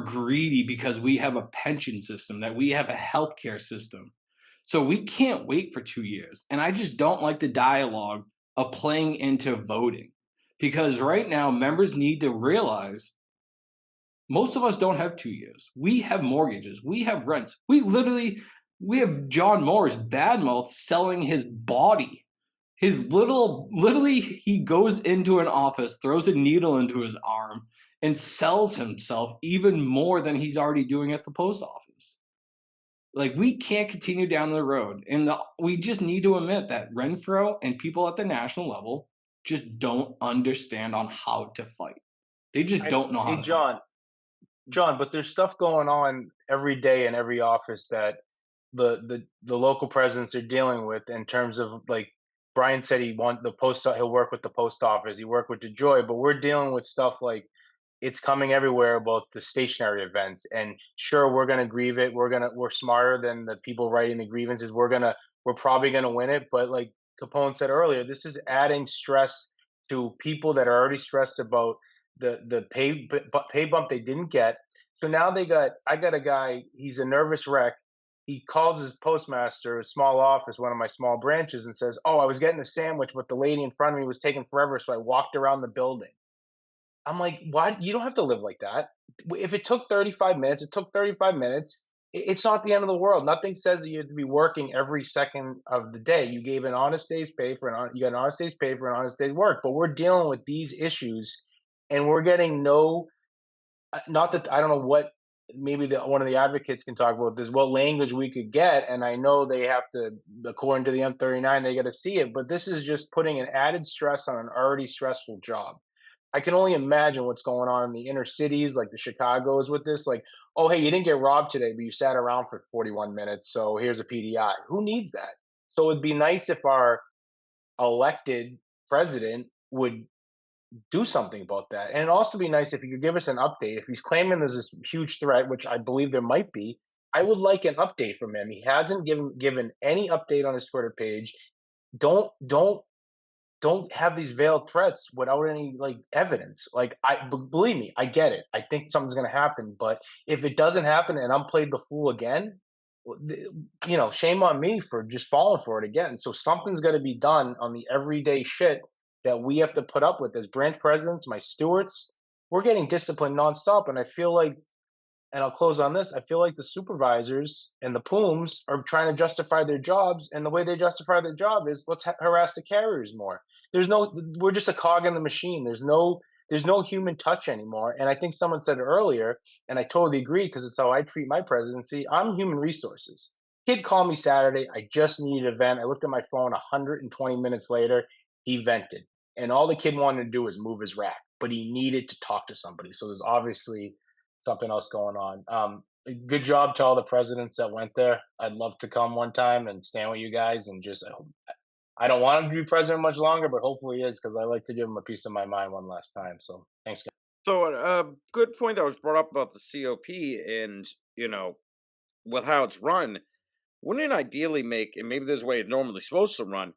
greedy because we have a pension system, that we have a healthcare system. So we can't wait for 2 years. And I just don't like the dialogue of playing into voting, because right now members need to realize most of us don't have 2 years. We have mortgages. We have rents. We have John Morris badmouth selling his body. Literally, he goes into an office, throws a needle into his arm, and sells himself even more than he's already doing at the post office. Like, we can't continue down the road, and we just need to admit that Renfro and people at the national level just don't understand on how to fight. They just don't know how Hey, to fight. John, but there's stuff going on every day in every office that the local presidents are dealing with in terms of, like, Brian said he'll work with the post office, he worked with DeJoy, but we're dealing with stuff like it's coming everywhere about the stationary events. And sure, we're gonna grieve it. We're smarter than the people writing the grievances. We're probably gonna win it. But like Capone said earlier, this is adding stress to people that are already stressed about the pay bump they didn't get. So now I got a guy, he's a nervous wreck. He calls his postmaster, a small office, one of my small branches, and says, "Oh, I was getting a sandwich, but the lady in front of me was taking forever, so I walked around the building." I'm like, why? You don't have to live like that. If it took 35 minutes, it took 35 minutes. It's not the end of the world. Nothing says that you have to be working every second of the day. You gave an honest day's pay you got an honest day's pay for an honest day's work. But we're dealing with these issues, and we're getting no. Not that I don't know what. Maybe one of the advocates can talk about this. What language we could get, and I know they have to, according to the M39, they got to see it. But this is just putting an added stress on an already stressful job. I can only imagine what's going on in the inner cities, like the Chicago's with this. Like, oh, hey, you didn't get robbed today, but you sat around for 41 minutes, so here's a PDI. Who needs that? So it'd be nice if our elected president would do something about that. And it'd also be nice if he could give us an update. If he's claiming there's this huge threat, which I believe there might be, I would like an update from him. He hasn't given any update on his Twitter page. Don't have these veiled threats without any like evidence. Like, believe me, I get it. I think something's going to happen, but if it doesn't happen and I'm played the fool again, shame on me for just falling for it again. So something's got to be done on the everyday shit that we have to put up with as branch presidents, my stewards. We're getting disciplined nonstop, and I feel like, and I'll close on this, I feel like the supervisors and the POOMs are trying to justify their jobs, and the way they justify their job is let's harass the carriers more. We're just a cog in the machine. There's no human touch anymore. And I think someone said it earlier, and I totally agree because it's how I treat my presidency. I'm human resources. Kid called me Saturday. I just needed a vent. I looked at my phone 120 minutes later. He vented. And all the kid wanted to do was move his rack, but he needed to talk to somebody. So there's obviously something else going on. Good job to all the presidents that went there. I'd love to come one time and stand with you guys and just. I don't want him to be president much longer, but hopefully he is because I like to give him a piece of my mind one last time. So thanks, guys. So a good point that was brought up about the COP and with how it's run. Wouldn't it ideally make, and maybe there's a way it's normally supposed to run,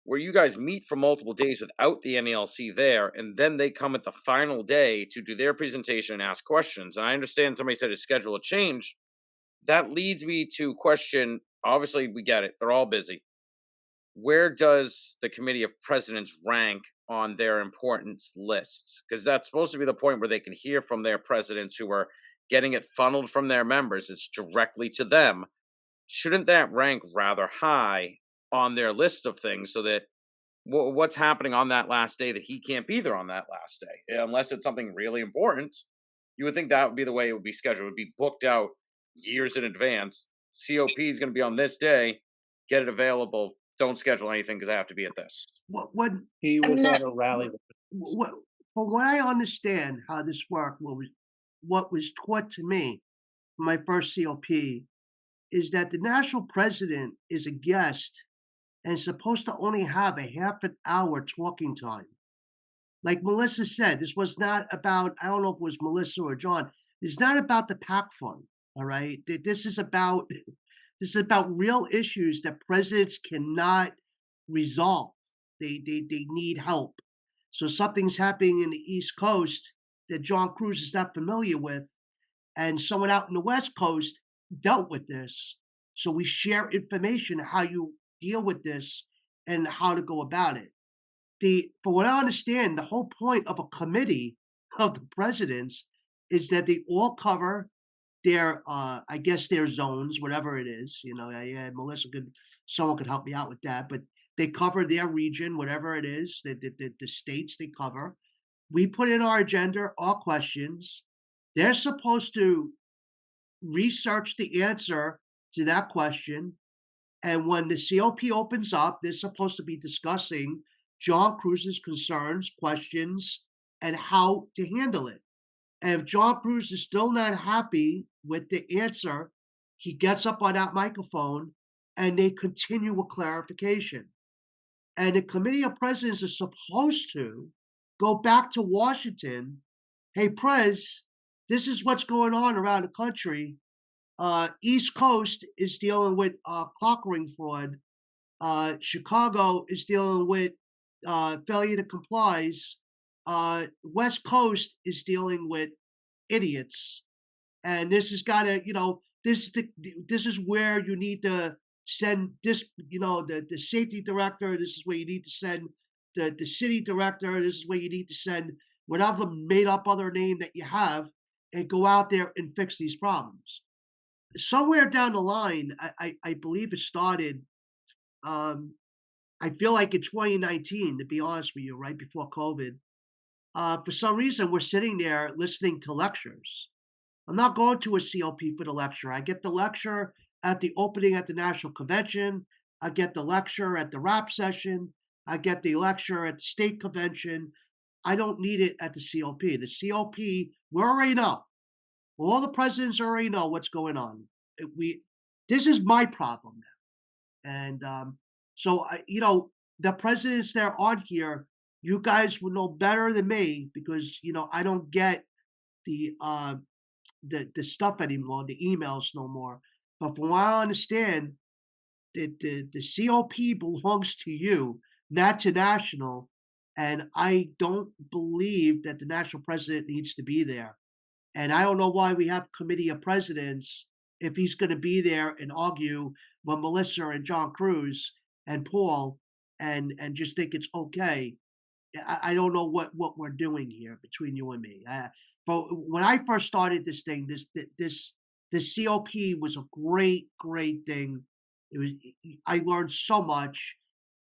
where you guys meet for multiple days without the NELC there, and then they come at the final day to do their presentation and ask questions. And I understand somebody said his schedule had changed. That leads me to question, obviously we get it, they're all busy. Where does the Committee of Presidents rank on their importance lists? Because that's supposed to be the point where they can hear from their presidents who are getting it funneled from their members. It's directly to them. Shouldn't that rank rather high on their list of things so that what's happening on that last day that he can't be there on that last day? Unless it's something really important, you would think that would be the way it would be scheduled. It would be booked out years in advance. COP is going to be on this day. Get it available. Don't schedule anything because I have to be at this. What He was at a rally. from what I understand how this worked, what was taught to me from my first COP is that the national president is a guest and is supposed to only have a half an hour talking time. Like Melissa said, this was not about, I don't know if it was Melissa or John, it's not about the PAC fund, all right? This is about real issues that presidents cannot resolve. They need help. So something's happening in the East Coast that John Cruz is not familiar with, and someone out in the West Coast dealt with this. So we share information how you deal with this and how to go about it. For what I understand, the whole point of a committee of the presidents is that they all cover their, I guess, their zones, whatever it is. Melissa someone could help me out with that, but they cover their region, whatever it is, the states they cover. We put in our agenda, our questions. They're supposed to research the answer to that question. And when the COP opens up, they're supposed to be discussing John Cruz's concerns, questions, and how to handle it. And if John Cruz is still not happy with the answer, he gets up on that microphone and they continue with clarification. And the Committee of Presidents is supposed to go back to Washington. Hey, Prez, this is what's going on around the country. East Coast is dealing with clock ring fraud. Chicago is dealing with failure to comply. West Coast is dealing with idiots, and this has got to, this is where you need to send this, the safety director. This is where you need to send the city director. This is where you need to send whatever made up other name that you have, and go out there and fix these problems. Somewhere down the line, I believe it started. I feel like in 2019, to be honest with you, right before COVID. For some reason, we're sitting there listening to lectures. I'm not going to a COP for the lecture. I get the lecture at the opening at the National Convention. I get the lecture at the rap session. I get the lecture at the state convention. I don't need it at the COP. The COP, we already know. All the presidents already know what's going on. This is my problem now. And so, the presidents that are on here, you guys will know better than me because, I don't get the stuff anymore, the emails no more. But from what I understand, the COP belongs to you, not to national. And I don't believe that the national president needs to be there. And I don't know why we have committee of presidents if he's going to be there and argue with Melissa and John Cruz and Paul and just think it's okay. I don't know what we're doing here between you and me. But when I first started this thing, this COP was a great thing. I learned so much.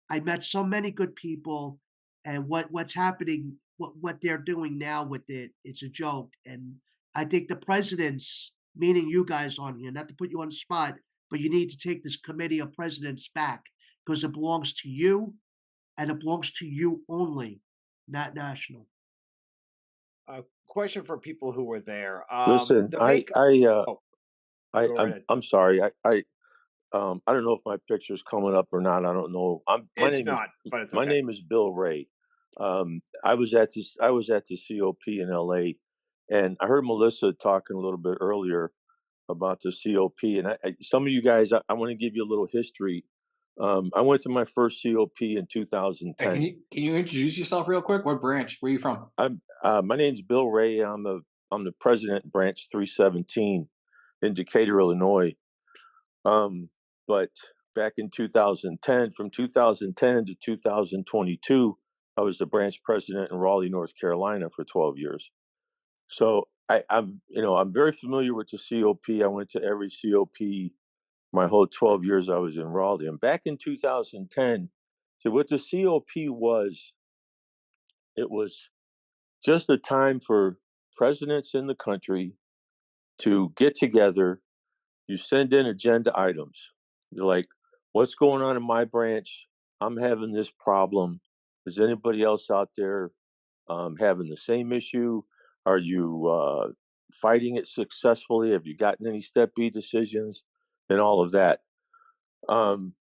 I met so many good people, and what's happening, what they're doing now with it, it's a joke. And I think the presidents, meaning you guys on here, not to put you on the spot, but you need to take this committee of presidents back because it belongs to you, and it belongs to you only, not national. Question for people who were there. Listen, I'm sorry. I don't know if my picture's coming up or not. I don't know. My name is Bill Ray. I was at the COP in LA, and I heard Melissa talking a little bit earlier about the COP. And some of you guys, I want to give you a little history. I went to my first COP in 2010. Hey, can you introduce yourself real quick? What branch? Where are you from? My name's Bill Ray. I'm the president, branch 317 in Decatur, Illinois. But back in 2010, from 2010 to 2022, I was the branch president in Raleigh, North Carolina for 12 years. So I'm very familiar with the COP. I went to every COP my whole 12 years I was in Raleigh. And back in 2010, so what the COP was, it was just a time for presidents in the country to get together. You send in agenda items. You're like, what's going on in my branch? I'm having this problem. Is anybody else out there having the same issue? Are you fighting it successfully? Have you gotten any Step B decisions and all of that?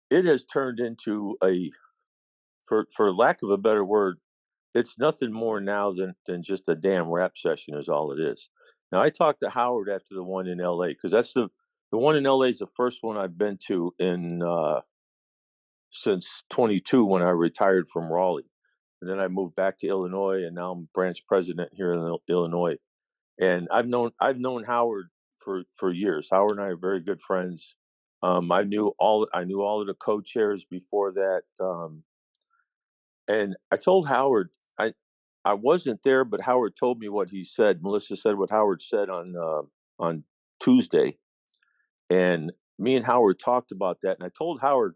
It has turned into for lack of a better word, it's nothing more now than just a damn rap session is all it is. Now, I talked to Howard after the one in LA, because that's the one in LA is the first one I've been to since 22 when I retired from Raleigh. And then I moved back to Illinois, and now I'm branch president here in Illinois. And I've known Howard for years. Howard and I are very good friends. I knew all of the co-chairs before that. And I told Howard, I wasn't there, but Howard told me what he said. Melissa said what Howard said on Tuesday. And me and Howard talked about that. And I told Howard,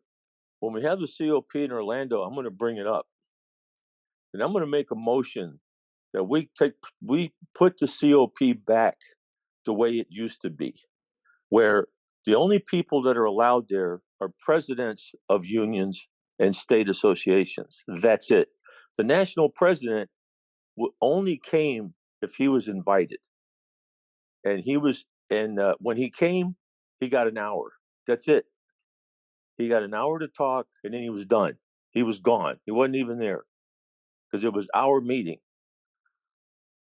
when we have the COP in Orlando, I'm going to bring it up. And I'm going to make a motion that we put the COP back the way it used to be, where the only people that are allowed there are presidents of unions and state associations. That's it. The national president only came if he was invited, and when he came, he got an hour. That's it. He got an hour to talk, and then he was done. He was gone. He wasn't even there because it was our meeting.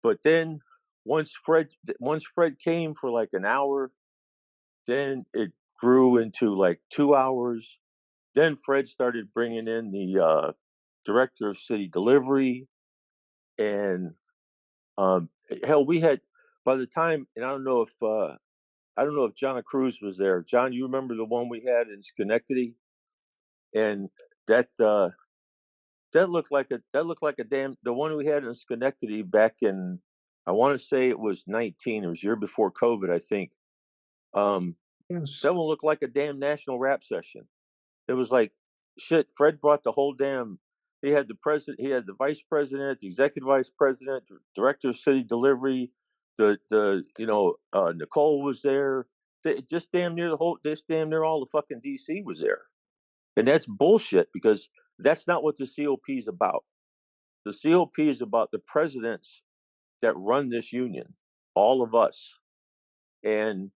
But then once Fred came for like an hour, then it grew into like 2 hours. Then Fred started bringing in the director of city delivery, and hell, we had, by the time, and I don't know if John Cruz was there. John, you remember the one we had in Schenectady, and that looked like a damn, the one we had in Schenectady back in, I want to say it was 19. It was year before COVID, I think. Yes. That one looked like a damn national rap session. It was like shit. Fred brought the whole damn. He had the president. He had the vice president, the executive vice president, director of city delivery. Nicole was there. Just damn near all the fucking DC was there, and that's bullshit because that's not what the COP is about. The COP is about the presidents that run this union, all of us, and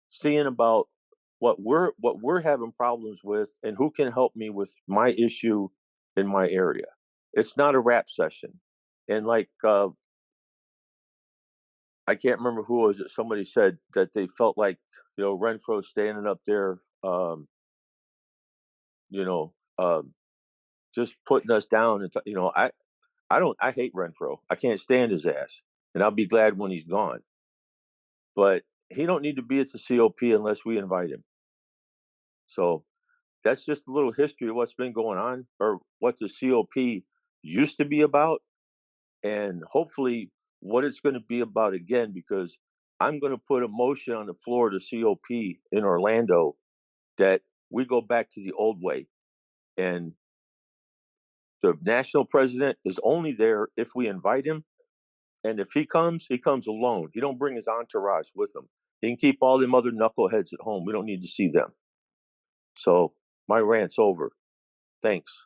seeing about what we're having problems with and who can help me with my issue in my area. It's not a rap session. And like I can't remember who was it. Somebody said that they felt like, Renfro standing up there, just putting us down. And I hate Renfro. I can't stand his ass, and I'll be glad when he's gone. But he don't need to be at the COP unless we invite him. So that's just a little history of what's been going on, or what the COP used to be about, and hopefully what it's going to be about again, because I'm going to put a motion on the floor of the COP in Orlando that we go back to the old way. And the national president is only there if we invite him. And if he comes alone. He don't bring his entourage with him. He can keep all them other knuckleheads at home. We don't need to see them. So my rant's over. Thanks.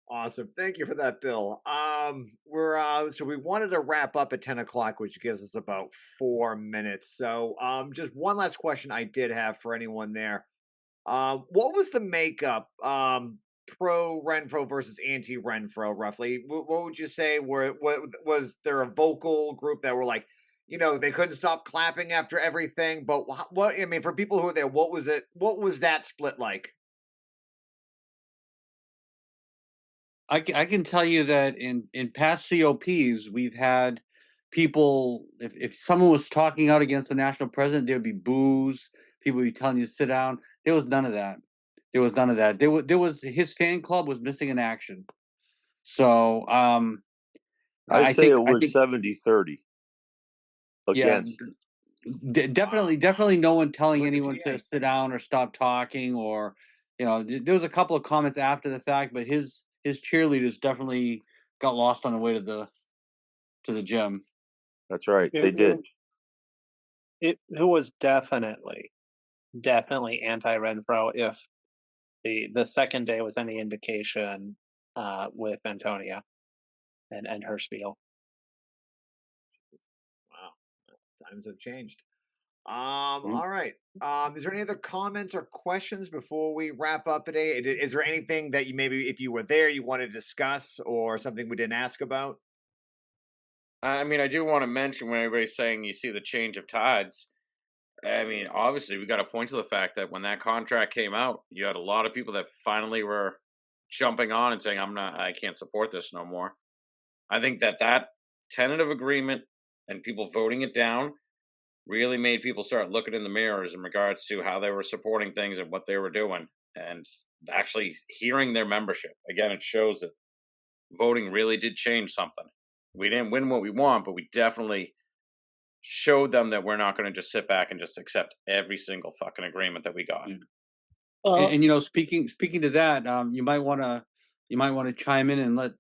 Awesome. Thank you for that, Bill. So we wanted to wrap up at 10 o'clock, which gives us about 4 minutes. So just one last question I did have for anyone there. What was the makeup pro Renfro versus anti Renfro roughly? What would you say? What was there a vocal group that were like, they couldn't stop clapping after everything? But what I mean, for people who were there, what was it? What was that split like? I can tell you that in past COPs, we've had people, if someone was talking out against the national president, there would be boos. People would be telling you to sit down. There was none of that. There was his fan club was missing in action. So I say it was 70-30 against. Yeah, definitely no one telling anyone to sit down or stop talking, or there was a couple of comments after the fact, but his cheerleaders definitely got lost on the way to the gym. That's right, they did. It was definitely anti-Renfro if the second day was any indication with Antonia and her spiel. Wow, times have changed. All right. Is there any other comments or questions before we wrap up today? Is there anything that you maybe, if you were there, you want to discuss, or something we didn't ask about? I mean, I do want to mention when everybody's saying you see the change of tides. I mean, obviously, we got to point to the fact that when that contract came out, you had a lot of people that finally were jumping on and saying, I can't support this no more. I think that tentative agreement and people voting it down really made people start looking in the mirrors in regards to how they were supporting things and what they were doing, and actually hearing their membership. Again, it shows that voting really did change something. We didn't win what we want, but we definitely showed them that we're not going to just sit back and just accept every single fucking agreement that we got. And speaking to that, you might want to chime in and let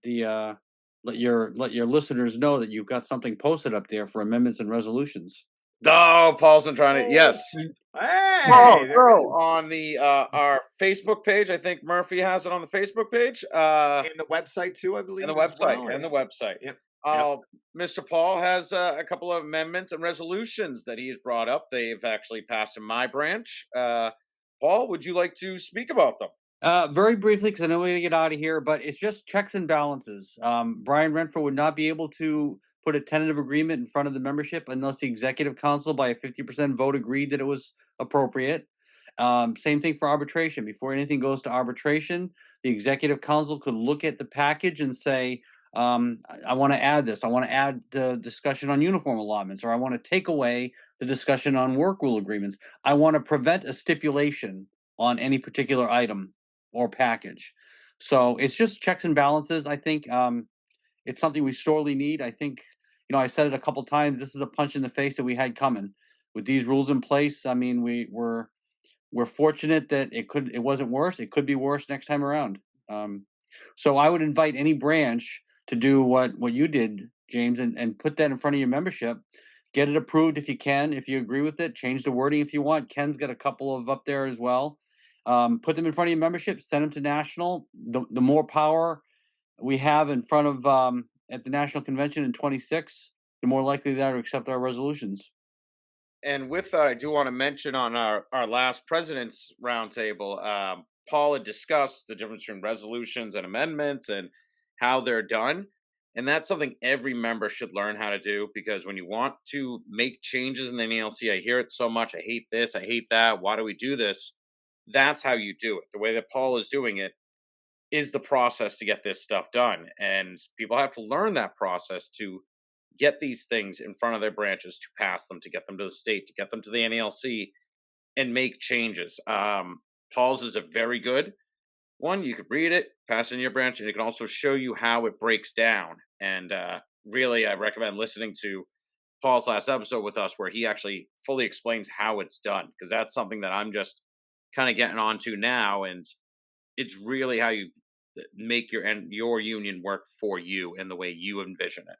let your listeners know that you've got something posted up there for amendments and resolutions. Oh, Paul's been trying to. Yes. Hey, there it is. On the our Facebook page, I think Murphy has it on the Facebook page. And the website too, I believe. And the website. And the website. Yep. Mr. Paul has a couple of amendments and resolutions that he's brought up. They've actually passed in my branch. Paul, would you like to speak about them? Very briefly, because I know we're gonna get out of here, but it's just checks and balances. Brian Renfro would not be able to put a tentative agreement in front of the membership unless the executive council by a 50% vote agreed that it was appropriate. Same thing for arbitration. Before anything goes to arbitration, the executive council could look at the package and say, I want to add this. I want to add the discussion on uniform allotments, or I want to take away the discussion on work rule agreements. I want to prevent a stipulation on any particular item or package. So it's just checks and balances. I think it's something we sorely need. I think, I said it a couple times. This is a punch in the face that we had coming. With these rules in place, I mean, we're fortunate that it wasn't worse. It could be worse next time around. So I would invite any branch to do what you did, James, and put that in front of your membership. Get it approved if you can, if you agree with it. Change the wording if you want. Ken's got a couple of up there as well. Put them in front of your membership. Send them to national. The more power we have in front of at the national convention in 26, the more likely they are to accept our resolutions. And with that, I do want to mention on our last president's roundtable, Paul had discussed the difference between resolutions and amendments and how they're done. And that's something every member should learn how to do, because when you want to make changes in the NALC, I hear it so much. I hate this. I hate that. Why do we do this? That's how you do it. The way that Paul is doing it is the process to get this stuff done. And people have to learn that process to get these things in front of their branches, to pass them, to get them to the state, to get them to the NALC, and make changes. Paul's is a very good one. You could read it, pass it in your branch, and it can also show you how it breaks down. And really, I recommend listening to Paul's last episode with us, where he actually fully explains how it's done, because that's something that I'm just kind of getting onto now. And it's really how you make your union work for you in the way you envision it.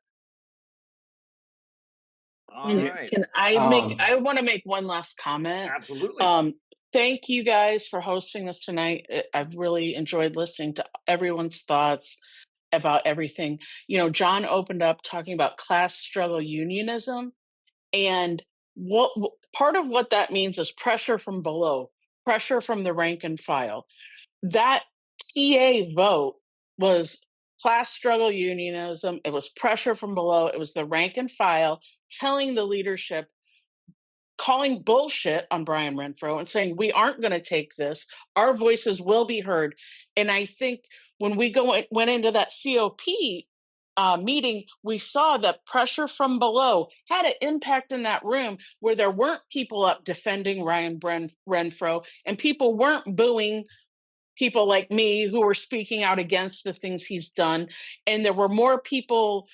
All right. Can I make? I want to make one last comment. Absolutely. Thank you guys for hosting this tonight. I've really enjoyed listening to everyone's thoughts about everything. John opened up talking about class struggle unionism, and what part of what that means is pressure from below, pressure from the rank and file. That TA vote was class struggle unionism. It was pressure from below. It was the rank and file telling the leadership, calling bullshit on Brian Renfro and saying, we aren't going to take this. Our voices will be heard. And I think when we went into that COP meeting, we saw that pressure from below had an impact in that room, where there weren't people up defending Ryan Renfro, and people weren't booing people like me who were speaking out against the things he's done. And there were more people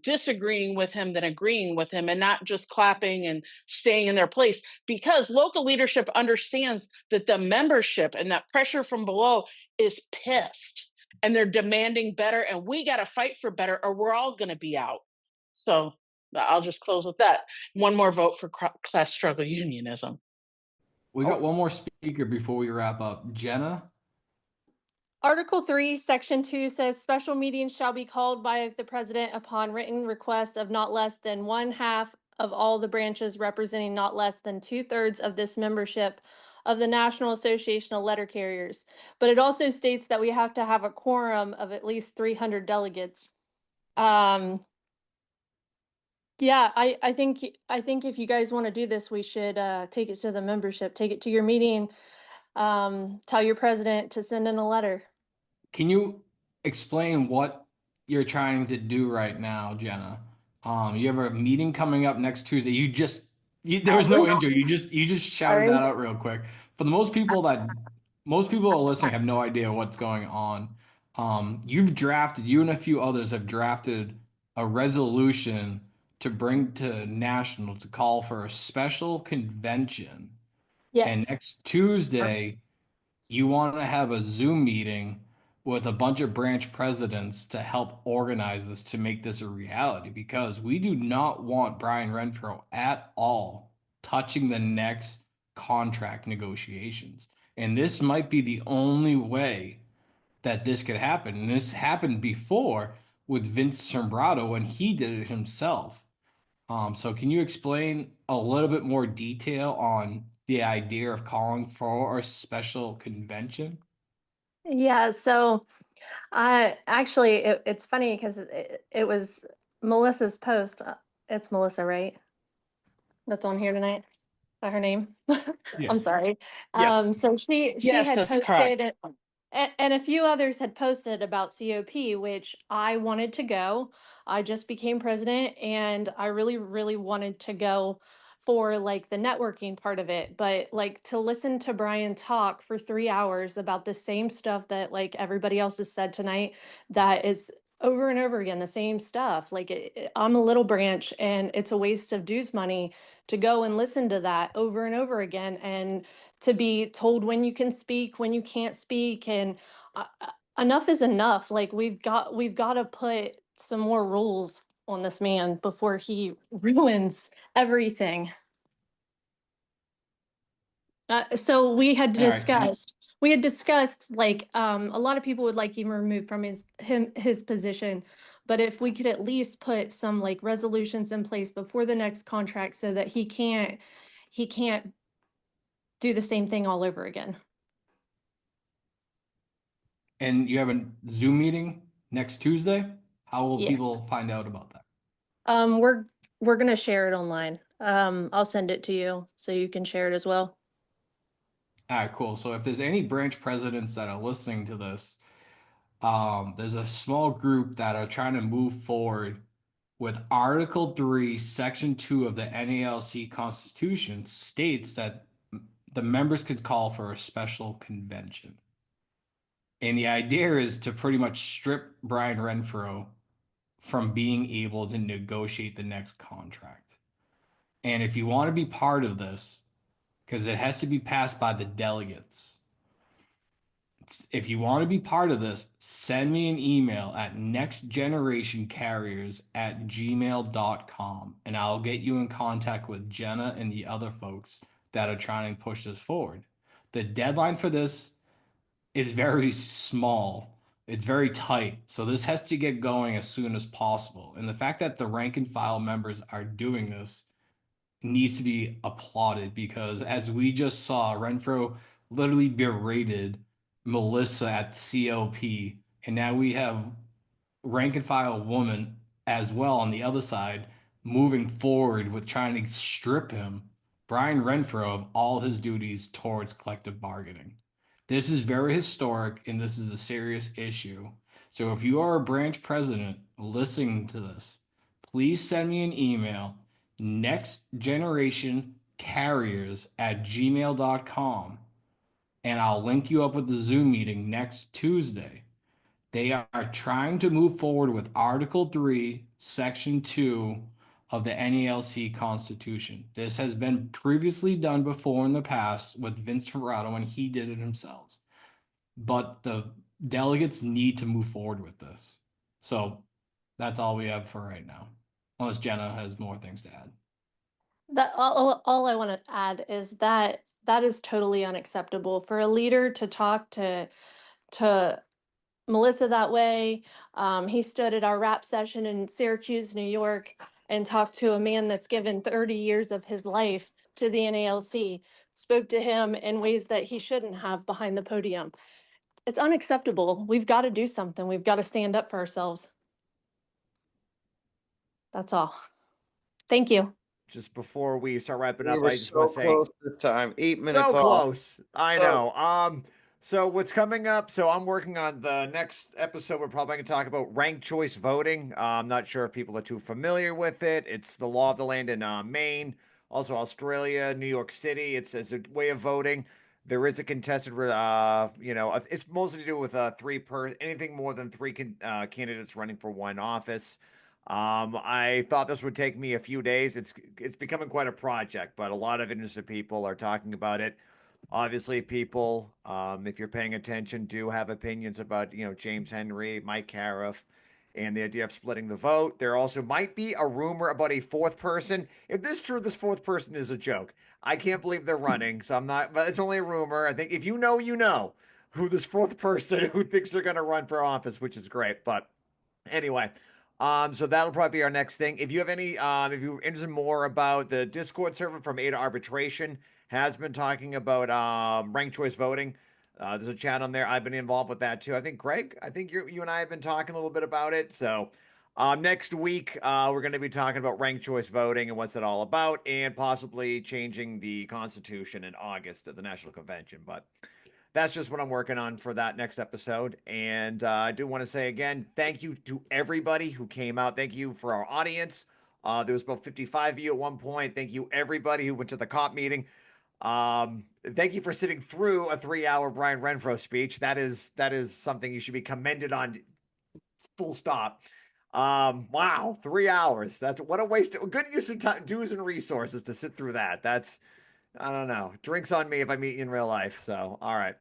disagreeing with him than agreeing with him, and not just clapping and staying in their place, because local leadership understands that the membership and that pressure from below is pissed, and they're demanding better, and we got to fight for better, or we're all going to be out. So I'll just close with that. One more vote for class struggle unionism. We got one more speaker before we wrap up. Jenna? Article 3, Section 2 says special meetings shall be called by the president upon written request of not less than 1/2 of all the branches representing not less than 2/3 of this membership of the National Association of Letter Carriers. But it also states that we have to have a quorum of at least 300 delegates. Yeah, I think if you guys want to do this, we should take it to the membership, take it to your meeting, tell your president to send in a letter. Can you explain what you're trying to do right now, Jenna? You have a meeting coming up next Tuesday. There was no intro. You just shouted that out real quick. For the most people that are listening have no idea what's going on. You and a few others have drafted a resolution to bring to national to call for a special convention. Yes. And next Tuesday, you want to have a Zoom meeting with a bunch of branch presidents to help organize this to make this a reality, because we do not want Brian Renfro at all touching the next contract negotiations. And this might be the only way that this could happen. And this happened before with Vince Sombrado when he did it himself. So can you explain a little bit more detail on the idea of calling for a special convention? Yeah, so actually, it's funny because it was Melissa's post. It's Melissa, right? That's on here tonight. Is that her name? I'm Yes. sorry. Yes. So she Yes, had that's correct. posted, and a few others had posted about COP, which I wanted to go. I just became president, and I really, really wanted to go for like the networking part of it. But like to listen to Brian talk for 3 hours about the same stuff that like everybody else has said tonight, that is over and over again the same stuff. Like I'm a little branch, and it's a waste of dues money to go and listen to that over and over again, and to be told when you can speak, when you can't speak, and enough is enough. Like we've got to put some more rules on this man before he ruins everything. So All right. we had discussed like a lot of people would like him removed from his position, but if we could at least put some like resolutions in place before the next contract so that he can't do the same thing all over again. And you have a Zoom meeting next Tuesday? How will Yes. people find out about that? We're gonna share it online. I'll send it to you so you can share it as well. All right, cool. So if there's any branch presidents that are listening to this, there's a small group that are trying to move forward with Article 3, Section 2 of the NALC Constitution states that the members could call for a special convention. And the idea is to pretty much strip Brian Renfro from being able to negotiate the next contract. And if you want to be part of this, because it has to be passed by the delegates, if you want to be part of this, send me an email at nextgenerationcarriers@gmail.com, and I'll get you in contact with Jenna and the other folks that are trying to push this forward. The deadline for this is very small. It's very tight. So this has to get going as soon as possible. And the fact that the rank and file members are doing this needs to be applauded, because as we just saw, Renfro literally berated Melissa at COP, and now we have rank and file woman as well on the other side moving forward with trying to strip him, Brian Renfro, of all his duties towards collective bargaining. This is very historic, and this is a serious issue. So if you are a branch president listening to this, please send me an email, nextgenerationcarriers@gmail.com, and I'll link you up with the Zoom meeting next Tuesday. They are trying to move forward with Article 3, Section 2 of the NALC Constitution. This has been previously done before in the past with Vince Ferrato, and he did it himself. But the delegates need to move forward with this. So that's all we have for right now, unless Jenna has more things to add. That all I want to add is that that is totally unacceptable for a leader to talk to Melissa that way. He stood at our rap session in Syracuse, New York, and talked to a man that's given 30 years of his life to the NALC, spoke to him in ways that he shouldn't have behind the podium. It's unacceptable. We've got to do something. We've got to stand up for ourselves. That's all. Thank you. Just before we start wrapping We up, were I just want so to say close this time. 8 minutes so off. close. I So- know. So what's coming up? So I'm working on the next episode. We're probably going to talk about ranked choice voting. I'm not sure if people are too familiar with it. It's the law of the land in Maine, also Australia, New York City. It's as a way of voting. There is a contested, it's mostly to do with anything more than three candidates running for one office. I thought this would take me a few days. It's becoming quite a project, but a lot of interested people are talking about it. Obviously, people, if you're paying attention, do have opinions about, James Henry, Mike Cariff, and the idea of splitting the vote. There also might be a rumor about a fourth person. If this is true, this fourth person is a joke. I can't believe they're running, so I'm not, but it's only a rumor. I think if you know who this fourth person who thinks they're going to run for office, which is great. But anyway, so that'll probably be our next thing. If you have any, if you're interested more about the Discord server from Ada Arbitration, has been talking about ranked choice voting. There's a chat on there. I've been involved with that too. I think Greg, you and I have been talking a little bit about it. So next week we're going to be talking about ranked choice voting and what's it all about, and possibly changing the Constitution in August at the National Convention. But that's just what I'm working on for that next episode. And I do want to say again, thank you to everybody who came out. Thank you for our audience. There was about 55 of you at one point. Thank you everybody who went to the COP meeting. Thank you for sitting through a 3-hour Brian Renfro speech. That is something you should be commended on. Full stop. Wow, 3 hours. That's what a waste. Good use of time, dues and resources to sit through that. That's, I don't know. Drinks on me if I meet you in real life. So, all right.